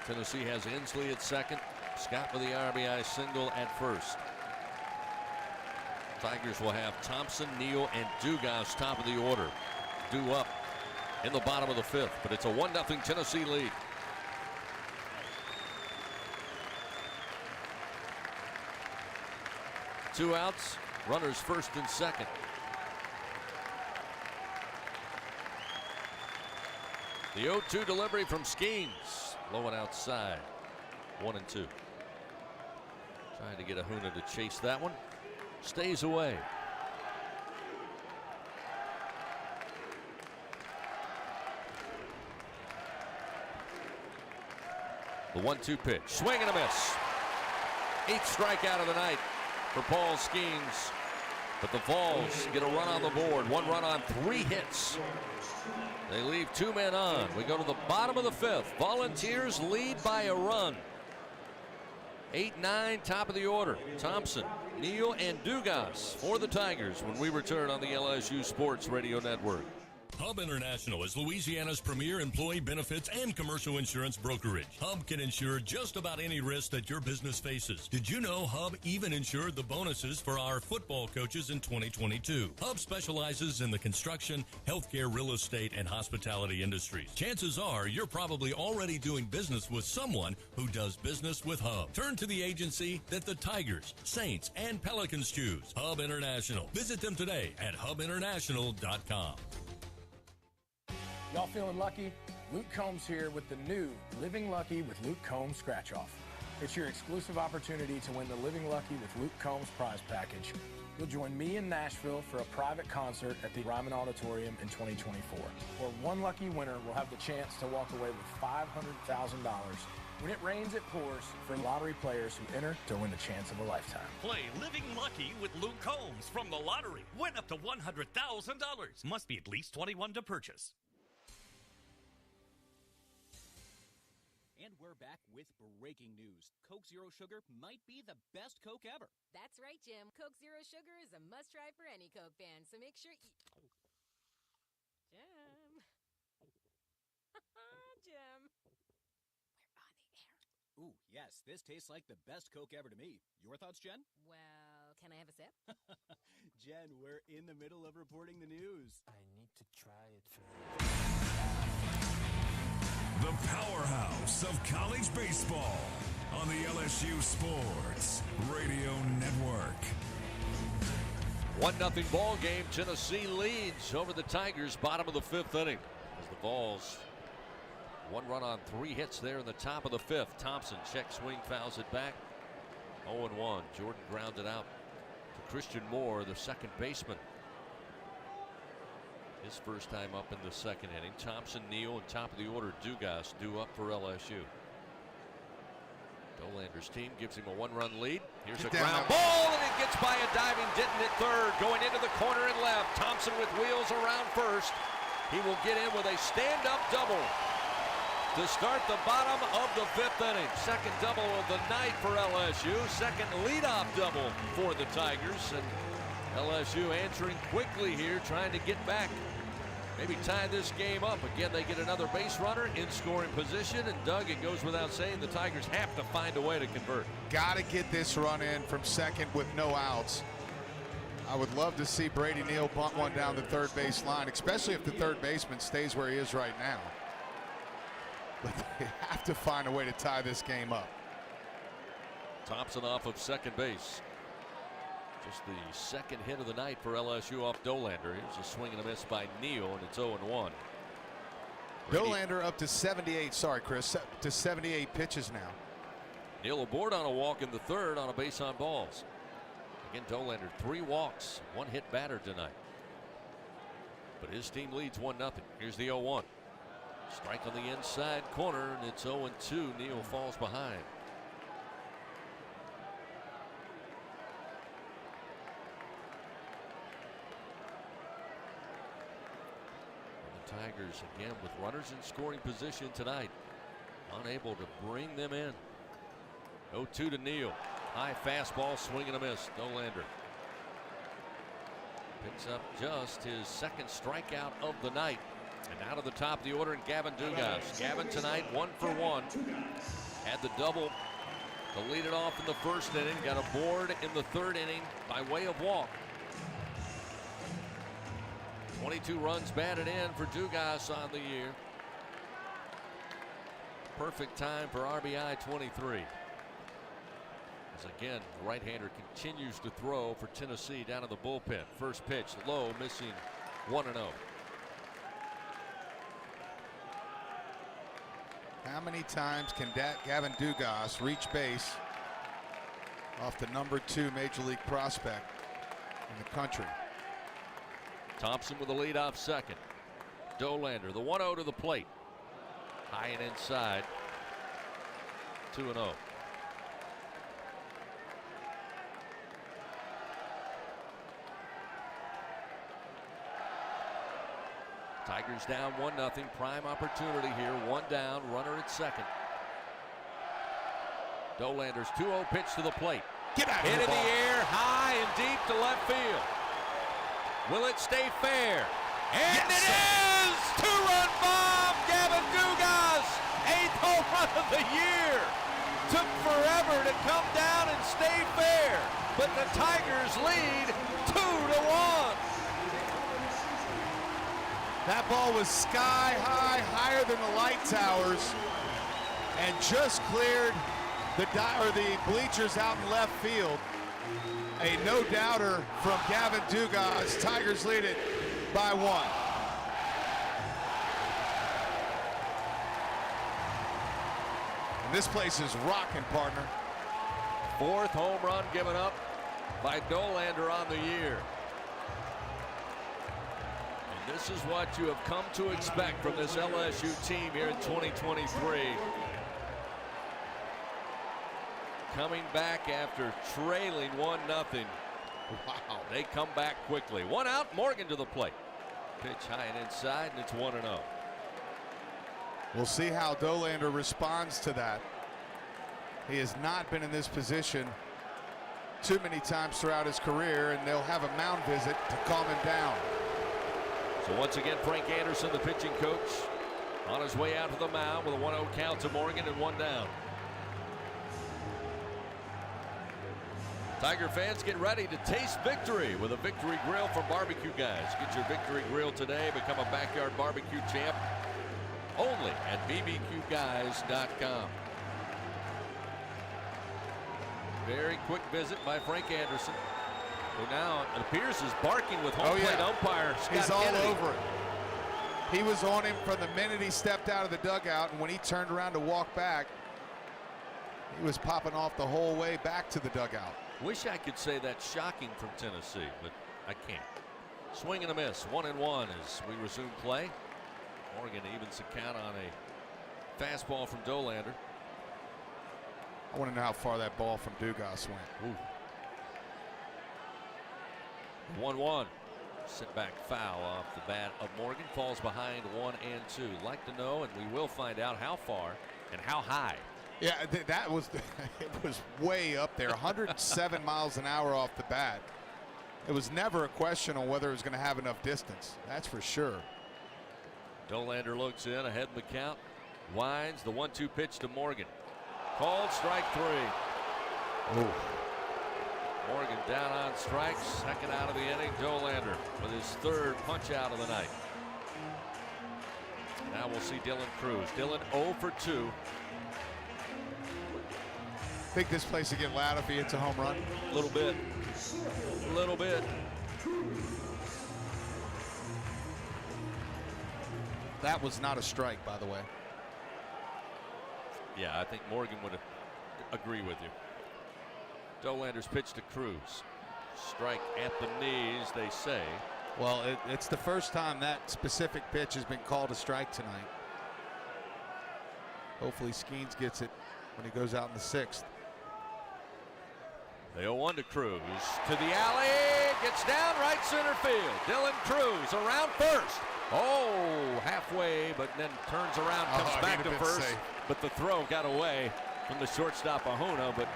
Tennessee has Inslee at second. Scott with the RBI single at first. Tigers will have Thompson, Neal, and Dugas top of the order. Due up in the bottom of the 5th, but it's a 1-0 Tennessee lead. Two outs, runners first and second. The 0-2 delivery from Skenes. Low and outside. 1-2. Trying to get Ahuna to chase that one. Stays away. The 1-2 pitch. Swing and a miss. 8th strikeout of the night for Paul Skenes. But the Vols get a run on the board. 1 run on 3 hits. They leave 2 men on. We go to the bottom of the 5th. Volunteers lead by a run. 8-9, top of the order. Thompson, Neal, and Dugas for the Tigers when we return on the LSU Sports Radio Network. Hub International is Louisiana's premier employee benefits and commercial insurance brokerage. Hub can insure just about any risk that your business faces. Did you know Hub even insured the bonuses for our football coaches in 2022? Hub specializes in the construction, healthcare, real estate, and hospitality industries. Chances are you're probably already doing business with someone who does business with Hub. Turn to the agency that the Tigers, Saints, and Pelicans choose. Hub International. Visit them today at hubinternational.com. Y'all feeling lucky? Luke Combs here with the new Living Lucky with Luke Combs Scratch Off. It's your exclusive opportunity to win the Living Lucky with Luke Combs prize package. You'll join me in Nashville for a private concert at the Ryman Auditorium in 2024. Where one lucky winner will have the chance to walk away with $500,000. When it rains, it pours for lottery players who enter to win the chance of a lifetime. Play Living Lucky with Luke Combs from the lottery. Win up to $100,000. Must be at least 21 to purchase. And we're back with breaking news. Coke Zero Sugar might be the best Coke ever. That's right, Jim. Coke Zero Sugar is a must-try for any Coke fan, so make sure you... Jim. Jim. We're on the air. Ooh, yes, this tastes like the best Coke ever to me. Your thoughts, Jen? Well, can I have a sip? Jen, we're in the middle of reporting the news. I need to try it first. The powerhouse of college baseball. on the LSU Sports Radio Network. 1-0 ball game. Tennessee leads over the Tigers, bottom of the 5th inning. As the Vols, 1 run on 3 hits there in the top of the 5th. Thompson check swing, fouls it back. 0-1. Jordan grounded out to Christian Moore, the second baseman. His first time up in the 2nd inning. Thompson, Neal, and top of the order Dugas due up for LSU. Dolander's team gives him a 1-run lead. Here's a ground ball, and it gets by a diving Denton at third. Going into the corner and left. Thompson with wheels around first. He will get in with a stand-up double to start the bottom of the 5th inning. Second double of the night for LSU. Second leadoff double for the Tigers. And LSU answering quickly here, trying to get back. Maybe tie this game up. Again, they get another base runner in scoring position. And Doug, it goes without saying, the Tigers have to find a way to convert. Got to get this run in from second with no outs. I would love to see Brady Neal bunt one down the third base line, especially if the third baseman stays where he is right now. But they have to find a way to tie this game up. Thompson off of second base. Just the second hit of the night for LSU off Dolander. Here's a swing and a miss by Neal, and it's 0-1. Dolander up to 78. Sorry, Chris, to 78 pitches now. Neal aboard on a walk in the 3rd on a base on balls. Again, Dolander 3 walks, 1 hit batter tonight. But his team leads 1-0. Here's the 0-1. Strike on the inside corner, and it's 0-2. Neal falls behind. Tigers again with runners in scoring position tonight, unable to bring them in. 0-2 to Neal. High fastball, swing and a miss. Dolander picks up just his 2nd strikeout of the night. And out of the top of the order, and Gavin Dugas. Gavin tonight 1 for 1. Had the double to lead it off in the 1st inning. Got a board in the 3rd inning by way of walk. 22 runs batted in for Dugas on the year. Perfect time for RBI 23. As again, the right-hander continues to throw for Tennessee down to the bullpen. First pitch low, missing 1-0. How many times can Gavin Dugas reach base off the number 2 Major League prospect in the country? Thompson with a leadoff second. Dolander, the 1-0 to the plate. High and inside. 2-0. Tigers down 1-0. Prime opportunity here. 1 down. Runner at second. Dolander's 2-0 pitch to the plate. Get out of Hit the in ball. the air, high and deep to left field. Will it stay fair? And yes, it is! 2-run bomb! Gavin Dugas! 8th home run of the year! Took forever to come down and stay fair, but the Tigers lead 2-1. That ball was sky high, higher than the light towers, and just cleared the bleachers out in left field. A no-doubter from Gavin Dugas. Tigers lead it by 1. And this place is rocking, partner. 4th home run given up by Dolander on the year. And this is what you have come to expect from this LSU team here in 2023. Coming back after trailing 1-0. Wow, they come back quickly. 1 out, Morgan to the plate. Pitch high and inside, and it's 1-0. We'll see how Dolander responds to that. He has not been in this position too many times throughout his career, and they'll have a mound visit to calm him down. So once again, Frank Anderson, the pitching coach, on his way out to the mound with a 1-0 count to Morgan and 1 down. Tiger fans, get ready to taste victory with a Victory Grill from Barbecue Guys. Get your Victory Grill today. Become a backyard barbecue champ only at bbqguys.com. Very quick visit by Frank Anderson, who now it appears is barking with home plate umpire Scott He's all Kennedy. over it. He was on him from the minute he stepped out of the dugout, and when he turned around to walk back, he was popping off the whole way back to the dugout. Wish I could say that's shocking from Tennessee, but I can't. Swing and a miss, 1-1 as we resume play. Morgan evens the count on a fastball from Dolander. I want to know how far that ball from Dugas went. 1-1. Sit back foul off the bat of Morgan. Falls behind 1-2. Like to know, and we will find out how far and how high. Yeah, that was it was way up there. 107 miles an hour off the bat. It was never a question on whether it was going to have enough distance. That's for sure. Dolander looks in ahead in the count. Winds the 1-2 pitch to Morgan. Called strike 3. Ooh. Morgan down on strikes, second out of the inning. Dolander with his third punch out of the night. Now we'll see Dylan Cruz. Dylan 0 for 2. Think this place will get loud if he hits a home run? A little bit. A little bit. That was not a strike, by the way. Yeah, I think Morgan would agree with you. Dolander's pitch to Cruz. Strike at the knees, they say. Well, it's the first time that specific pitch has been called a strike tonight. Hopefully Skenes gets it when he goes out in the 6th. The 0-1 to Cruz. To the alley. Gets down right center field. Dylan Cruz around first. Oh, halfway, but then turns around, comes back to first. Safe. But the throw got away from the shortstop Ahuna. But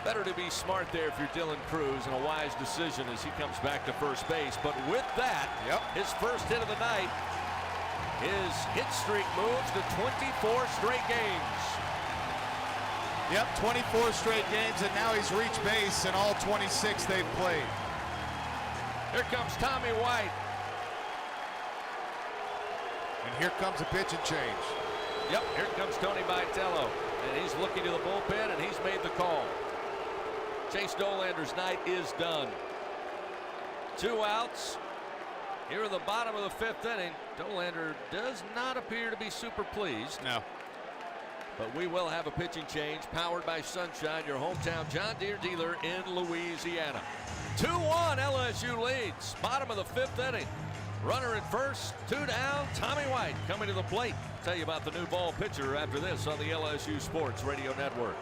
better to be smart there if you're Dylan Cruz, and a wise decision as he comes back to first base. But with that, his first hit of the night, his hit streak moves to 24 straight games. Yep, 24 straight games, and now he's reached base in all 26 they've played. Here comes Tommy White. And here comes a pitch and change. Yep, here comes Tony Vitello. And he's looking to the bullpen, and he's made the call. Chase Dolander's night is done. 2 outs. Here in the bottom of the 5th inning, Dolander does not appear to be super pleased. No. But we will have a pitching change powered by Sunshine, your hometown John Deere dealer in Louisiana. 2-1, LSU leads. Bottom of the 5th inning. Runner at first, 2 down. Tommy White coming to the plate. Tell you about the new ball pitcher after this on the LSU Sports Radio Network.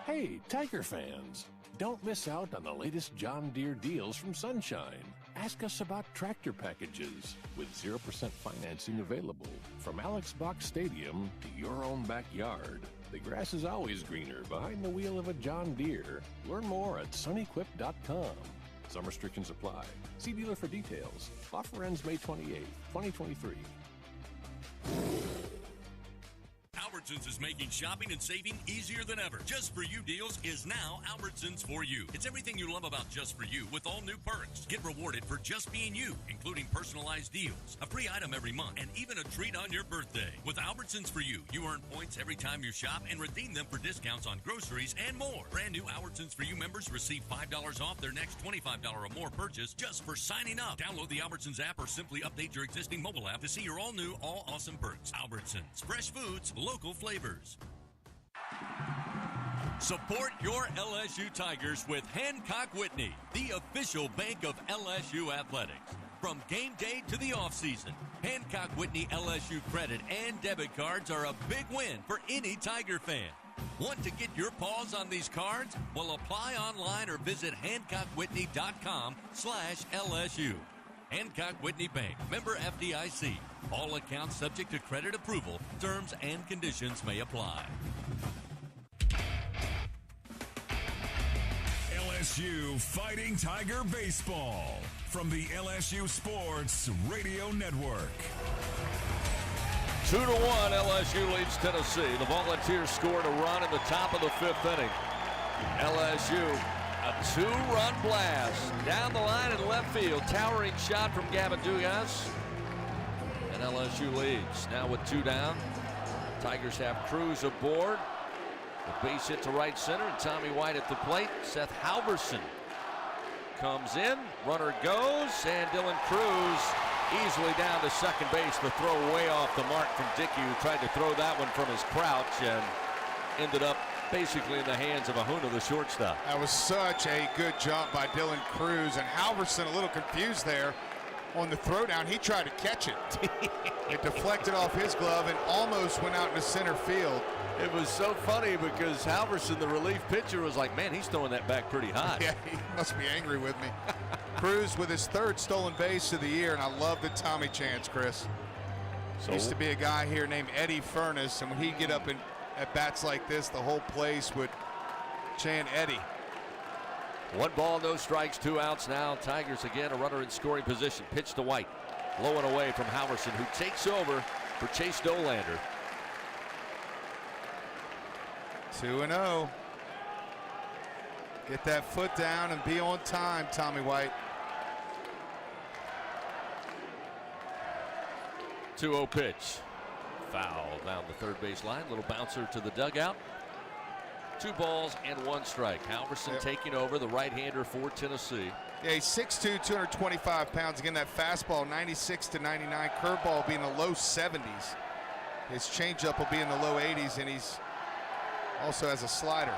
Hey, Tiger fans, don't miss out on the latest John Deere deals from Sunshine. Ask us about tractor packages with 0% financing available. From Alex Box Stadium to your own backyard, the grass is always greener behind the wheel of a John Deere. Learn more at sunequip.com. Some restrictions apply. See dealer for details. Offer ends May 28, 2023. Albertsons is making shopping and saving easier than ever. Just For You deals is now Albertsons For You. It's everything you love about Just For You with all new perks. Get rewarded for just being you, including personalized deals, a free item every month, and even a treat on your birthday. With Albertsons For You, you earn points every time you shop and redeem them for discounts on groceries and more. Brand new Albertsons For You members receive $5 off their next $25 or more purchase just for signing up. Download the Albertsons app or simply update your existing mobile app to see your all new, all awesome perks. Albertsons, fresh foods, local flavors. Support your LSU Tigers with Hancock Whitney, the official bank of LSU athletics. From game day to the offseason, Hancock Whitney LSU credit and debit cards are a big win for any Tiger fan. Want to get your paws on these cards? Well, apply online or visit HancockWhitney.com/LSU. Hancock Whitney Bank, member FDIC. All accounts subject to credit approval. Terms and conditions may apply. LSU Fighting Tiger Baseball from the LSU Sports Radio Network. 2-1, LSU leads Tennessee. The Volunteers scored a run in the top of the 5th inning. LSU, a 2-run blast down the line in left field. Towering shot from Gavin Dugas. And LSU leads now with 2 down. Tigers have Cruz aboard. The base hit to right center, and Tommy White at the plate. Seth Halverson comes in, runner goes, and Dylan Cruz easily down to second base. The throw way off the mark from Dickey, who tried to throw that one from his crouch and ended up basically in the hands of Ahuna, the shortstop. That was such a good jump by Dylan Cruz, and Halverson a little confused there on the throwdown. He tried to catch it. It deflected off his glove and almost went out into center field. It was so funny because Halverson, the relief pitcher, was like, man, he's throwing that back pretty high. Yeah, he must be angry with me. Cruz with his third stolen base of the year, and I love the Tommy chants, Chris. So, used to be a guy here named Eddie Furness, and when he'd get up at bats like this, the whole place would chant Eddie. 1 ball, no strikes, 2 outs now. Tigers again, a runner in scoring position. Pitch to White. Low and away from Halverson, who takes over for Chase Dolander. 2-0. Get that foot down and be on time, Tommy White. 2-0 pitch. Foul down the third base line. Little bouncer to the dugout. 2 balls and 1 strike. Halverson taking over, the right-hander for Tennessee. Yeah, he's 6'2", 225 pounds. Again, that fastball 96 to 99. Curveball will be in the low 70s. His changeup will be in the low 80s, and he's also has a slider.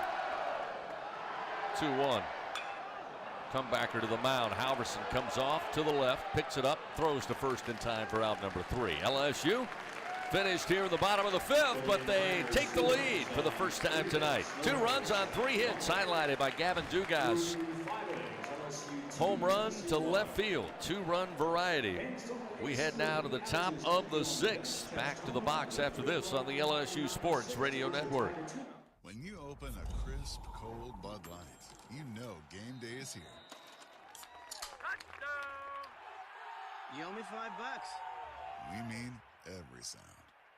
2-1. Comebacker to the mound. Halverson comes off to the left, picks it up, throws to first in time for out number 3. LSU finished here in the bottom of the 5th, but they take the lead for the first time tonight. 2 runs on 3 hits, highlighted by Gavin Dugas. Home run to left field, 2-run variety. We head now to the top of the 6th. Back to the box after this on the LSU Sports Radio Network. When you open a crisp, cold Bud Light, you know game day is here. You owe me $5. We mean every sound.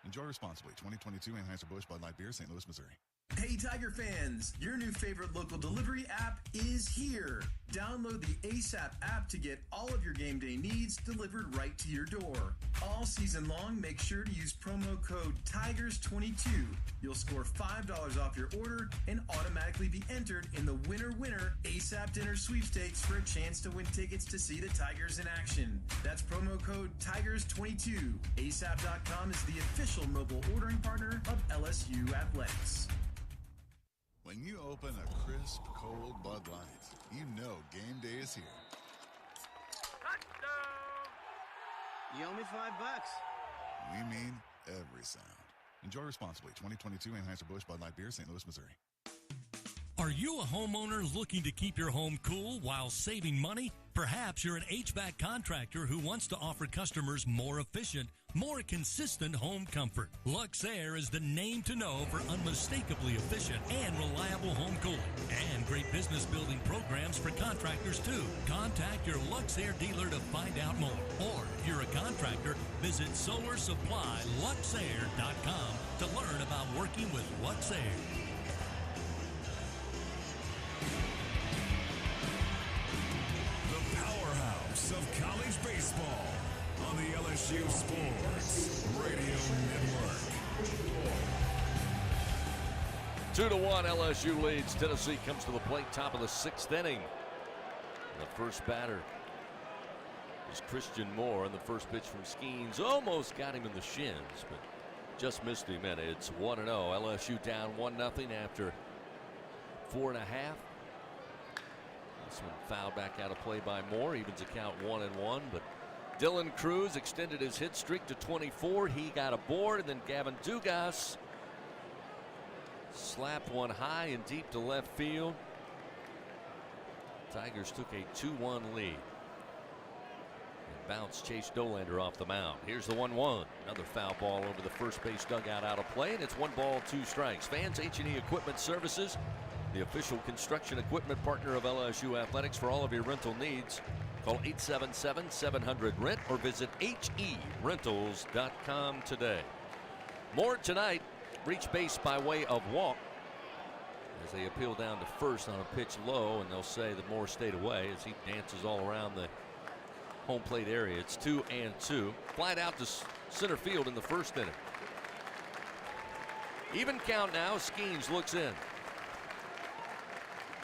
Enjoy responsibly. 2022 Anheuser-Busch Bud Light Beer, St. Louis, Missouri. Hey Tiger fans, your new favorite local delivery app is here. Download the ASAP app to get all of your game day needs delivered right to your door. All season long, make sure to use promo code TIGERS22. You'll score $5 off your order and automatically be entered in the Winner ASAP Dinner Sweepstakes for a chance to win tickets to see the Tigers in action. That's promo code TIGERS22. ASAP.com is the official mobile ordering partner of LSU Athletics. When you open a crisp, cold Bud Light, you know game day is here. You owe me $5. We mean every sound. Enjoy responsibly. 2022 Anheuser-Busch Bud Light Beer, St. Louis, Missouri. Are you a homeowner looking to keep your home cool while saving money? Perhaps you're an HVAC contractor who wants to offer customers more efficient, more consistent home comfort. Luxair is the name to know for unmistakably efficient and reliable home cooling. And great business building programs for contractors too. Contact your Luxair dealer to find out more. Or if you're a contractor, visit SolarSupplyLuxair.com to learn about working with Luxair. The powerhouse of college baseball on the LSU Sports Radio Network. 2-1, LSU leads. Tennessee comes to the plate, top of the 6th inning. The first batter is Christian Moore, and the first pitch from Skenes almost got him in the shins, but just missed him, and it's 1-0. LSU down 1-0 after 4.5. This one fouled back out of play by Moore, evens the count 1-1, but Dylan Cruz extended his hit streak to 24. He got aboard, and then Gavin Dugas slapped one high and deep to left field. Tigers took a 2-1 lead. And bounced Chase Dolander off the mound. Here's the 1-1. Another foul ball over the first base dugout out of play, and it's 1 ball, 2 strikes. Fans, H&E Equipment Services, the official construction equipment partner of LSU Athletics. For all of your rental needs, call 877-700-RENT or visit HERentals.com today. Moore tonight reached base by way of walk as they appeal down to first on a pitch low, and they'll say that Moore stayed away as he dances all around the home plate area. It's 2-2. Flied out to center field in the first inning. Even count now. Skenes looks in.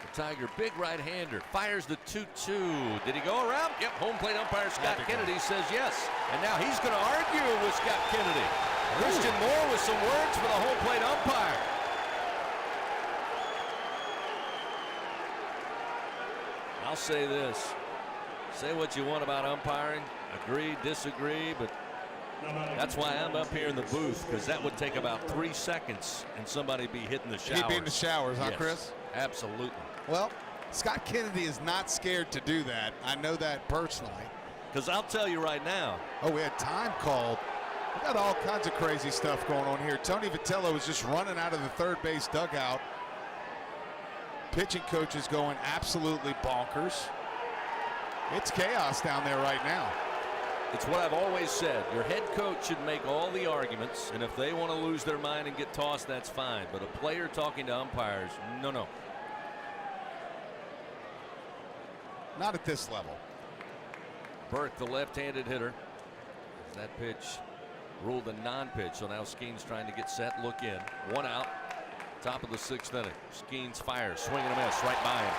The Tiger, big right-hander, fires the 2-2. Did he go around? Yep, home plate umpire Scott Kennedy says yes. And now he's going to argue with Scott Kennedy. Christian Moore with some words for the home plate umpire. I'll say this. Say what you want about umpiring. Agree, disagree, but that's why I'm up here in the booth, because that would take about 3 seconds and somebody be hitting the showers. He'd be in the showers, huh, yes, Chris? Absolutely. Well, Scott Kennedy is not scared to do that. I know that personally. Because I'll tell you right now. Oh, we had time called. We got all kinds of crazy stuff going on here. Tony Vitello was just running out of the third base dugout. Pitching coach is going absolutely bonkers. It's chaos down there right now. It's what I've always said. Your head coach should make all the arguments, and if they want to lose their mind and get tossed, that's fine. But a player talking to umpires, no. Not at this level. Burke, the left-handed hitter. That pitch ruled a non-pitch, so now Skenes trying to get set, look in. 1 out, top of the 6th inning. Skenes fires, swing and a miss, right by him.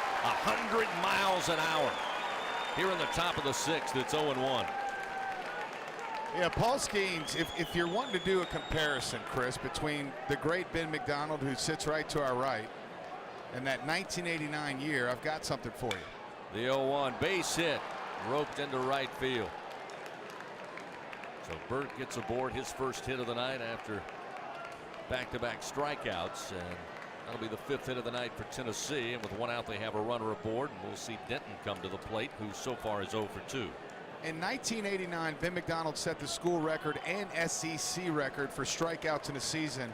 100 miles an hour. Here in the top of the 6th, it's 0-1. Yeah, Paul Skenes, if you're wanting to do a comparison, Chris, between the great Ben McDonald, who sits right to our right, and that 1989 year, I've got something for you. The 0-1 base hit, roped into right field. So Burt gets aboard his first hit of the night after back-to-back strikeouts, and that'll be the 5th hit of the night for Tennessee. And with 1 out, they have a runner aboard, and we'll see Denton come to the plate, who so far is 0 for 2. In 1989, Ben McDonald set the school record and SEC record for strikeouts in a season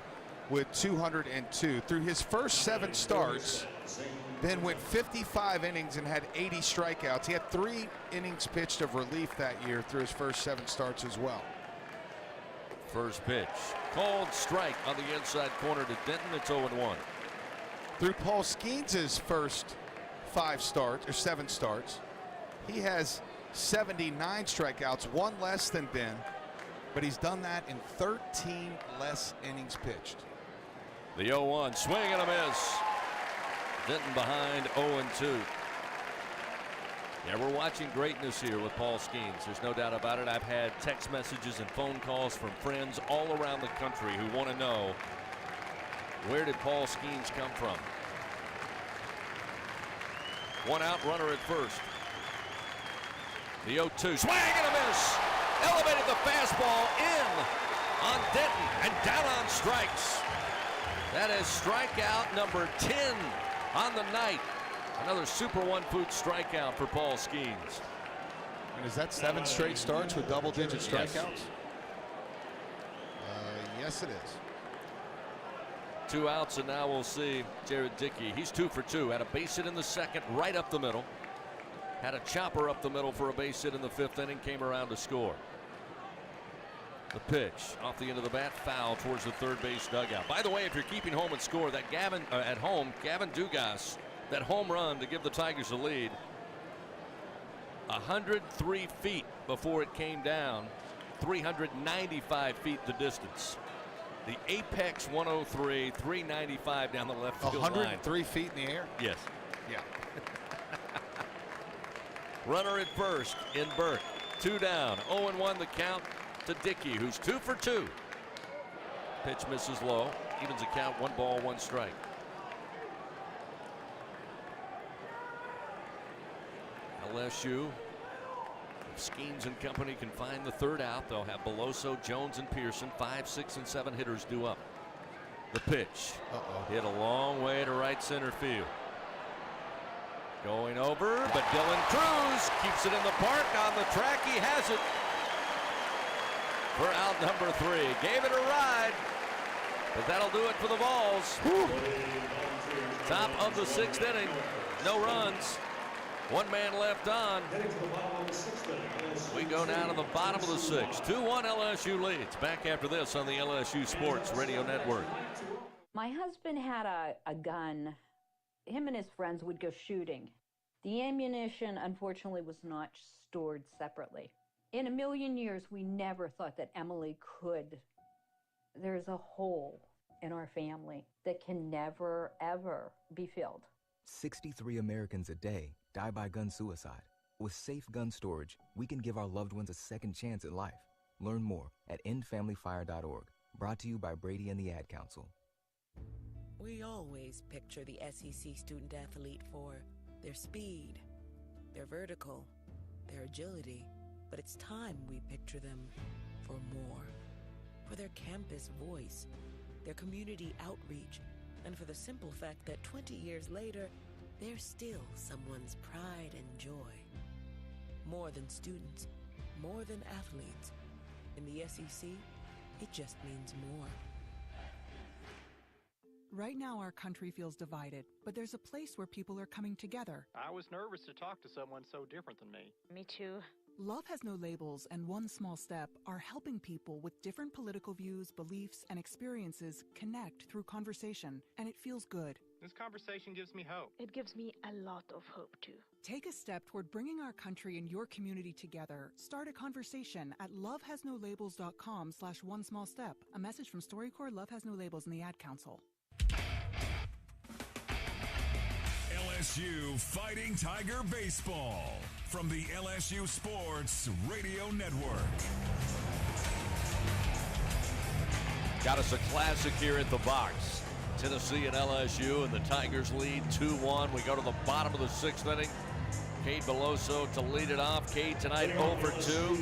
with 202. Through his first 7 starts, Ben went 55 innings and had 80 strikeouts. He had 3 innings pitched of relief that year through his first 7 starts as well. First pitch, called strike on the inside corner to Denton. It's 0-1. Through Paul Skenes' first 7 starts, he has 79 strikeouts, 1 less than Ben, but he's done that in 13 less innings pitched. The 0-1, swing and a miss. Denton behind 0-2. Yeah, we're watching greatness here with Paul Skenes. There's no doubt about it. I've had text messages and phone calls from friends all around the country who want to know, where did Paul Skenes come from? 1 out, runner at first. The 0-2, swing and a miss. Elevated the fastball in on Denton and down on strikes. That is strikeout number 10 on the night. Another Super 1 food strikeout for Paul Skenes. And is that 7 straight starts with double-digit strikeouts? Yes. Yes, it is. 2 outs, and now we'll see Jared Dickey. He's 2 for 2. Had a base hit in the 2nd, right up the middle. Had a chopper up the middle for a base hit in the 5th inning. Came around to score. The pitch off the end of the bat, foul towards the third base dugout. By the way, if you're keeping home and score, that Gavin Dugas, that home run to give the Tigers a lead, 103 feet before it came down, 395 feet the distance. The apex 103, 395 down the left field line. 103 feet in the air? Yes. Yeah. Runner at first in Burke. 2 down. 0-1 the count to Dickey, who's 2 for 2. Pitch misses low. Evens the count. 1 ball, 1 strike. LSU, if Skenes and company can find the 3rd out, they'll have Beloso, Jones, and Pearson. 5, 6, and 7 hitters due up. The pitch. Hit a long way to right center field. Going over, but Dylan Cruz keeps it in the park. On the track, he has it for out number 3. Gave it a ride, but that'll do it for the Vols. Top of the 6th inning, no runs. 1 man left on. We go now to the bottom of the 6th. 2-1 LSU leads. Back after this on the LSU Sports Radio Network. My husband had a gun. Him and his friends would go shooting. The ammunition, unfortunately, was not stored separately. In a million years, we never thought that Emily could. There's a hole in our family that can never, ever be filled. 63 Americans a day die by gun suicide. With safe gun storage, we can give our loved ones a second chance at life. Learn more at endfamilyfire.org. Brought to you by Brady and the Ad Council. We always picture the SEC student athlete for their speed, their vertical, their agility, but it's time we picture them for more. For their campus voice, their community outreach, and for the simple fact that 20 years later, they're still someone's pride and joy. More than students, more than athletes. In the SEC, it just means more. Right now, our country feels divided, but there's a place where people are coming together. I was nervous to talk to someone so different than me. Me too. Love Has No Labels and One Small Step are helping people with different political views, beliefs, and experiences connect through conversation, and it feels good. This conversation gives me hope. It gives me a lot of hope, too. Take a step toward bringing our country and your community together. Start a conversation at lovehasnolabels.com/one small step. A message from StoryCorps, Love Has No Labels, and the Ad Council. LSU Fighting Tiger Baseball from the LSU Sports Radio Network. Got us a classic here at the box. Tennessee and LSU, and the Tigers lead 2-1. We go to the bottom of the 6th inning. Cade Beloso to lead it off. Cade tonight 0 for 2.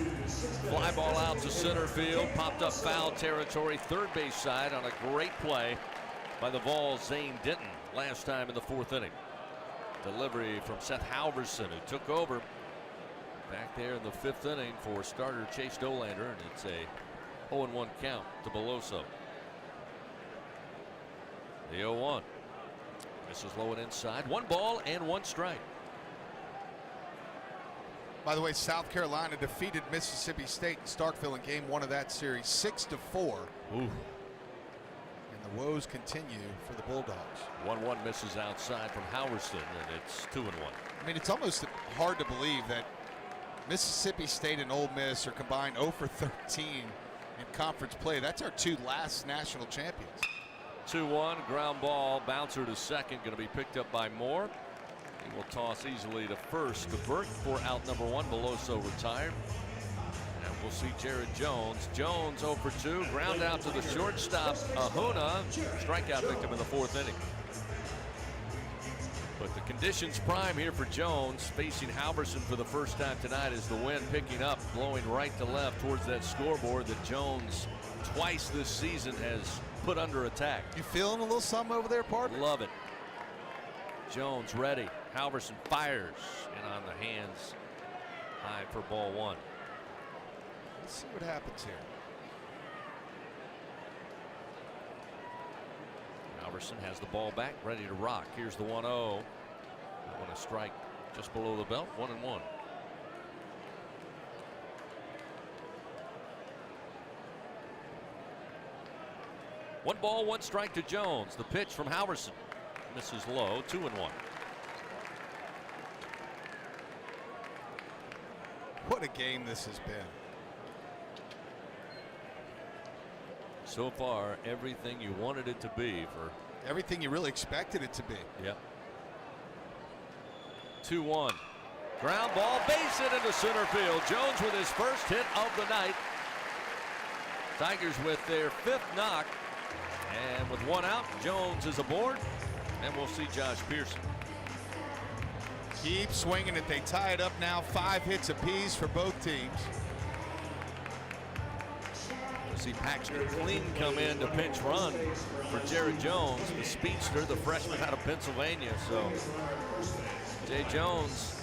Fly ball out to center field. Popped up foul territory, third base side on a great play by the Vols' Zane Denton last time in the 4th inning. Delivery from Seth Halverson, who took over back there in the 5th inning for starter Chase Dolander, and it's a 0-1 count to Beloso. The 0-1. Misses low and inside. 1 ball and 1 strike. By the way, South Carolina defeated Mississippi State in Starkville in game 1 of that series, 6-4. Ooh. And the woes continue for the Bulldogs. 1-1 misses outside from Halverson, and it's 2-1. I mean, it's almost hard to believe that Mississippi State and Ole Miss are combined 0 for 13 in conference play. That's our 2 last national champions. 2-1, ground ball, bouncer to second, going to be picked up by Moore. He will toss easily to first to Burke for out number 1. Beloso retired. And we'll see Jared Jones. Jones 0 for 2, ground out to the shortstop, Ahuna. Strikeout victim in the 4th inning. But the conditions prime here for Jones, facing Halverson for the first time tonight as the wind picking up, blowing right to left towards that scoreboard that Jones twice this season has put under attack. You feeling a little something over there, partner? Love it. Jones ready. Halverson fires and on the hands high for ball 1. Let's see what happens here. Halverson has the ball back, ready to rock. Here's the 1-0. That one a strike just below the belt, 1-1. One ball, 1 strike to Jones. The pitch from Halverson misses low, 2-1. What a game this has been. So far, everything you wanted it to be for. Everything you really expected it to be. Yep. 2-1. Ground ball, base hit into center field. Jones with his first hit of the night. Tigers with their 5th knock. And with 1 out, Jones is aboard. And we'll see Josh Pearson. Keep swinging it. They tie it up now. 5 hits apiece for both teams. We'll see Paxton Kling come in to pinch run for Jared Jones, the speedster, the freshman out of Pennsylvania. So Jay Jones,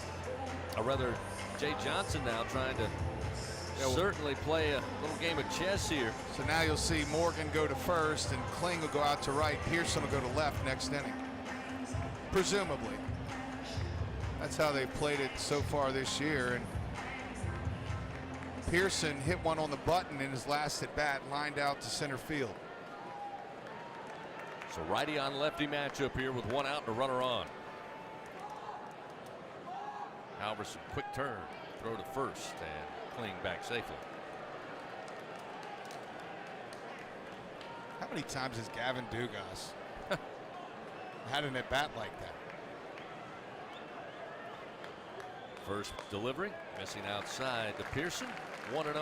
or rather Jay Johnson now trying to certainly play a little game of chess here. So now you'll see Morgan go to first and Kling will go out to right. Pearson will go to left next inning. Presumably. That's how they've played it so far this year. And Pearson hit one on the button in his last at bat, lined out to center field. So righty on lefty matchup here with 1 out and a runner on. Halverson, quick turn, throw to first, and Kling back safely. many times has Gavin Dugas had an at-bat like that? First delivery, missing outside to Pearson, 1-0.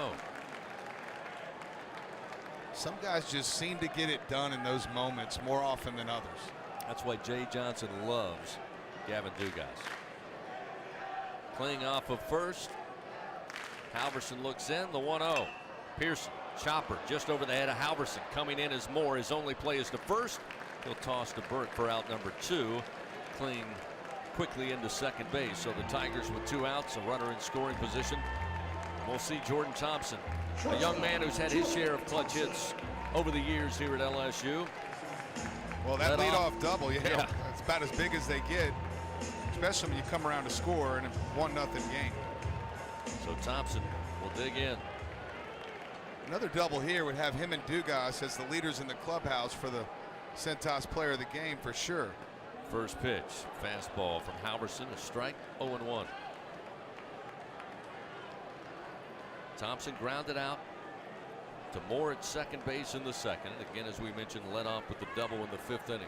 Some guys just seem to get it done in those moments more often than others. That's why Jay Johnson loves Gavin Dugas. Kling off of first. Halverson looks in, the 1-0. Pearson, chopper just over the head of Halverson. Coming in as Moore. His only play is to first. He'll toss to Burt for out number 2. Kling quickly into second base. So the Tigers with 2 outs, a runner in scoring position. We'll see Jordan Thompson, a young man who's had his share of clutch hits over the years here at LSU. Well, that leadoff double, yeah, that's about as big as they get, especially when you come around to score in a 1-0 game. So Thompson will dig in. Another double here would have him and Dugas as the leaders in the clubhouse for the Centos player of the game for sure. First pitch, fastball from Halverson, a strike, 0-1. Thompson grounded out to Moore at second base in the second. Again, as we mentioned, led off with the double in the 5th inning.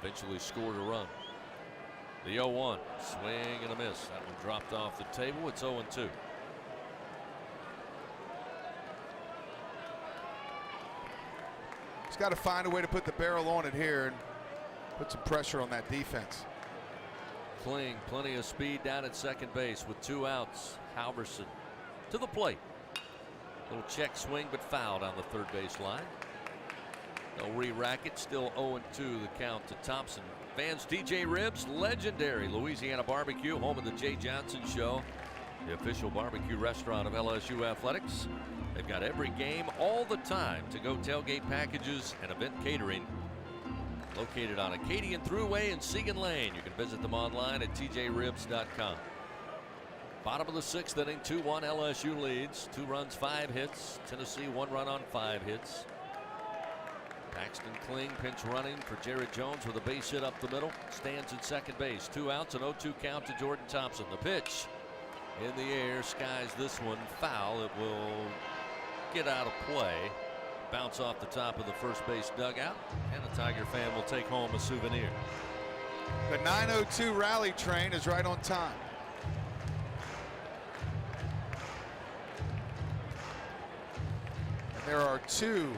Eventually scored a run. The 0-1, swing and a miss. That one dropped off the table. It's 0-2. He's got to find a way to put the barrel on it here and put some pressure on that defense. Kling, plenty of speed down at second base with 2 outs. Halverson to the plate. Little check swing, but foul down the third base line. They'll re-rack it. Still 0-2 the count to Thompson. Fans, DJ Ribs, legendary Louisiana barbecue, home of the Jay Johnson Show, the official barbecue restaurant of LSU Athletics. They've got every game all the time. To-go tailgate packages and event catering. Located on Acadian Thruway and Segan Lane. You can visit them online at tjribs.com. Bottom of the 6th inning, 2-1 LSU leads. 2 runs, 5 hits. Tennessee 1 run on 5 hits. Paxton Kling pinch running for Jared Jones with a base hit up the middle. Stands at second base. 2 outs, an 0-2 count to Jordan Thompson. The pitch in the air, skies this one foul. It will get out of play. Bounce off the top of the first base dugout, and a Tiger fan will take home a souvenir. The 9:02 rally train is right on time. And there are 2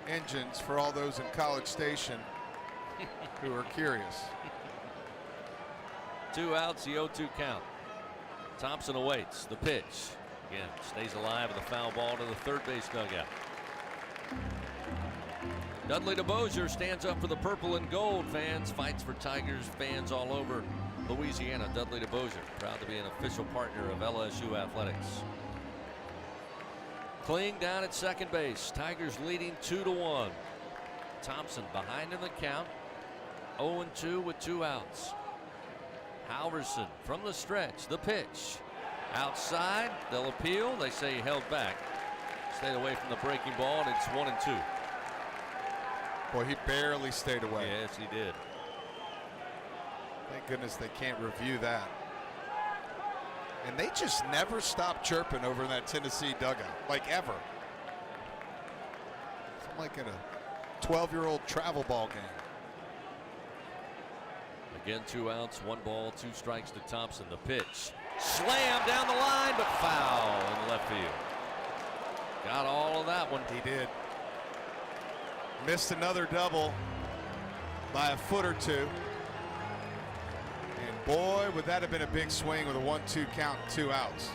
engines for all those in College Station who are curious. 2 outs, the 0-2 count. Thompson awaits the pitch. Again, stays alive with a foul ball to the third base dugout. Dudley DeBosier stands up for the purple and gold. Fans, fights for Tigers fans all over Louisiana. Dudley DeBosier, proud to be an official partner of LSU Athletics. Kling down at second base. Tigers leading 2-1. Thompson behind in the count. 0-2 with 2 outs. Halverson from the stretch. The pitch. Outside. They'll appeal. They say he held back. Stayed away from the breaking ball, and it's 1-2. Boy, he barely stayed away. Yes, he did. Thank goodness they can't review that. And they just never stop chirping over in that Tennessee dugout, like ever. It's like in a 12-year-old travel ball game. Again, 2 outs, 1 ball, 2 strikes to Thompson. The pitch. Slam down the line, but foul in left field. Got all of that one. He did. Missed another double by a foot or 2. And boy, would that have been a big swing with a 1-2 count, 2 outs.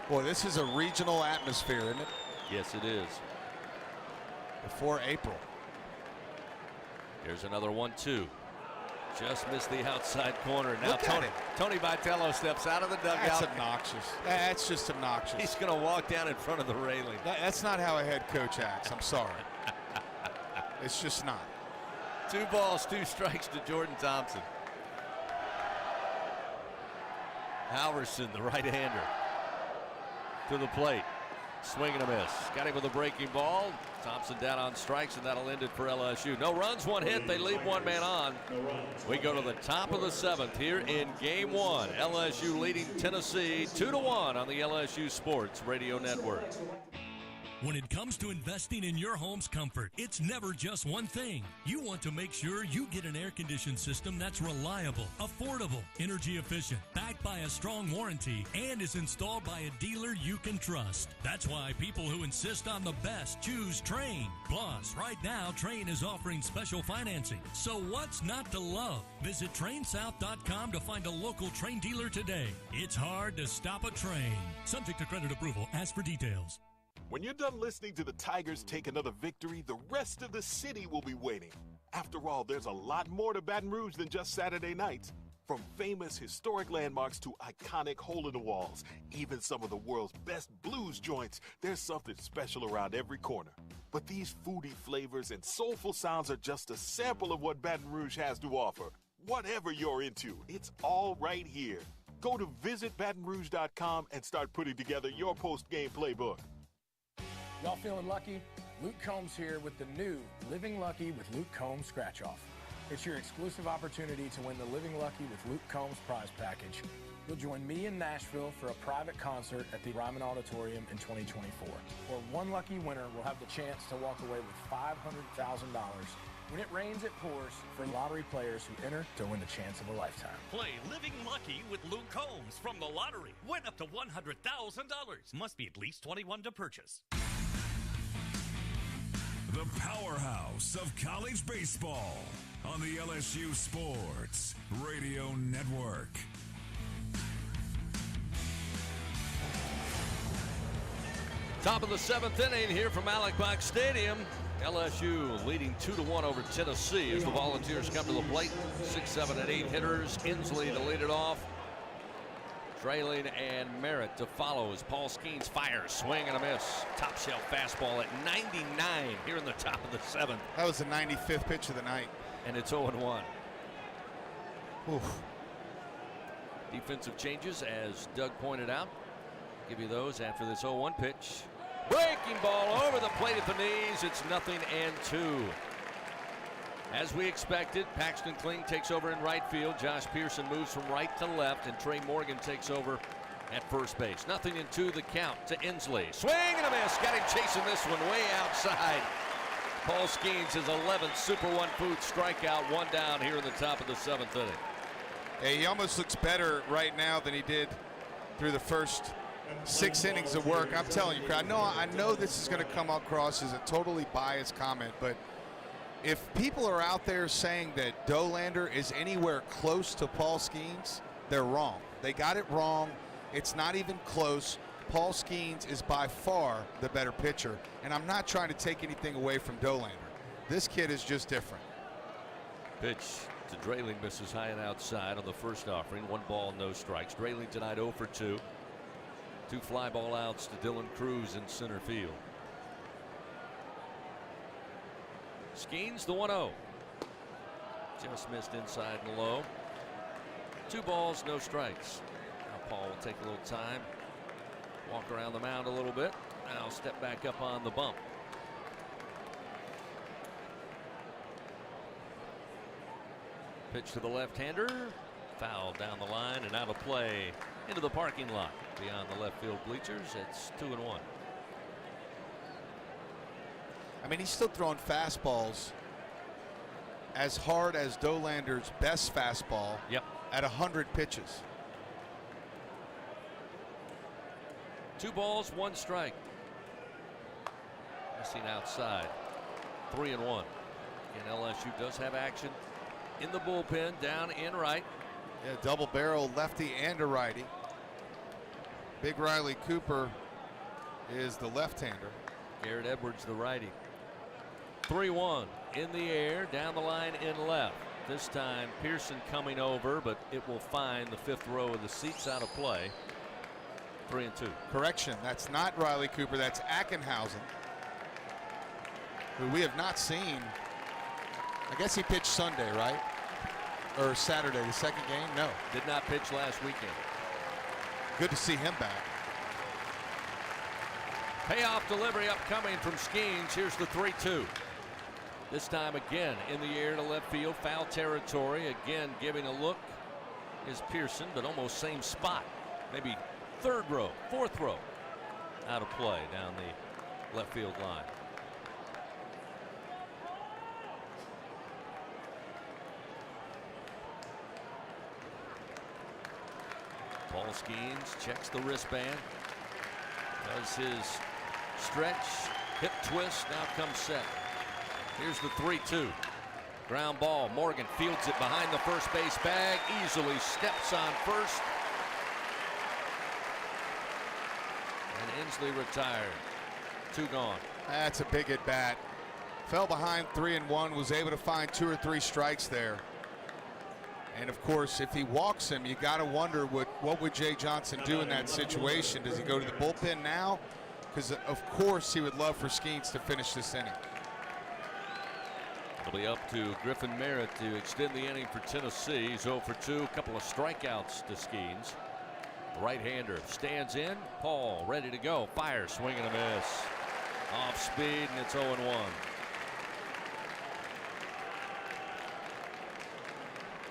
Boy, this is a regional atmosphere, isn't it? Yes, it is. Before April. Here's another 1-2. Just missed the outside corner. Now Look at it. Tony Vitello steps out of the dugout. That's obnoxious. That's just obnoxious. He's going to walk down in front of the railing. That's not how a head coach acts. I'm sorry. It's just not. 2 balls, 2 strikes to Jordan Thompson. Halverson, the right-hander, to the plate. swing and a miss. Got him with a breaking ball. Thompson down on strikes, and that'll end it for LSU. No runs, one hit. They leave one man on. We go to the top of the 7th here in Game 1. LSU leading Tennessee 2-1 on the LSU Sports Radio Network. When it comes to investing in your home's comfort, it's never just one thing. You want to make sure you get an air-conditioned system that's reliable, affordable, energy efficient, backed by a strong warranty, and is installed by a dealer you can trust. That's why people who insist on the best choose Trane. Plus, right now, Trane is offering special financing. So what's not to love? Visit TraneSouth.com to find a local Trane dealer today. It's hard to stop a Trane. Subject to credit approval. Ask for details. When you're done listening to the Tigers take another victory, the rest of the city will be waiting. After all, there's a lot more to Baton Rouge than just Saturday nights. From famous historic landmarks to iconic hole-in-the-walls, even some of the world's best blues joints, there's something special around every corner. But these foodie flavors and soulful sounds are just a sample of what Baton Rouge has to offer. Whatever you're into, it's all right here. Go to visitbatonrouge.com and start putting together your post-game playbook. Y'all feeling lucky? Luke Combs here with the new Living Lucky with Luke Combs Scratch-Off. It's your exclusive opportunity to win the Living Lucky with Luke Combs prize package. You'll join me in Nashville for a private concert at the Ryman Auditorium in 2024, where one lucky winner will have the chance to walk away with $500,000. When it rains, it pours for lottery players who enter to win the chance of a lifetime. Play Living Lucky with Luke Combs from the lottery. Win up to $100,000. Must be at least 21 to purchase. The powerhouse of college baseball on the LSU Sports Radio Network. Top of the 7th inning here from Alex Box Stadium. LSU leading 2-1 over Tennessee as the Volunteers come to the plate. 6, 7, and 8 hitters. Inslee to lead it off. Trailing and Merritt to follow as Paul Skenes fires. Swing and a miss. Top shelf fastball at 99 here in the top of the 7th. That was the 95th pitch of the night. And it's 0-1. Oof. Defensive changes, as Doug pointed out. Give you those after this 0-1 pitch. Breaking ball over the plate at the knees. It's 0-2. As we expected, Paxton Kling takes over in right field. Josh Pearson moves from right to left, and Trey Morgan takes over at first base. 0-2 the count to Inslee. Swing and a miss. Got him chasing this one way outside. Paul Skenes, his 11th Super 1 Food strikeout, 1 down here in the top of the 7th inning. Hey, he almost looks better right now than he did through the first 6 innings of work. I'm telling you, I know this is going to come across as a totally biased comment, but if people are out there saying that Dolander is anywhere close to Paul Skenes, they're wrong. They got it wrong. It's not even close. Paul Skenes is by far the better pitcher, and I'm not trying to take anything away from Dolander. This kid is just different. Pitch to Drayling misses high and outside on the first offering. 1 ball, no strikes. Drayling tonight 0 for 2. 2 fly ball outs to Dylan Cruz in center field. Skenes the 1-0. Just missed inside and low. 2 balls, no strikes. Now Paul will take a little time. Walk around the mound a little bit. Now step back up on the bump. Pitch to the left-hander. Foul down the line and out of play into the parking lot beyond the left field bleachers. It's 2-1. I mean, he's still throwing fastballs as hard as Dolander's best fastball at 100 pitches. 2 balls, 1 strike. Missing outside. 3-1. And LSU does have action in the bullpen down in right. Yeah, double barrel lefty and a righty. Big Riley Cooper is the left-hander. Garrett Edwards the righty. 3-1 in the air, down the line in left. This time Pearson coming over, but it will find the 5th row of the seats out of play. 3-2. Correction, that's not Riley Cooper, that's Ackenhausen, who we have not seen. I guess he pitched Sunday, right? Or Saturday, the second game? No. Did not pitch last weekend. Good to see him back. Payoff delivery upcoming from Skenes. Here's the 3-2. This time again in the air to left field, foul territory. Again giving a look is Pearson, but almost same spot. Maybe third row, fourth row out of play down the left field line. Paul Skenes checks the wristband, does his stretch, hip twist, now comes set. Here's the 3-2. Ground ball. Morgan fields it behind the first base bag. Easily steps on first. And Inslee retired. 2 gone. That's a big at bat. Fell behind 3-1. Was able to find 2 or 3 strikes there. And of course, if he walks him, you got to wonder what would Jay Johnson do in that situation? Does he go to the bullpen now? Because of course he would love for Skenes to finish this inning. It'll be up to Griffin Merritt to extend the inning for Tennessee. He's 0 for 2, a couple of strikeouts to Skenes. Right-hander stands in. Paul ready to go. Fire, swing and a miss. Off speed, and it's 0-1.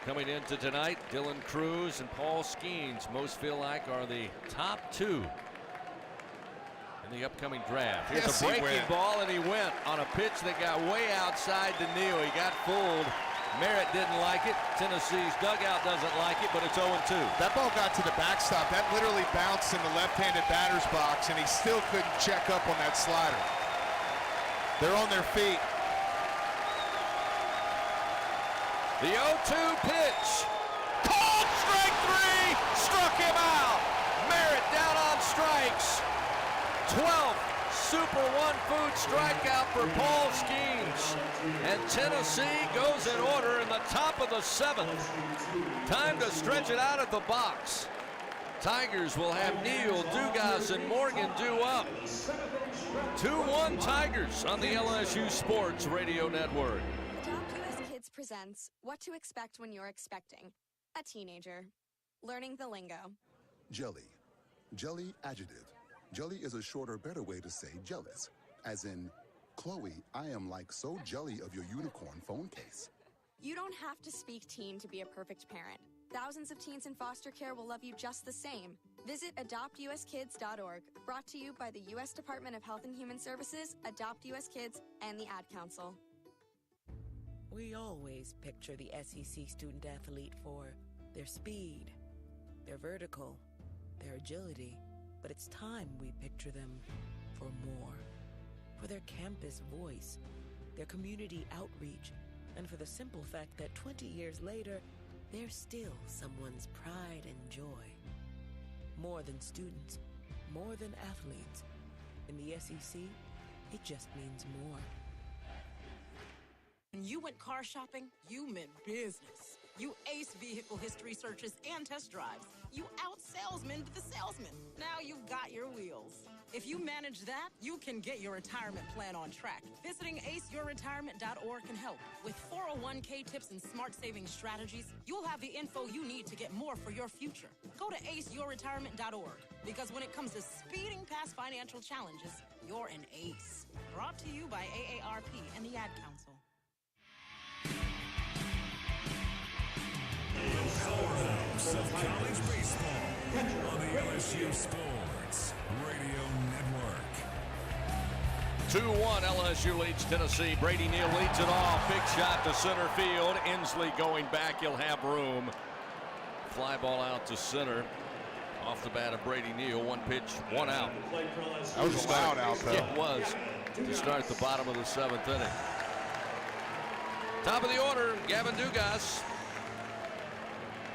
Coming into tonight, Dylan Cruz and Paul Skenes, most feel like are the top 2 in the upcoming draft. Here's a breaking ball, and he went on a pitch that got way outside to Neal. He got fooled. Merritt didn't like it. Tennessee's dugout doesn't like it, but it's 0-2. That ball got to the backstop. That literally bounced in the left-handed batter's box, and he still couldn't check up on that slider. They're on their feet. The 0-2 pitch. Called strike 3. Struck him out. Merritt down on strikes. 12th superfood strikeout for Paul Skenes. And Tennessee goes in order in the top of the 7th. Time to stretch it out at the box. Tigers will have Neal, Dugas, and Morgan due up. 2-1 Tigers on the LSU Sports Radio Network. Adopt US Kids presents What to Expect When You're Expecting a Teenager. Learning the lingo. Jelly. Jelly adjective. Jelly is a shorter, better way to say jealous. As in, Chloe, I am like so jelly of your unicorn phone case. You don't have to speak teen to be a perfect parent. Thousands of teens in foster care will love you just the same. Visit adoptuskids.org, brought to you by the U.S. Department of Health and Human Services, Adopt U.S. Kids, and the Ad Council. We always picture the SEC student athlete for their speed, their vertical, their agility. But it's time we picture them for more. For their campus voice, their community outreach, and for the simple fact that 20 years later, they're still someone's pride and joy. More than students, more than athletes. In the SEC, it just means more. When you went car shopping, you meant business. You aced vehicle history searches and test drives. You out-salesmaned the salesman. Now you've got your wheels. If you manage that, you can get your retirement plan on track. Visiting aceyourretirement.org can help. With 401k tips and smart saving strategies, you'll have the info you need to get more for your future. Go to aceyourretirement.org, because when it comes to speeding past financial challenges, you're an ace. Brought to you by AARP and the Ad Council. The powerhouse of college baseball on the LSU Sports Radio Network. 2-1, LSU leads Tennessee. Brady Neal leads it off. Big shot to center field. Inslee going back. He'll have room. Fly ball out to center. Off the bat of Brady Neal. 1 pitch, 1 out. That was a loud out, though. It was to start the bottom of the 7th inning. Top of the order, Gavin Dugas.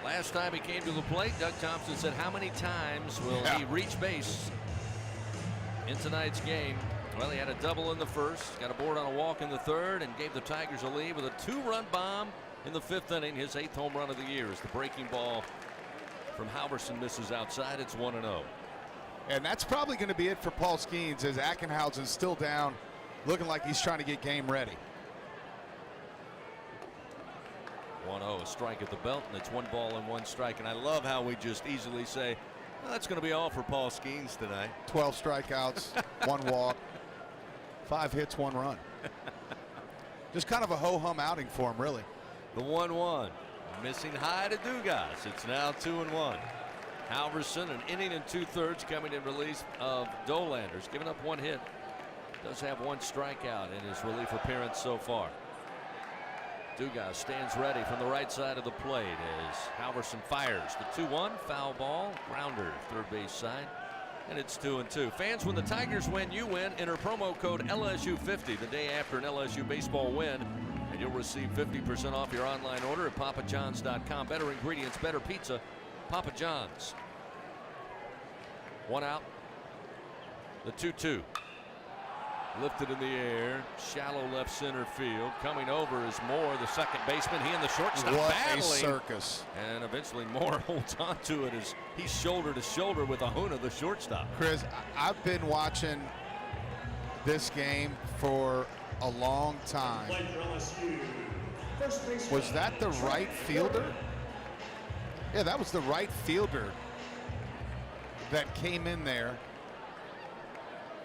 Last time he came to the plate, Doug Thompson said, how many times will he reach base in tonight's game? Well, he had a double in the first, got a board on a walk in the third, and gave the Tigers a lead with a 2-run bomb in the 5th inning. His 8th home run of the year as the breaking ball from Halverson misses outside. It's 1-0. And that's probably going to be it for Paul Skenes, as Ackenhausen's still down, looking like he's trying to get game ready. 1-0, a strike at the belt, and it's 1 ball and 1 strike. And I love how we just easily say, Well, that's going to be all for Paul Skenes tonight. 12 strikeouts, 1 walk, 5 hits, 1 run. Just kind of a ho-hum outing for him, really. The 1-1. Missing high to Dugas. It's now 2-1. Halverson, an inning and 2/3 coming in relief of Dolander's, giving up 1 hit. Does have 1 strikeout in his relief appearance so far. Dugas stands ready from the right side of the plate as Halverson fires the 2-1, foul ball, grounder, third base side, and it's 2-2. Fans, when the Tigers win, you win. Enter promo code LSU50 the day after an LSU baseball win, and you'll receive 50% off your online order at papajohns.com. Better ingredients, better pizza, Papa John's. 1 out. The 2-2. Lifted in the air, shallow left center field. Coming over is Moore, the second baseman. He and the shortstop battling. A circus. And eventually Moore holds on to it as he's shoulder to shoulder with Ahuna, the shortstop. Chris, I've been watching this game for a long time. Was that the right fielder? Yeah, that was the right fielder that came in there.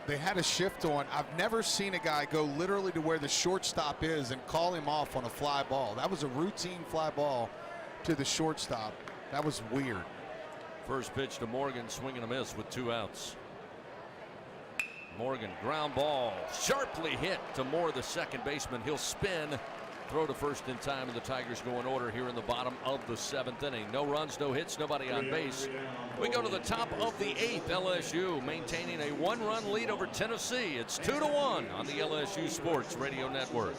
They had a shift on. I've never seen a guy go literally to where the shortstop is and call him off on a fly ball. That was a routine fly ball to the shortstop. That was weird. First pitch to Morgan, swing and a miss with 2 outs. Morgan, ground ball, sharply hit to Moore, the second baseman. He'll spin, throw to first in time, and the Tigers go in order here in the bottom of the 7th inning. No runs, no hits, nobody on base. We go to the top of the 8th. LSU maintaining a 1-run lead over Tennessee. It's 2-1 on the LSU Sports Radio Network.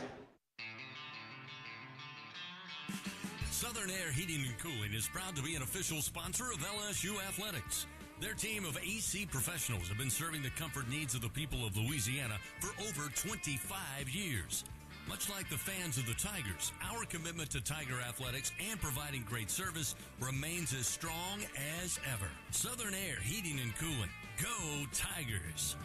Southern Air Heating and Cooling is proud to be an official sponsor of LSU Athletics. Their team of AC professionals have been serving the comfort needs of the people of Louisiana for over 25 years. Much like the fans of the Tigers, our commitment to Tiger athletics and providing great service remains as strong as ever. Southern Air Heating and Cooling. Go Tigers!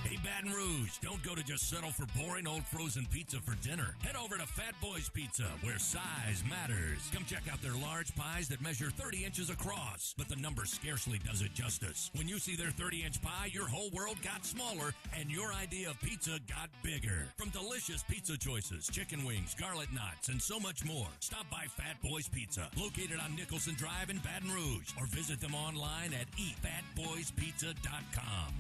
Hey, Baton Rouge, don't go to just settle for boring old frozen pizza for dinner. Head over to Fat Boys Pizza, where size matters. Come check out their large pies that measure 30 inches across, but the number scarcely does it justice. When you see their 30-inch pie, your whole world got smaller, and your idea of pizza got bigger. From delicious pizza choices, chicken wings, garlic knots, and so much more, stop by Fat Boys Pizza, located on Nicholson Drive in Baton Rouge, or visit them online at eatfatboyspizza.com.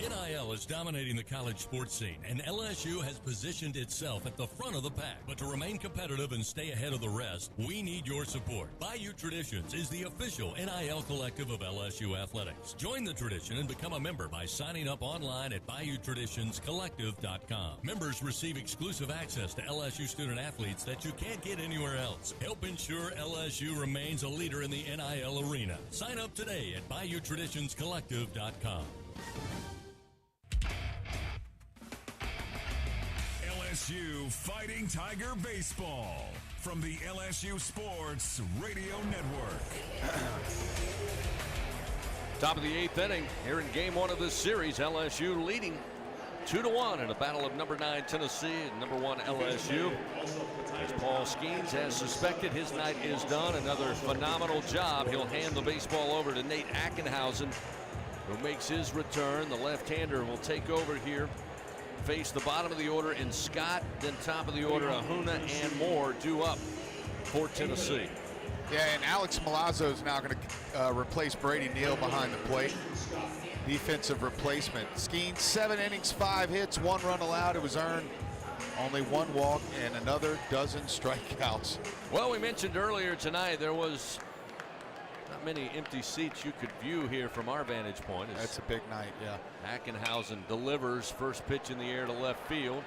NIL is dominating the college sports scene, and LSU has positioned itself at the front of the pack. But to remain competitive and stay ahead of the rest, we need your support. Bayou Traditions is the official NIL collective of LSU Athletics. Join the tradition and become a member by signing up online at BayouTraditionsCollective.com. Members receive exclusive access to LSU student athletes that you can't get anywhere else. Help ensure LSU remains a leader in the NIL arena. Sign up today at BayouTraditionsCollective.com. LSU Fighting Tiger Baseball from the LSU Sports Radio Network. Top of the 8th inning here in game 1 of this series. LSU leading 2-1 in a battle of number 9 Tennessee and number 1 LSU. As Paul Skenes has suspected, his night is done. Another phenomenal job. He'll hand the baseball over to Nate Ackenhausen, who makes his return. The left-hander will take over here. Face the bottom of the order in Scott, then top of the order Ahuna and Moore due up for Tennessee. Yeah, and Alex Milazzo is now going to replace Brady Neal behind the plate. Defensive replacement. Skenes, 7 innings, 5 hits, 1 run allowed. It was earned. Only 1 walk and another dozen strikeouts. Well, we mentioned earlier tonight there was not many empty seats you could view here from our vantage point. That's a big night, yeah. Ackenhausen delivers, first pitch in the air to left field.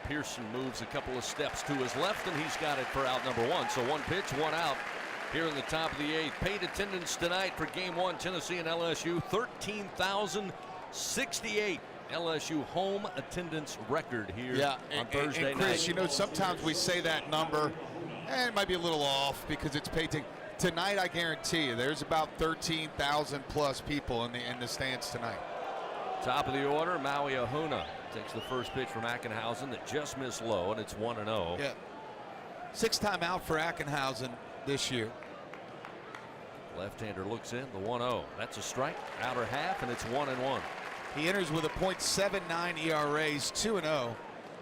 Pearson moves a couple of steps to his left, and he's got it for out number 1. So 1 pitch, 1 out here in the top of the 8th. Paid attendance tonight for game 1, Tennessee and LSU, 13,068. LSU home attendance record here on Thursday and Chris, night. you know, sometimes we say that number, and it might be a little off because it's paid to. Tonight, I guarantee you, there's about 13,000 plus people in the stands tonight. Top of the order, Maui Ahuna takes the first pitch from Ackenhausen that just missed low, and it's 1-0. Yeah. Sixth time out for Ackenhausen this year. Left-hander looks in, the 1-0. That's a strike, outer half, and it's 1-1. He enters with a .79 ERA. He's 2-0.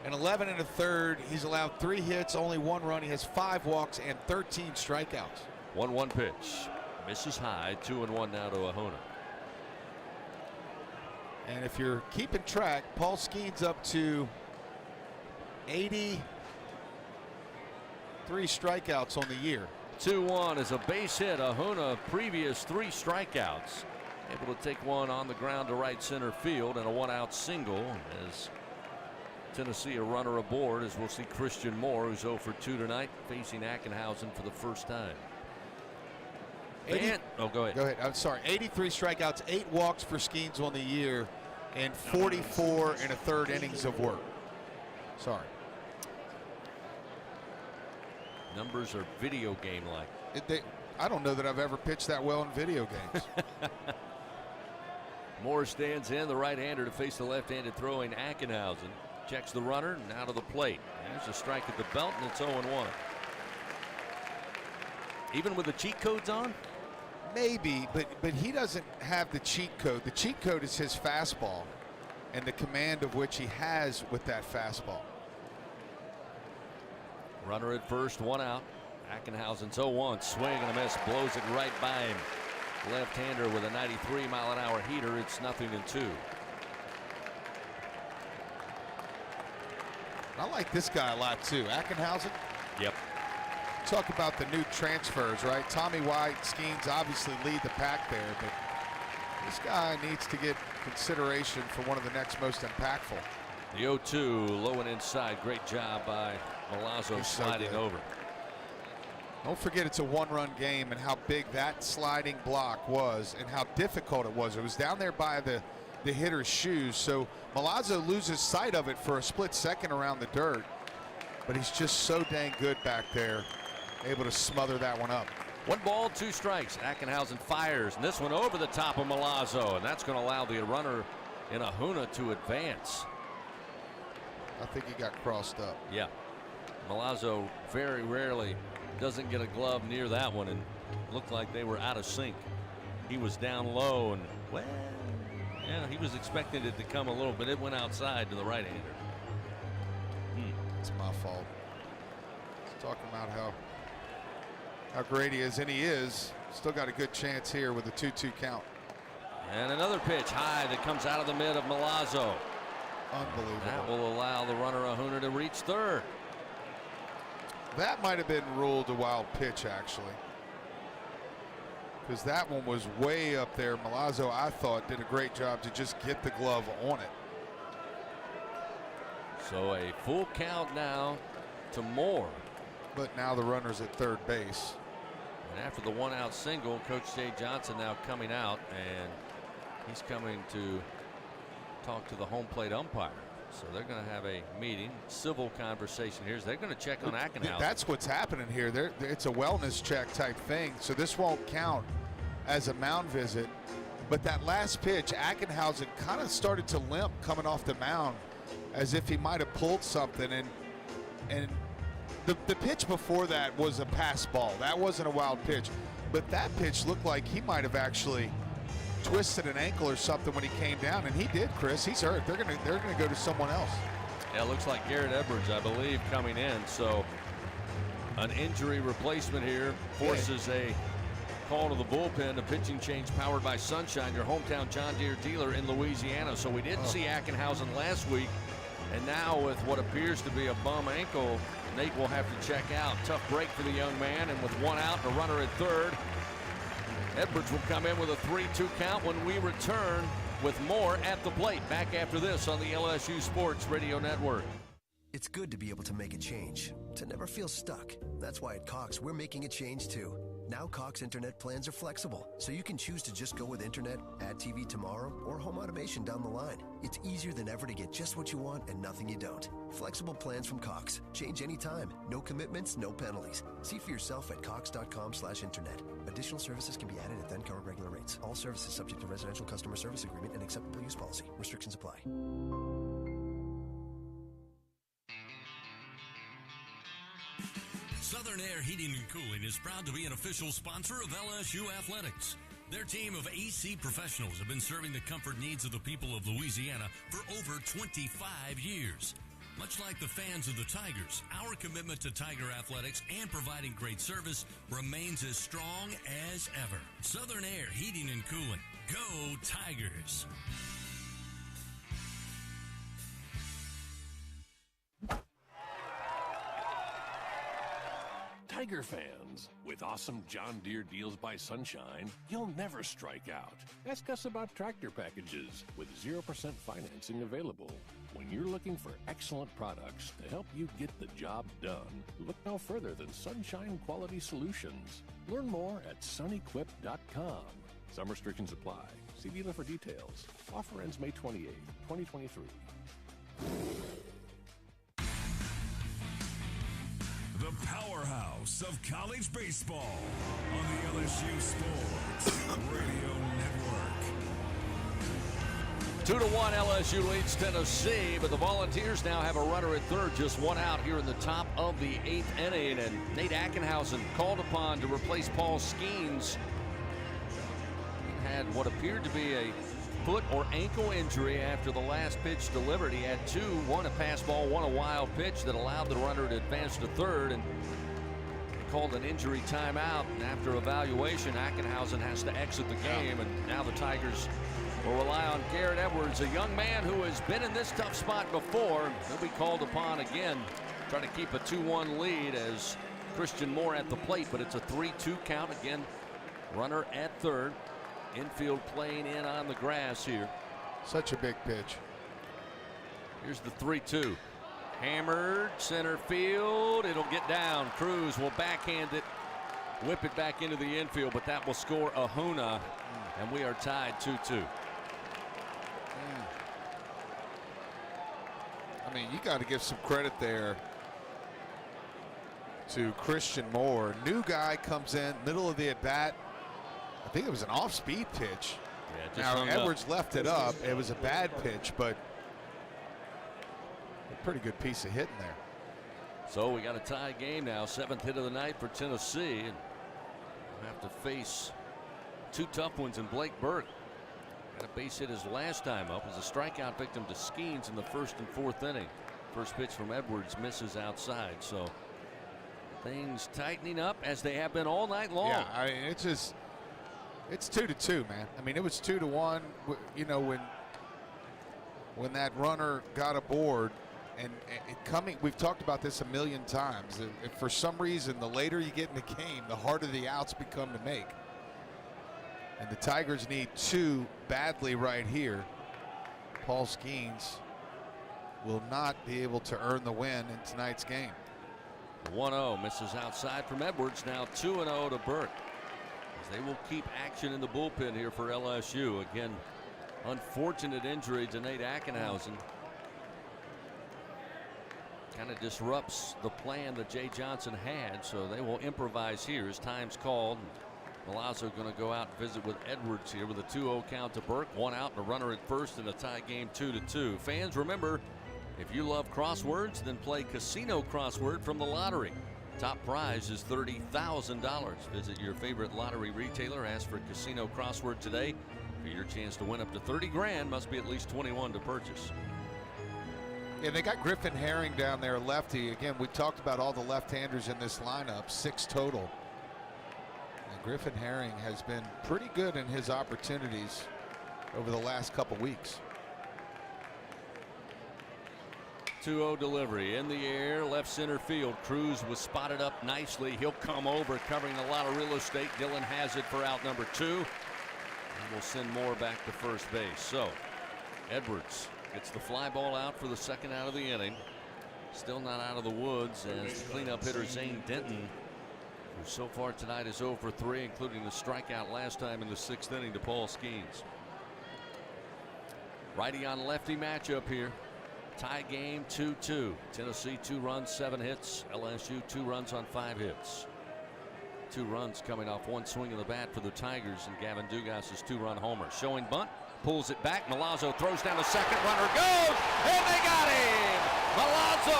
In 11 1/3, he's allowed 3 hits, only 1 run. He has 5 walks and 13 strikeouts. 1-1 pitch. Misses high, 2-1 now to Ahuna. And if you're keeping track, Paul Skenes up to 83 strikeouts on the year. 2-1 is a base hit. Ahuna, previous 3 strikeouts. Able to take one on the ground to right center field, and a 1-out single as Tennessee a runner aboard, as we'll see Christian Moore, who's 0 for 2 tonight, facing Ackenhausen for the first time. Go ahead. Go ahead. I'm sorry. 83 strikeouts, 8 walks for Skenes on the year, and 44 1/3 innings of work. Sorry. Numbers are video game like. I don't know that I've ever pitched that well in video games. Moore stands in, the right-hander to face the left-handed throwing Ackenhausen. Checks the runner, now to the plate. There's a strike at the belt, and it's 0-1. Even with the cheat codes on? Maybe, but he doesn't have the cheat code. The cheat code is his fastball and the command of which he has with that fastball. Runner at first, 1 out. Ackenhausen's 0-1. Swing and a miss, blows it right by him. Left-hander with a 93-mile-an-hour heater. It's 0-2. I like this guy a lot too. Ackenhausen. Yep. Talk about the new transfers, right? Tommy White, Skenes obviously lead the pack there, but this guy needs to get consideration for one of the next most impactful. The 0-2, low and inside. Great job by Milazzo sliding over. Don't forget it's a 1-run game, and how big that sliding block was and how difficult it was. It was down there by the hitter's shoes, so Milazzo loses sight of it for a split second around the dirt, but he's just so dang good back there, able to smother that one up. 1 ball, 2 strikes. Ackenhausen fires, and this one over the top of Milazzo, and that's going to allow the runner in Ahuna to advance. I think he got crossed up. Yeah. Milazzo very rarely doesn't get a glove near that one, and looked like they were out of sync. He was down low, and well, yeah, he was expecting it to come a little bit. It went outside to the right-hander. It's my fault. He's talking about how great he is, and he is. Still got a good chance here with a 2-2 count. And another pitch high that comes out of the mid of Milazzo. Unbelievable. That will allow the runner Ahuna to reach third. That might have been ruled a wild pitch, actually, because that one was way up there. Milazzo, I thought, did a great job to just get the glove on it. So a full count now to Moore. But now the runner's at third base. And after the 1-out single, Coach Jay Johnson now coming out, and he's coming to talk to the home plate umpire. So they're going to have a meeting, civil conversation here. So they're going to check on Ackenhausen. That's what's happening here. It's a wellness check type thing. So this won't count as a mound visit. But that last pitch, Ackenhausen kind of started to limp coming off the mound, as if he might have pulled something. And the pitch before that was a pass ball. That wasn't a wild pitch. But that pitch looked like he might have actually twisted an ankle or something when he came down, and he did, Chris. He's hurt. They're gonna go to someone else. Yeah, it looks like Garrett Edwards, I believe, coming in. So an injury replacement here forces a call to the bullpen. A pitching change powered by Sunshine, your hometown John Deere dealer in Louisiana. So we didn't see Ackenhausen last week, and now with what appears to be a bum ankle, Nate will have to check out. Tough break for the young man, and with 1 out and a runner at third, Edwards will come in with a 3-2 count when we return with more at the plate. Back after this on the LSU Sports Radio Network. It's good to be able to make a change, to never feel stuck. That's why at Cox, we're making a change too. Now Cox Internet plans are flexible, so you can choose to just go with Internet, add TV tomorrow, or home automation down the line. It's easier than ever to get just what you want and nothing you don't. Flexible plans from Cox. Change anytime. No commitments, no penalties. See for yourself at cox.com/internet. Additional services can be added at then current regular rates. All services subject to residential customer service agreement and acceptable use policy. Restrictions apply. Southern Air Heating and Cooling is proud to be an official sponsor of LSU Athletics. Their team of AC professionals have been serving the comfort needs of the people of Louisiana for over 25 years. Much like the fans of the Tigers, our commitment to Tiger athletics and providing great service remains as strong as ever. Southern Air Heating and Cooling. Go Tigers! Tiger fans, with awesome John Deere deals by Sunshine, you'll never strike out. Ask us about tractor packages with 0% financing available. When you're looking for excellent products to help you get the job done, look no further than Sunshine Quality Solutions. Learn more at sunequip.com. Some restrictions apply. See dealer for details. Offer ends May 28, 2023. The powerhouse of college baseball on the LSU Sports Radio Network. 2-1 LSU leads Tennessee, but the Volunteers now have a runner at third, just one out here in the top of the 8th inning, and Nate Ackenhausen called upon to replace Paul Skenes. He had what appeared to be a foot or ankle injury after the last pitch delivered. He had two, one a pass ball, one a wild pitch that allowed the runner to advance to third, and called an injury timeout. And after evaluation, Ackenhausen has to exit the game, and now the Tigers will rely on Garrett Edwards, a young man who has been in this tough spot before. He'll be called upon again, trying to keep a 2-1 lead as Christian Moore at the plate, but it's a 3-2 count. Again, runner at third. Infield playing in on the grass here. Such a big pitch. Here's the 3-2. Hammered center field. It'll get down. Cruz will backhand it, whip it back into the infield, but that will score Ahuna, and we are tied 2-2. I mean, you got to give some credit there to Christian Moore. New guy comes in, middle of the at-bat. I think it was an off-speed pitch. Yeah, now, Edwards left it up. It was a bad pitch, but a pretty good piece of hitting there. So we got a tie game now. 7th hit of the night for Tennessee. And we'll have to face two tough ones in Blake Burke. Got a base hit his last time up as a strikeout victim to Skenes in the 1st and 4th inning. First pitch from Edwards misses outside. So things tightening up as they have been all night long. Yeah, I mean, it's 2-2, man. I mean, it was 2-1. You know, when that runner got aboard, and coming, we've talked about this a million times. If for some reason, the later you get in the game, the harder the outs become to make. And the Tigers need two badly right here. Paul Skenes will not be able to earn the win in tonight's game. 1-0 misses outside from Edwards. Now 2-0 to Burke. They will keep action in the bullpen here for LSU. Again, unfortunate injury to Nate Ackenhausen. Kind of disrupts the plan that Jay Johnson had, so they will improvise here as time's called. Milazzo going to go out and visit with Edwards here with a 2-0 count to Burke. One out and a runner at first in a tie game 2-2. Fans, remember, if you love crosswords, then play Casino Crossword from the lottery. Top prize is $30,000. Visit your favorite lottery retailer. Ask for Casino Crossword today. For your chance to win up to 30 grand, must be at least 21 to purchase. Yeah, they got Griffin Herring down there, lefty. Again, we talked about all the left-handers in this lineup, 6 total. And Griffin Herring has been pretty good in his opportunities over the last couple weeks. 2-0 delivery in the air, left center field. Cruz was spotted up nicely. He'll come over, covering a lot of real estate. Dillon has it for out number 2. And we'll send Moore back to first base. So Edwards gets the fly ball out for the second out of the inning. Still not out of the woods as the cleanup hitter Zane Denton, who so far tonight is 0 for 3, including the strikeout last time in the 6th inning to Paul Skenes. Righty on lefty matchup here. Tie game 2-2. Tennessee 2 runs, 7 hits. LSU 2 runs on 5 hits. 2 runs coming off 1 swing of the bat for the Tigers, and Gavin Dugas's 2-run homer. Showing bunt, pulls it back. Milazzo throws down to second. Runner goes, and they got him. Milazzo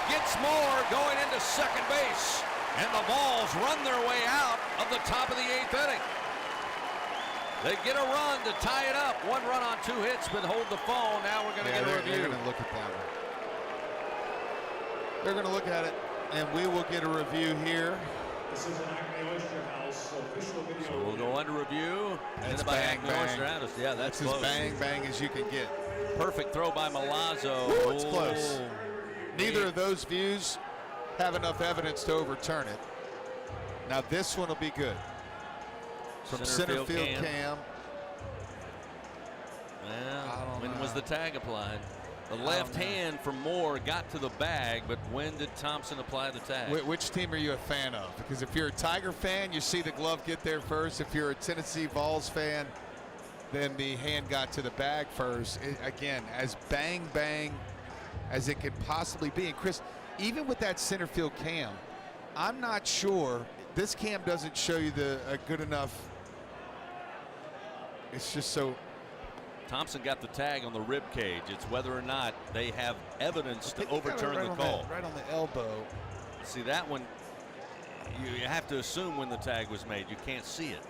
gets more going into second base. And the Vols run their way out of the top of the 8th inning. They get a run to tie it up. 1 run on 2 hits, but hold the phone. Now we're going to get a review. They're going to look at that one. They're going to look at it, and we will get a review here. This is an Acme Oyster House official video. So we'll go under review. That's bang, bang. Yeah, that's as close. bang, bang as you can get. Perfect throw by Milazzo. Ooh, it's close. Neither of those views have enough evidence to overturn it. Now this one will be good. From center field cam. Well, when was the tag applied? The left hand from Moore got to the bag, but when did Thompson apply the tag? Which team are you a fan of? Because if you're a Tiger fan, you see the glove get there first. If you're a Tennessee Vols fan, then the hand got to the bag first. Again, as bang, bang as it could possibly be. And Chris, even with that center field cam, I'm not sure. This cam doesn't show you a good enough. It's just so. Thompson got the tag on the rib cage. It's whether or not they have evidence to overturn the call. Right on the elbow. See, that one, you have to assume when the tag was made. You can't see it.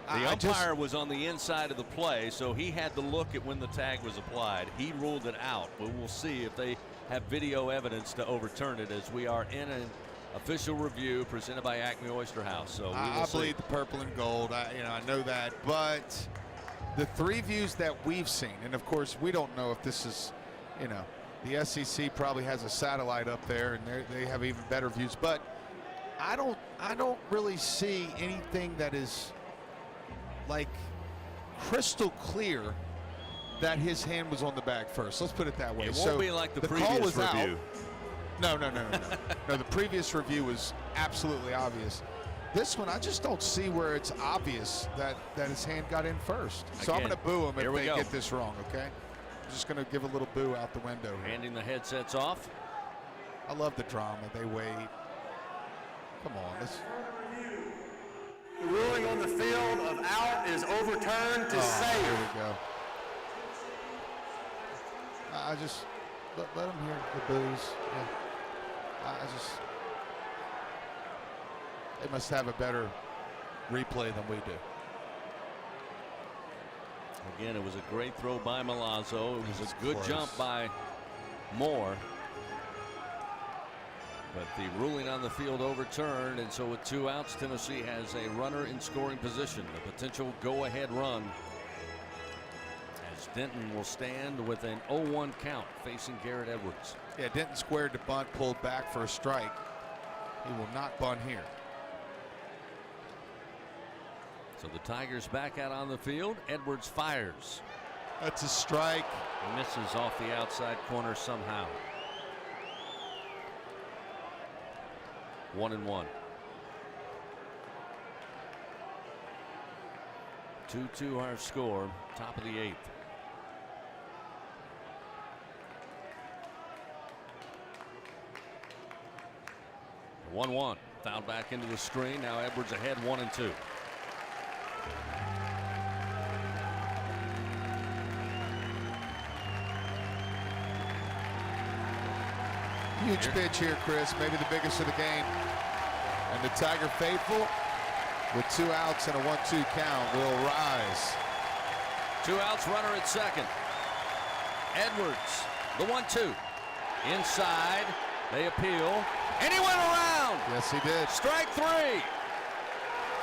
The umpire was on the inside of the play, so he had to look at when the tag was applied. He ruled it out, but we'll see if they have video evidence to overturn it, as we are in an official review presented by Acme Oyster House. So I bleed the purple and gold. I know that, but the 3 views that we've seen, and of course we don't know if this is, the SEC probably has a satellite up there, and they have even better views. But I don't really see anything that is like crystal clear that his hand was on the bag first. Let's put it that way. It won't be like the previous call was review. Out. No. No, the previous review was absolutely obvious. This one, I just don't see where it's obvious that his hand got in first. So I'm going to boo him if they get this wrong, okay? I'm just going to give a little boo out the window here. Handing the headsets off. I love the drama. They wait. Come on. The ruling on the field of out is overturned to save. Here we go. I just let them hear the boos. Yeah. They must have a better replay than we do. Again, it was a great throw by Milazzo. It was a good jump by Moore. But the ruling on the field overturned, and so with 2 outs, Tennessee has a runner in scoring position, a potential go-ahead run, as Denton will stand with an 0-1 count facing Garrett Edwards. Yeah, Denton squared the bunt, pulled back for a strike. He will not bunt here. So the Tigers back out on the field. Edwards fires. That's a strike. Misses off the outside corner somehow. 1-1. 2-2 our score. Top of the 8th. 1-1. Fouled back into the screen. Now Edwards ahead 1-2. Huge pitch here, Chris. Maybe the biggest of the game. And the Tiger faithful, with 2 outs and a 1-2 count, will rise. 2 outs, runner at second. Edwards, the 1-2. Inside, they appeal, and he went around. Yes, he did. Strike 3.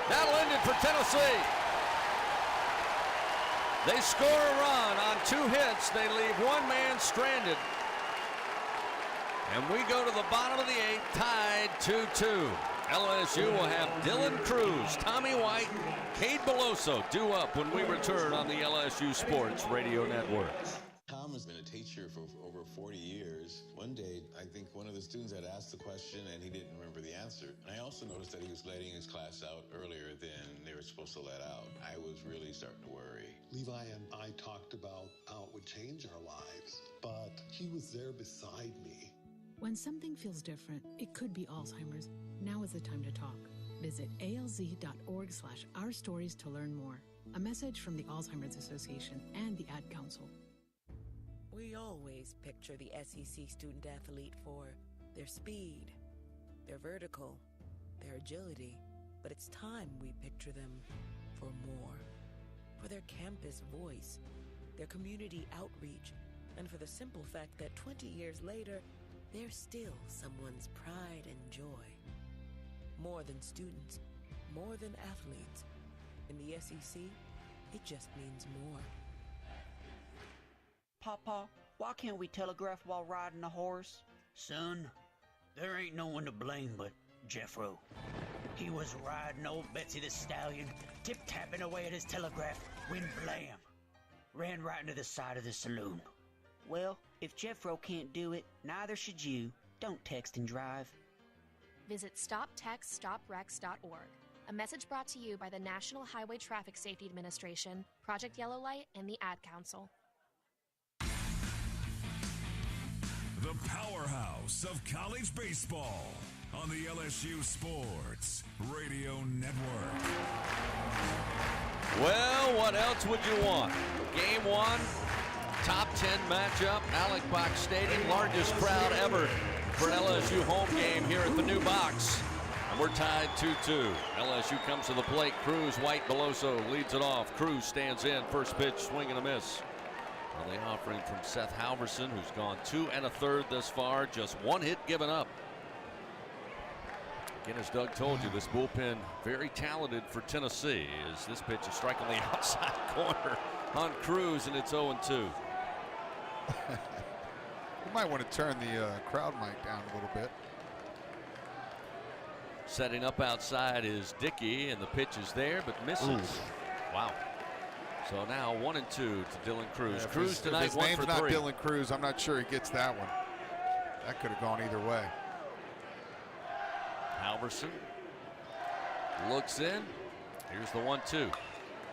That'll end it for Tennessee. They score a run on 2 hits. They leave 1 man stranded. And we go to the bottom of the 8th, tied 2-2. LSU will have Dylan Cruz, Tommy White, Cade Beloso due up when we return on the LSU Sports Radio Network. Tom has been a teacher for over 40 years. One day, I think one of the students had asked the question and he didn't remember the answer. And I also noticed that he was letting his class out earlier than they were supposed to let out. I was really starting to worry. Levi and I talked about how it would change our lives, but he was there beside me. When something feels different, it could be Alzheimer's. Now is the time to talk. Visit alz.org/ourstories to learn more. A message from the Alzheimer's Association and the Ad Council. We always picture the SEC student athlete for their speed, their vertical, their agility, but it's time we picture them for more. For their campus voice, their community outreach, and for the simple fact that 20 years later, they're still someone's pride and joy. More than students, more than athletes. In the SEC, it just means more. Papa, why can't we telegraph while riding a horse? Son, there ain't no one to blame but Jeffro. He was riding old Betsy the Stallion, tip-tapping away at his telegraph, when blam! Ran right into the side of the saloon. Well, if Jeffro can't do it, neither should you. Don't text and drive. Visit StopTextStopWrecks.org. A message brought to you by the National Highway Traffic Safety Administration, Project Yellow Light, and the Ad Council. The powerhouse of college baseball on the LSU Sports Radio Network. Well, what else would you want? Game 1, top 10 matchup, Alec Box Stadium, largest crowd ever for an LSU home game here at the new box. And we're tied 2-2. LSU comes to the plate. Cruz, White, Beloso leads it off. Cruz stands in. First pitch, swing and a miss. Well, the offering from Seth Halverson, who's gone 2 1/3 thus far. Just 1 hit given up. Again, as Doug told you, this bullpen very talented for Tennessee. As this pitch is striking the outside corner on Cruz, and it's 0-2. You might want to turn the crowd mic down a little bit. Setting up outside is Dickey, and the pitch is there, but misses. Ooh. Wow. So now 1-2 to Dylan Cruz. Yeah, Cruz tonight, if his 1 name's for not 3. Dylan Cruz, I'm not sure he gets that one. That could have gone either way. Halverson looks in. Here's the 1-2.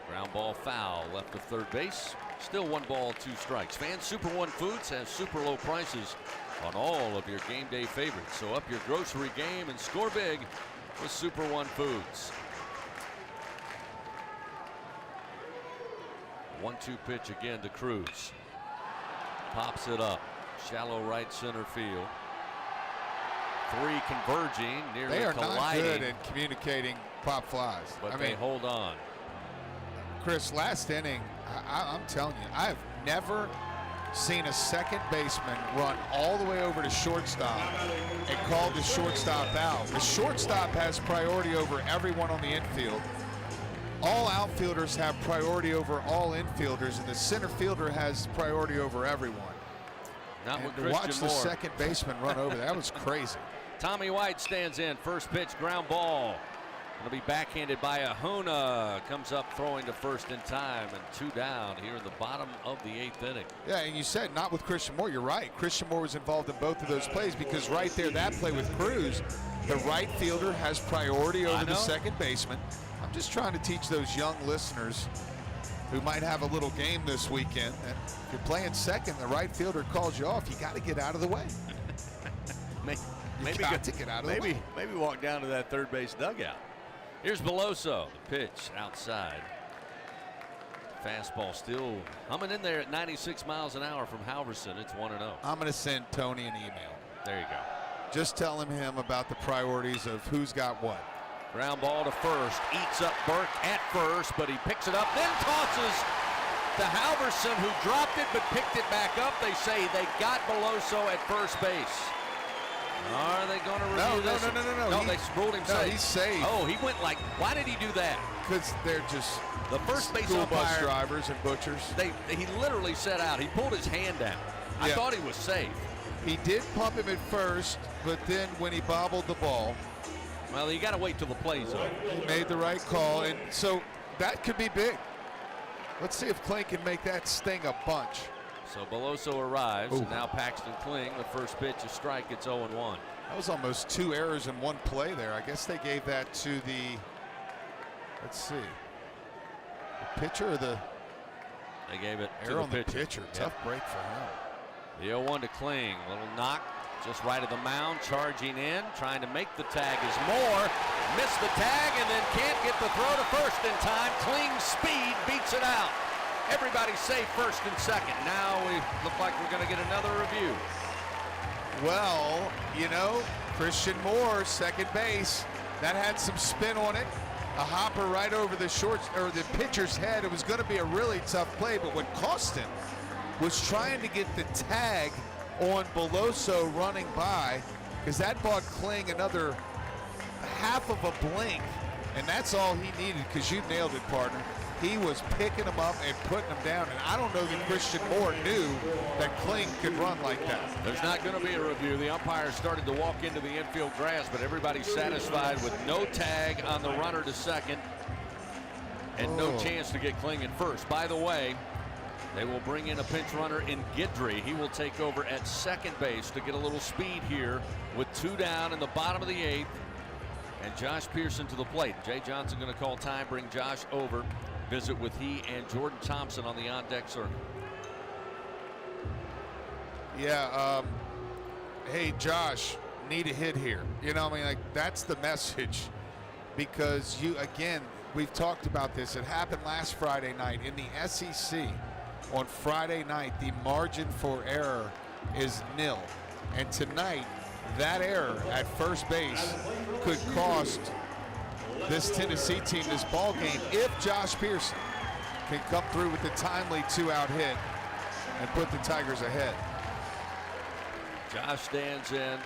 Ground ball foul, left of third base. Still 1 ball, 2 strikes. Fans, Super One Foods has super low prices on all of your game day favorites. So up your grocery game and score big with Super One Foods. 1-2 pitch again to Cruz. Pops it up. Shallow right center field. 3 converging, nearly they are colliding. Not good at communicating pop flies. But they hold on. Chris, last inning, I'm telling you, I've never seen a second baseman run all the way over to shortstop and call the shortstop out. The shortstop has priority over everyone on the infield. All outfielders have priority over all infielders, and the center fielder has priority over everyone. Not and with to Christian watch Moore. the second baseman run over, that was crazy. Tommy White stands in. First pitch, ground ball. Going to be backhanded by Ahuna. Comes up throwing to first in time, and 2 down here in the bottom of the 8th inning. Yeah, and you said not with Christian Moore. You're right. Christian Moore was involved in both of those plays because right there, that play with Cruz, the right fielder has priority over the second baseman. I'm just trying to teach those young listeners who might have a little game this weekend that if you're playing second, the right fielder calls you off, you got to get out of the way. Maybe got to get out of the way. Maybe walk down to that third base dugout. Here's Beloso. The pitch outside. Fastball still humming in there at 96 miles an hour from Halverson. It's 1-0. I'm going to send Tony an email. There you go. Just telling him about the priorities of who's got what. Ground ball to first. Eats up Burke at first, but he picks it up, then tosses to Halverson, who dropped it but picked it back up. They say they got Beloso at first base. Are they going to review this? No, they ruled him safe. He's safe. Oh, he went like, why did he do that? Because they're just the first base school bus umpire, drivers and butchers. He literally set out. He pulled his hand down. I thought he was safe. He did pump him at first, but then when he bobbled the ball. Well, you got to wait till the play's over. He made the right call, and so that could be big. Let's see if Kling can make that sting a bunch. So Beloso arrives, and now Paxton Kling, the first pitch, a strike. It's 0-1. That was almost 2 errors in one play there. I guess they gave that to the, let's see, the pitcher or the They gave it to error the on pitcher. the pitcher. Tough break for him. The 0-1 to Kling. Little knock just right of the mound, charging in, trying to make the tag is Moore. Missed the tag and then can't get the throw to first in time. Kling's speed beats it out. Everybody safe first and second. Now we look like we're going to get another review. Well, you know, Christian Moore, second base, that had some spin on it. A hopper right over the the pitcher's head. It was going to be a really tough play, but what cost him was trying to get the tag on Beloso running by, because that bought Kling another half of a blink, and that's all he needed, because you nailed it, partner. He was picking him up and putting him down, and I don't know that Christian Moore knew that Kling could run like that. There's not going to be a review. The umpire started to walk into the infield grass, but everybody's satisfied with no tag on the runner to second and no chance to get Kling at first. By the way, they will bring in a pinch runner in Guidry. He will take over at second base to get a little speed here with 2 down in the bottom of the 8th. And Josh Pearson to the plate. Jay Johnson going to call time, bring Josh over. Visit with he and Jordan Thompson on the on-deck circle. Yeah, hey, Josh, need a hit here. You know, I mean, like, that's the message. Because you, again, we've talked about this. It happened last Friday night in the SEC. On Friday night, the margin for error is 0. And tonight, that error at first base could cost this Tennessee team this ball game if Josh Pearson can come through with the timely 2-out hit and put the Tigers ahead. Josh stands in,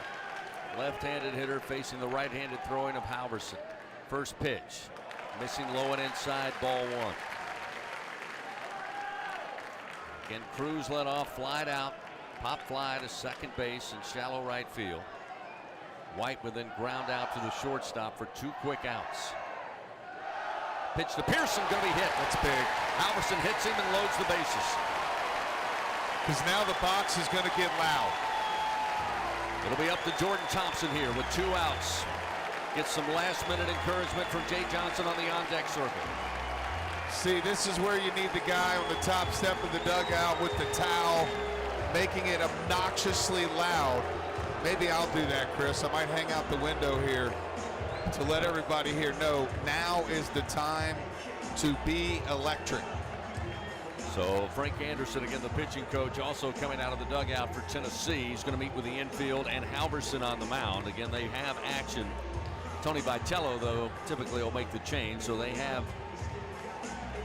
left-handed hitter facing the right-handed throwing of Halverson. First pitch, missing low and inside, ball 1. Again, Cruz led off, flied out, pop fly to second base in shallow right field. White would then ground out to the shortstop for 2 quick outs. Pitch to Pearson, going to be hit. That's big. Halverson hits him and loads the bases. Because now the box is going to get loud. It'll be up to Jordan Thompson here with 2 outs. Get some last-minute encouragement from Jay Johnson on the on-deck circle. See, this is where you need the guy on the top step of the dugout with the towel, making it obnoxiously loud. Maybe I'll do that, Chris. I might hang out the window here to let everybody here know now is the time to be electric. So Frank Anderson, again, the pitching coach, also coming out of the dugout for Tennessee. He's going to meet with the infield and Halverson on the mound. Again, they have action. Tony Vitello, though, typically will make the change, so they have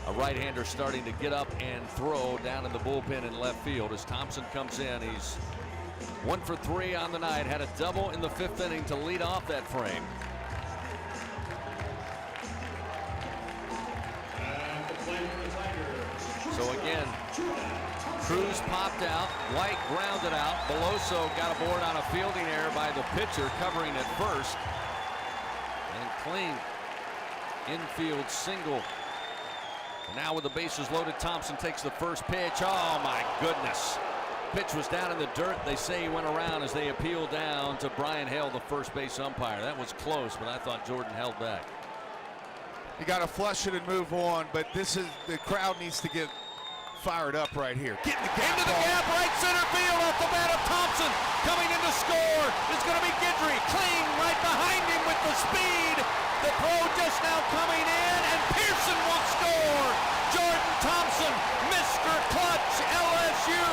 a right-hander starting to get up and throw down in the bullpen in left field. As Thompson comes in, he's 1 for 3 on the night, had a double in the 5th inning to lead off that frame. So again, Cruz popped out, White grounded out, Beloso got aboard on a fielding error by the pitcher covering at first, and Kling infield single. And now with the bases loaded, Thompson takes the first pitch. Oh my goodness. Pitch was down in the dirt. They say he went around as they appealed down to Brian Hale, the first base umpire. That was close, but I thought Jordan held back. You got to flush it and move on, but this is, the crowd needs to get fired up right here. Get in the gap. Into the gap, right center field, off the bat of Thompson. Coming in to score is going to be Guidry. Kling right behind him with the speed. The pro just now coming in, and Pearson will score. Jordan Thompson, Mr. Clutch, LSU.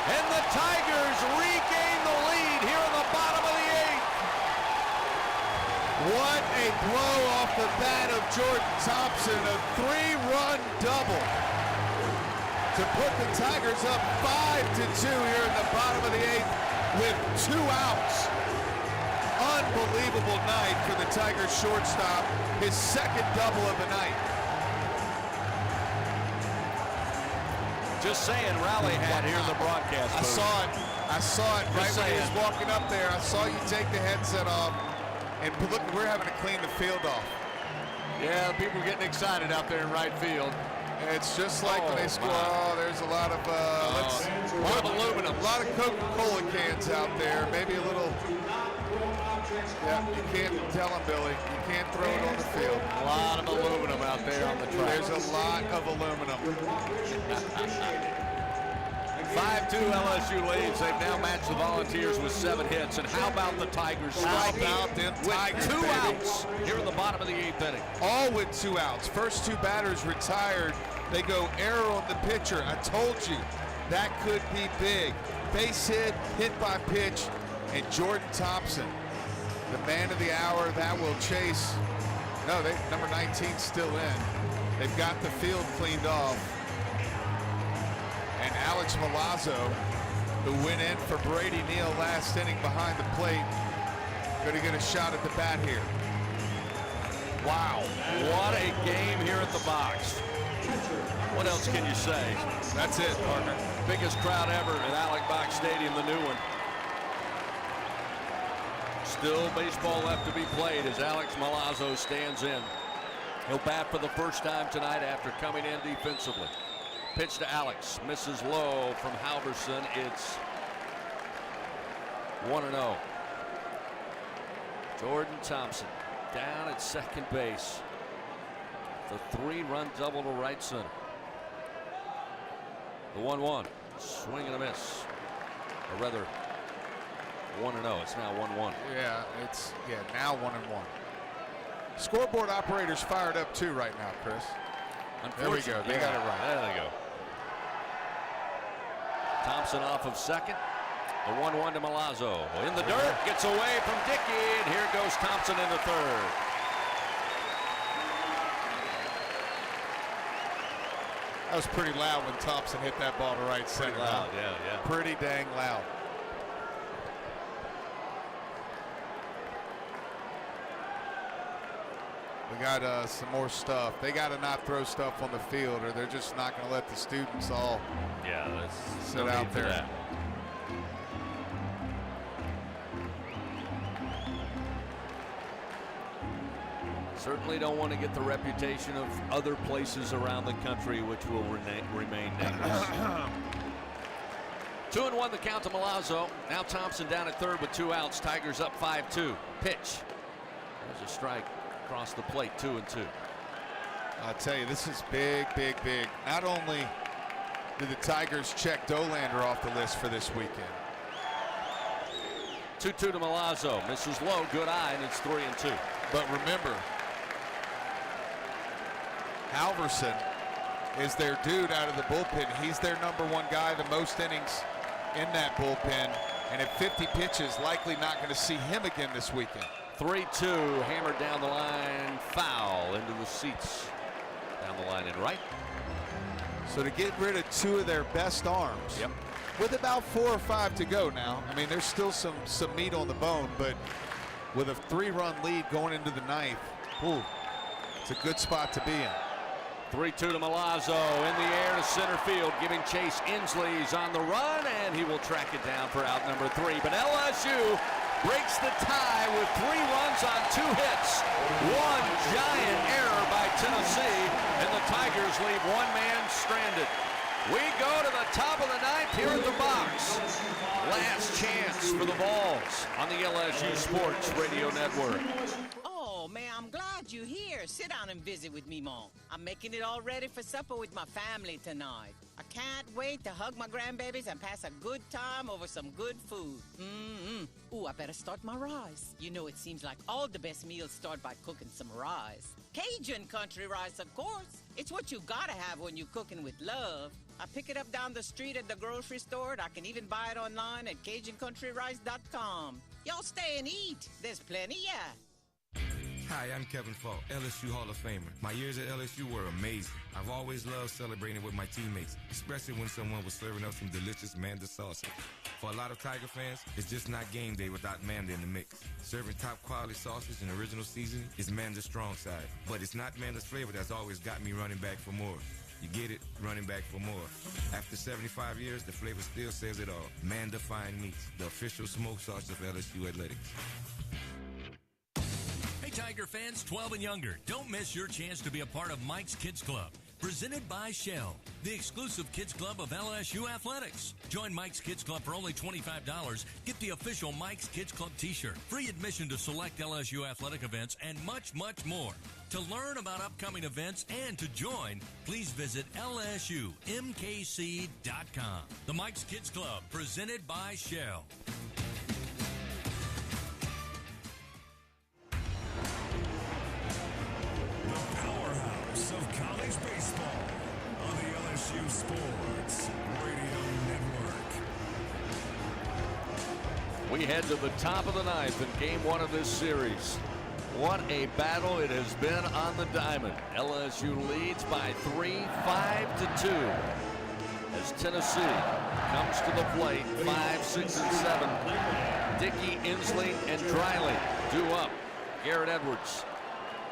And the Tigers regain the lead here in the bottom of the 8th. What a blow off the bat of Jordan Thompson, a 3-run double to put the Tigers up 5-2 here in the bottom of the 8th with 2 outs. Unbelievable night for the Tigers shortstop, his 2nd double of the night. Just saying, Rally had here in the broadcast booth. I saw it right when he was walking up there. I saw you take the headset off, and look, we're having to clean the field off. Yeah, people are getting excited out there in right field. It's just like when they score. Oh, there's a lot of aluminum, a lot of Coca-Cola cans out there. Maybe a little. Yeah, you can't tell them, Billy. You can't throw it on the field. A lot of aluminum out there on the track. There's a lot of aluminum. 5-2 LSU leads. They've now matched the Volunteers with 7 hits. And how about the Tigers striking with 2 outs here in the bottom of the 8th inning? All with 2 outs. First 2 batters retired They go error on the pitcher. I told you that could be big. Base hit by pitch, and Jordan Thompson, the man of the hour, that will chase. No, number 19's still in. They've got the field cleaned off. And Alex Milazzo, who went in for Brady Neal last inning behind the plate, going to get a shot at the bat here. Wow, what a game here at the box. What else can you say? That's it, partner. Biggest crowd ever at Alex Box Stadium, the new one. Still baseball left to be played as Alex Milazzo stands in. He'll bat for the first time tonight after coming in defensively. Pitch to Alex, misses low from Halverson. It's 1-0. Jordan Thompson down at second base. The 3-run double to right center. The 1-1, swing and a miss. Or rather, 1-0. It's now 1-1. Yeah, now 1-1. Scoreboard operators fired up too right now, Chris. There we go. They got it right. There they go. Thompson off of second. The 1-1 to Milazzo. In the dirt, gets away from Dickey, and here goes Thompson in the third. That was pretty loud when Thompson hit that ball to right center. Pretty loud, yeah. Pretty dang loud. We got some more stuff. They got to not throw stuff on the field, or they're just not going to let the students all sit out there. Certainly don't want to get the reputation of other places around the country, which will remain nameless. 2-1 the count to Milazzo. Now Thompson down at third with 2 outs. Tigers up 5-2. Pitch. There's a strike across the plate, 2-2. I'll tell you, this is big, big, big. Not only did the Tigers check Dolander off the list for this weekend. 2-2 to Milazzo. Misses low, good eye, and it's 3-2. But remember, Halverson is their dude out of the bullpen. He's their #1 guy, the most innings in that bullpen. And at 50 pitches, likely not going to see him again this weekend. 3-2, hammered down the line, foul into the seats. Down the line and right. So to get rid of 2 of their best arms, with about 4 or 5 to go now, I mean, there's still some meat on the bone, but with a 3-run lead going into the 9th, it's a good spot to be in. 3-2 to Milazzo in the air to center field, giving chase. Inslee's on the run, and he will track it down for out number 3. But LSU breaks the tie with 3 runs on 2 hits. 1 giant error by Tennessee, and the Tigers leave 1 man stranded. We go to the top of the 9th here at the box. Last chance for the Vols on the LSU Sports Radio Network. Oh, man, I'm glad you're here. Sit down and visit with me, Mom. I'm making it all ready for supper with my family tonight. I can't wait to hug my grandbabies and pass a good time over some good food. Ooh, I better start my rice. You know, it seems like all the best meals start by cooking some rice. Cajun country rice, of course. It's what you gotta have when you're cooking with love. I pick it up down the street at the grocery store, and I can even buy it online at CajunCountryRice.com. Y'all stay and eat. There's plenty, Hi, I'm Kevin Falk, LSU Hall of Famer. My years at LSU were amazing. I've always loved celebrating with my teammates, especially when someone was serving up some delicious Manda salsa. For a lot of Tiger fans, it's just not game day without Manda in the mix. Serving top quality sausage and original seasoning is Manda's strong side. But it's not Manda's flavor that's always got me running back for more. You get it? Running back for more. After 75 years, the flavor still says it all. Manda Fine Meats, the official smoke sauce of LSU Athletics. Hey, Tiger fans 12 and younger, don't miss your chance to be a part of Mike's Kids Club. Presented by Shell, the exclusive kids club of LSU Athletics. Join Mike's Kids Club for only $25. Get the official Mike's Kids Club t-shirt, free admission to select LSU athletic events, and much, much more. To learn about upcoming events and to join, please visit LSUMKC.com. The Mike's Kids Club, presented by Shell. Of college baseball LSU Sports Radio Network. We head to the top of the ninth in game one of this series. What a battle it has been on the diamond. LSU leads by 3, 5-2. As Tennessee comes to the plate, 5, 6, and 7. Dickey, Inslee, and Driley due up. Garrett Edwards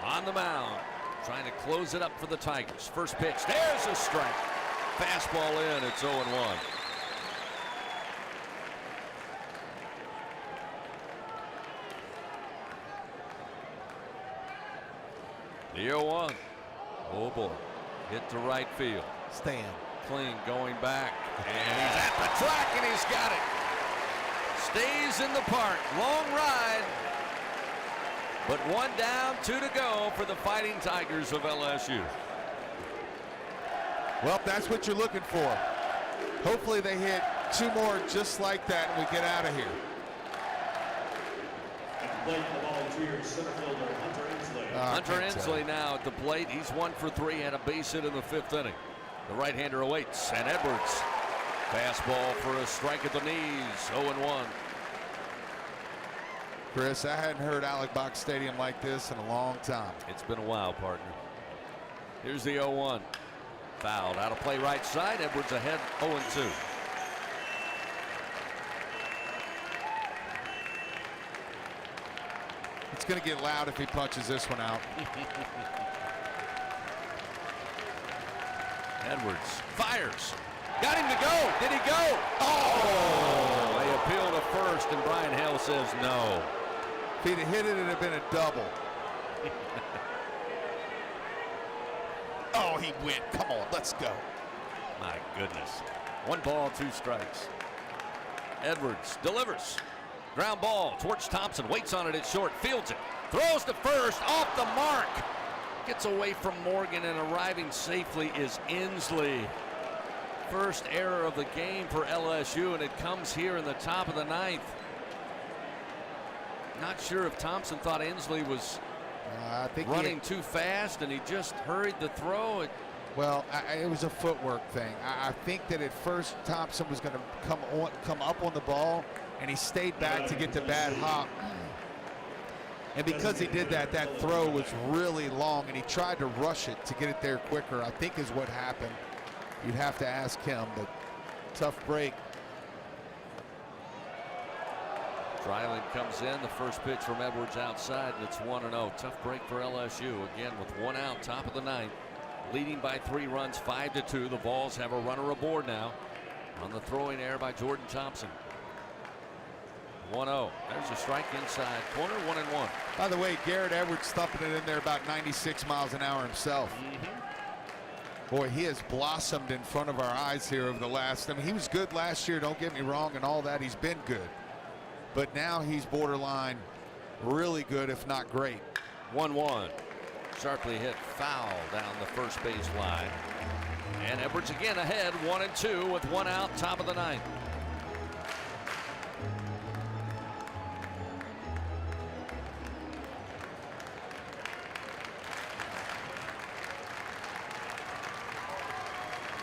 on the mound, trying to close it up for the Tigers. First pitch, there's a strike. Fastball in, it's 0-1. The 0-1. Oh boy. Hit to right field. Stan. Kling going back. And he's at the track and he's got it. Stays in the park. Long ride. But 1 down, 2 to go for the Fighting Tigers of LSU. Well, that's what you're looking for. Hopefully they hit 2 more just like that and we get out of here. At the plate, the volunteer center fielder Hunter Inslee. Hunter Inslee now at the plate. He's 1 for 3, had a base hit in the 5th inning. The right-hander awaits, and Edwards. Fastball for a strike at the knees, 0-1. Chris, I hadn't heard Alec Box Stadium like this in a long time. It's been a while, partner. Here's the 0-1. Fouled out of play right side. Edwards ahead, 0-2. It's going to get loud if he punches this one out. Edwards fires. Got him to go. Did he go? Oh! They appeal to first, and Brian Hale says no. If he'd have hit it, it'd have been a double. Oh, he went. Come on, let's go. My goodness. 1 ball, 2 strikes. Edwards delivers. Ground ball towards Thompson. Waits on it at short. Fields it. Throws to first. Off the mark. Gets away from Morgan, and arriving safely is Inslee. First error of the game for LSU, and it comes here in the top of the 9th. Not sure if Thompson thought Inslee was running too fast, and he just hurried the throw. It was a footwork thing. I think that at first Thompson was going to come up on the ball, and he stayed back to get the bad hop. And because he did that, that throw was really long, and he tried to rush it to get it there quicker, I think is what happened. You'd have to ask him, but tough break. Dryland comes in. The first pitch from Edwards outside, and it's 1-0. Tough break for LSU. Again, with 1 out, top of the 9th. Leading by 3 runs, 5-2. The Vols have a runner aboard now on the throwing error by Jordan Thompson. 1-0. There's a strike inside corner, 1-1. By the way, Garrett Edwards thumping it in there about 96 miles an hour himself. Boy, he has blossomed in front of our eyes here over the last. I mean, he was good last year, don't get me wrong, and all that. He's been good. But now he's borderline really good, if not great. 1-1. Sharply hit foul down the first base line. And Edwards again ahead, 1-2 with 1 out, top of the 9th.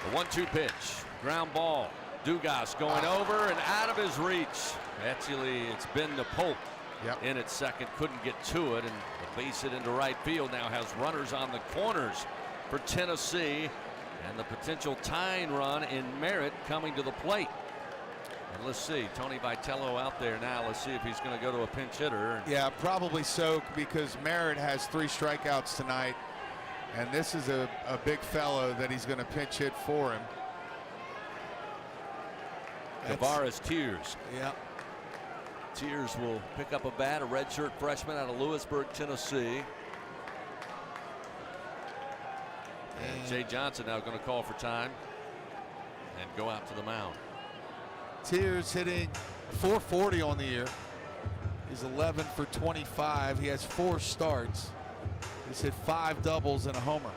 The 1-2 pitch, ground ball. Dugas going over and out of his reach. Actually, it's been to Pope in at second. Couldn't get to it, and the base hit into right field now has runners on the corners for Tennessee, and the potential tying run in Merritt coming to the plate. And let's see, Tony Vitello out there now. Let's see if he's going to go to a pinch hitter. Yeah, probably so, because Merritt has 3 strikeouts tonight, and this is a big fellow that he's going to pinch hit for him. Tavares Tears. Yeah. Tears will pick up a bat, a redshirt freshman out of Lewisburg, Tennessee. And Jay Johnson now going to call for time and go out to the mound. Tears hitting .440 on the year. He's 11 for 25. He has 4 starts. He's hit 5 doubles and a homer.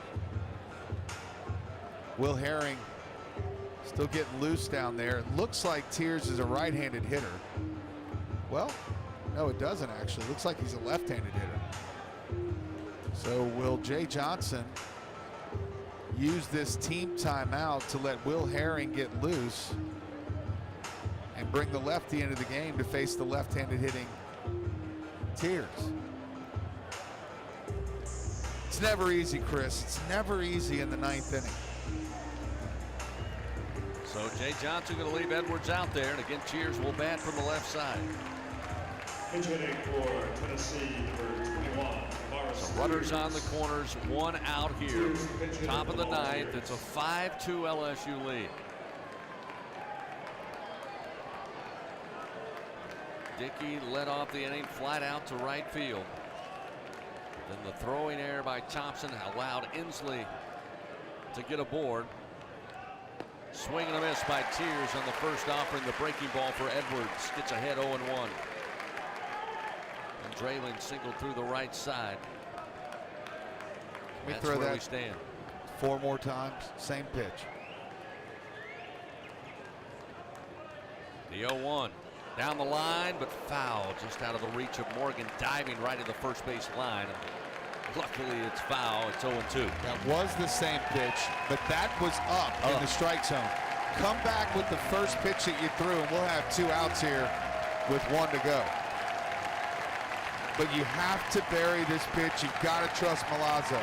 Will Herring still getting loose down there. It looks like Tears is a right-handed hitter. Well, no, it doesn't actually. It looks like he's a left-handed hitter. So will Jay Johnson use this team timeout to let Will Herring get loose and bring the lefty into the game to face the left-handed hitting Tears. It's never easy, Chris. It's never easy in the 9th inning. So Jay Johnson going to leave Edwards out there, and again, Tears will bat from the left side. Pitch hitting for Tennessee, number 21. So runners on the corners, 1 out here. Top of the 9th. It's a 5-2 LSU lead. Dickey led off the inning flat out to right field. Then the throwing error by Thompson allowed Inslee to get aboard. Swing and a miss by Tears on the first offering. The breaking ball for Edwards. Gets ahead 0-1. And Draylen singled through the right side. Let me That's throw where that we stand. 4 more times. Same pitch. The 0-1. Down the line, but foul just out of the reach of Morgan, diving right at the first base line. Luckily, it's foul. It's 0-2. That was the same pitch, but that was up in the strike zone. Come back with the first pitch that you threw, and we'll have 2 outs here with 1 to go. But you have to bury this pitch. You've got to trust Milazzo.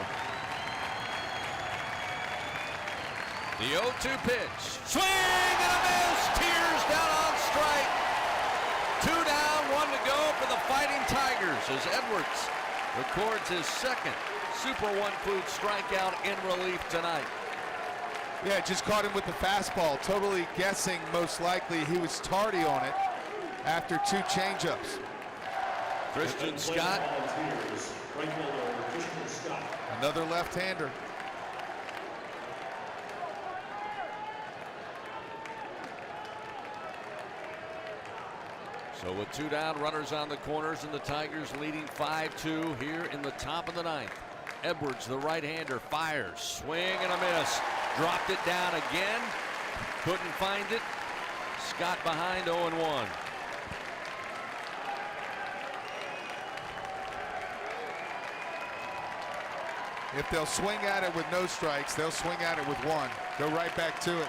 The 0-2 pitch. Swing and a miss. Tears down on strike. 2 down, 1 to go for the Fighting Tigers as Edwards records his second Super 1 Food strikeout in relief tonight. Yeah, just caught him with the fastball. Totally guessing, most likely, he was tardy on it after 2 changeups. Christian Scott. Another left-hander. So with 2 down, runners on the corners, and the Tigers leading 5-2 here in the top of the 9th. Edwards, the right-hander, fires. Swing and a miss. Dropped it down again. Couldn't find it. Scott behind 0-1. If they'll swing at it with no strikes, they'll swing at it with 1. Go right back to it.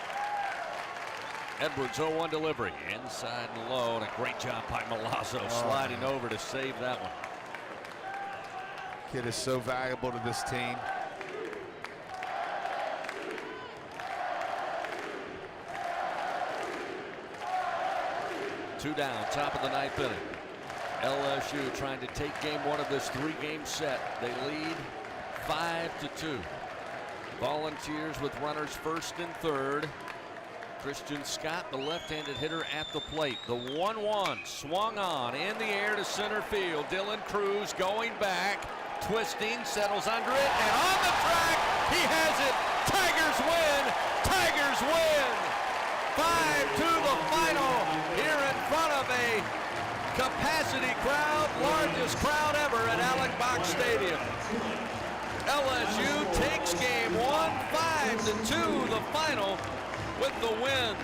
Edwards 0-1 delivery. Inside and low, and a great job by Milazzo sliding over to save that one. Kid is so valuable to this team. Two down, top of the 9th inning. LSU trying to take game 1 of this 3-game set. They lead 5-2. Volunteers with runners first and third. Christian Scott, the left-handed hitter at the plate. The 1-1 swung on in the air to center field. Dylan Cruz going back, twisting, settles under it, and on the track, he has it. Tigers win. Tigers win. 5-2 the final here in front of a capacity crowd, largest crowd ever at Alec Box Stadium. LSU takes game 1, 5-2 the final with the win.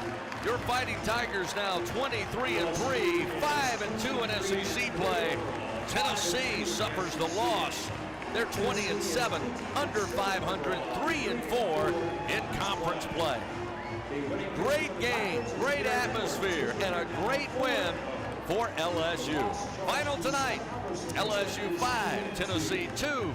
Your Fighting Tigers now 23-3, 5-2 in SEC play. Tennessee suffers the loss. They're 20-7, under 500, 3-4 in conference play. Great game, great atmosphere, and a great win for LSU. Final tonight, LSU 5, Tennessee 2.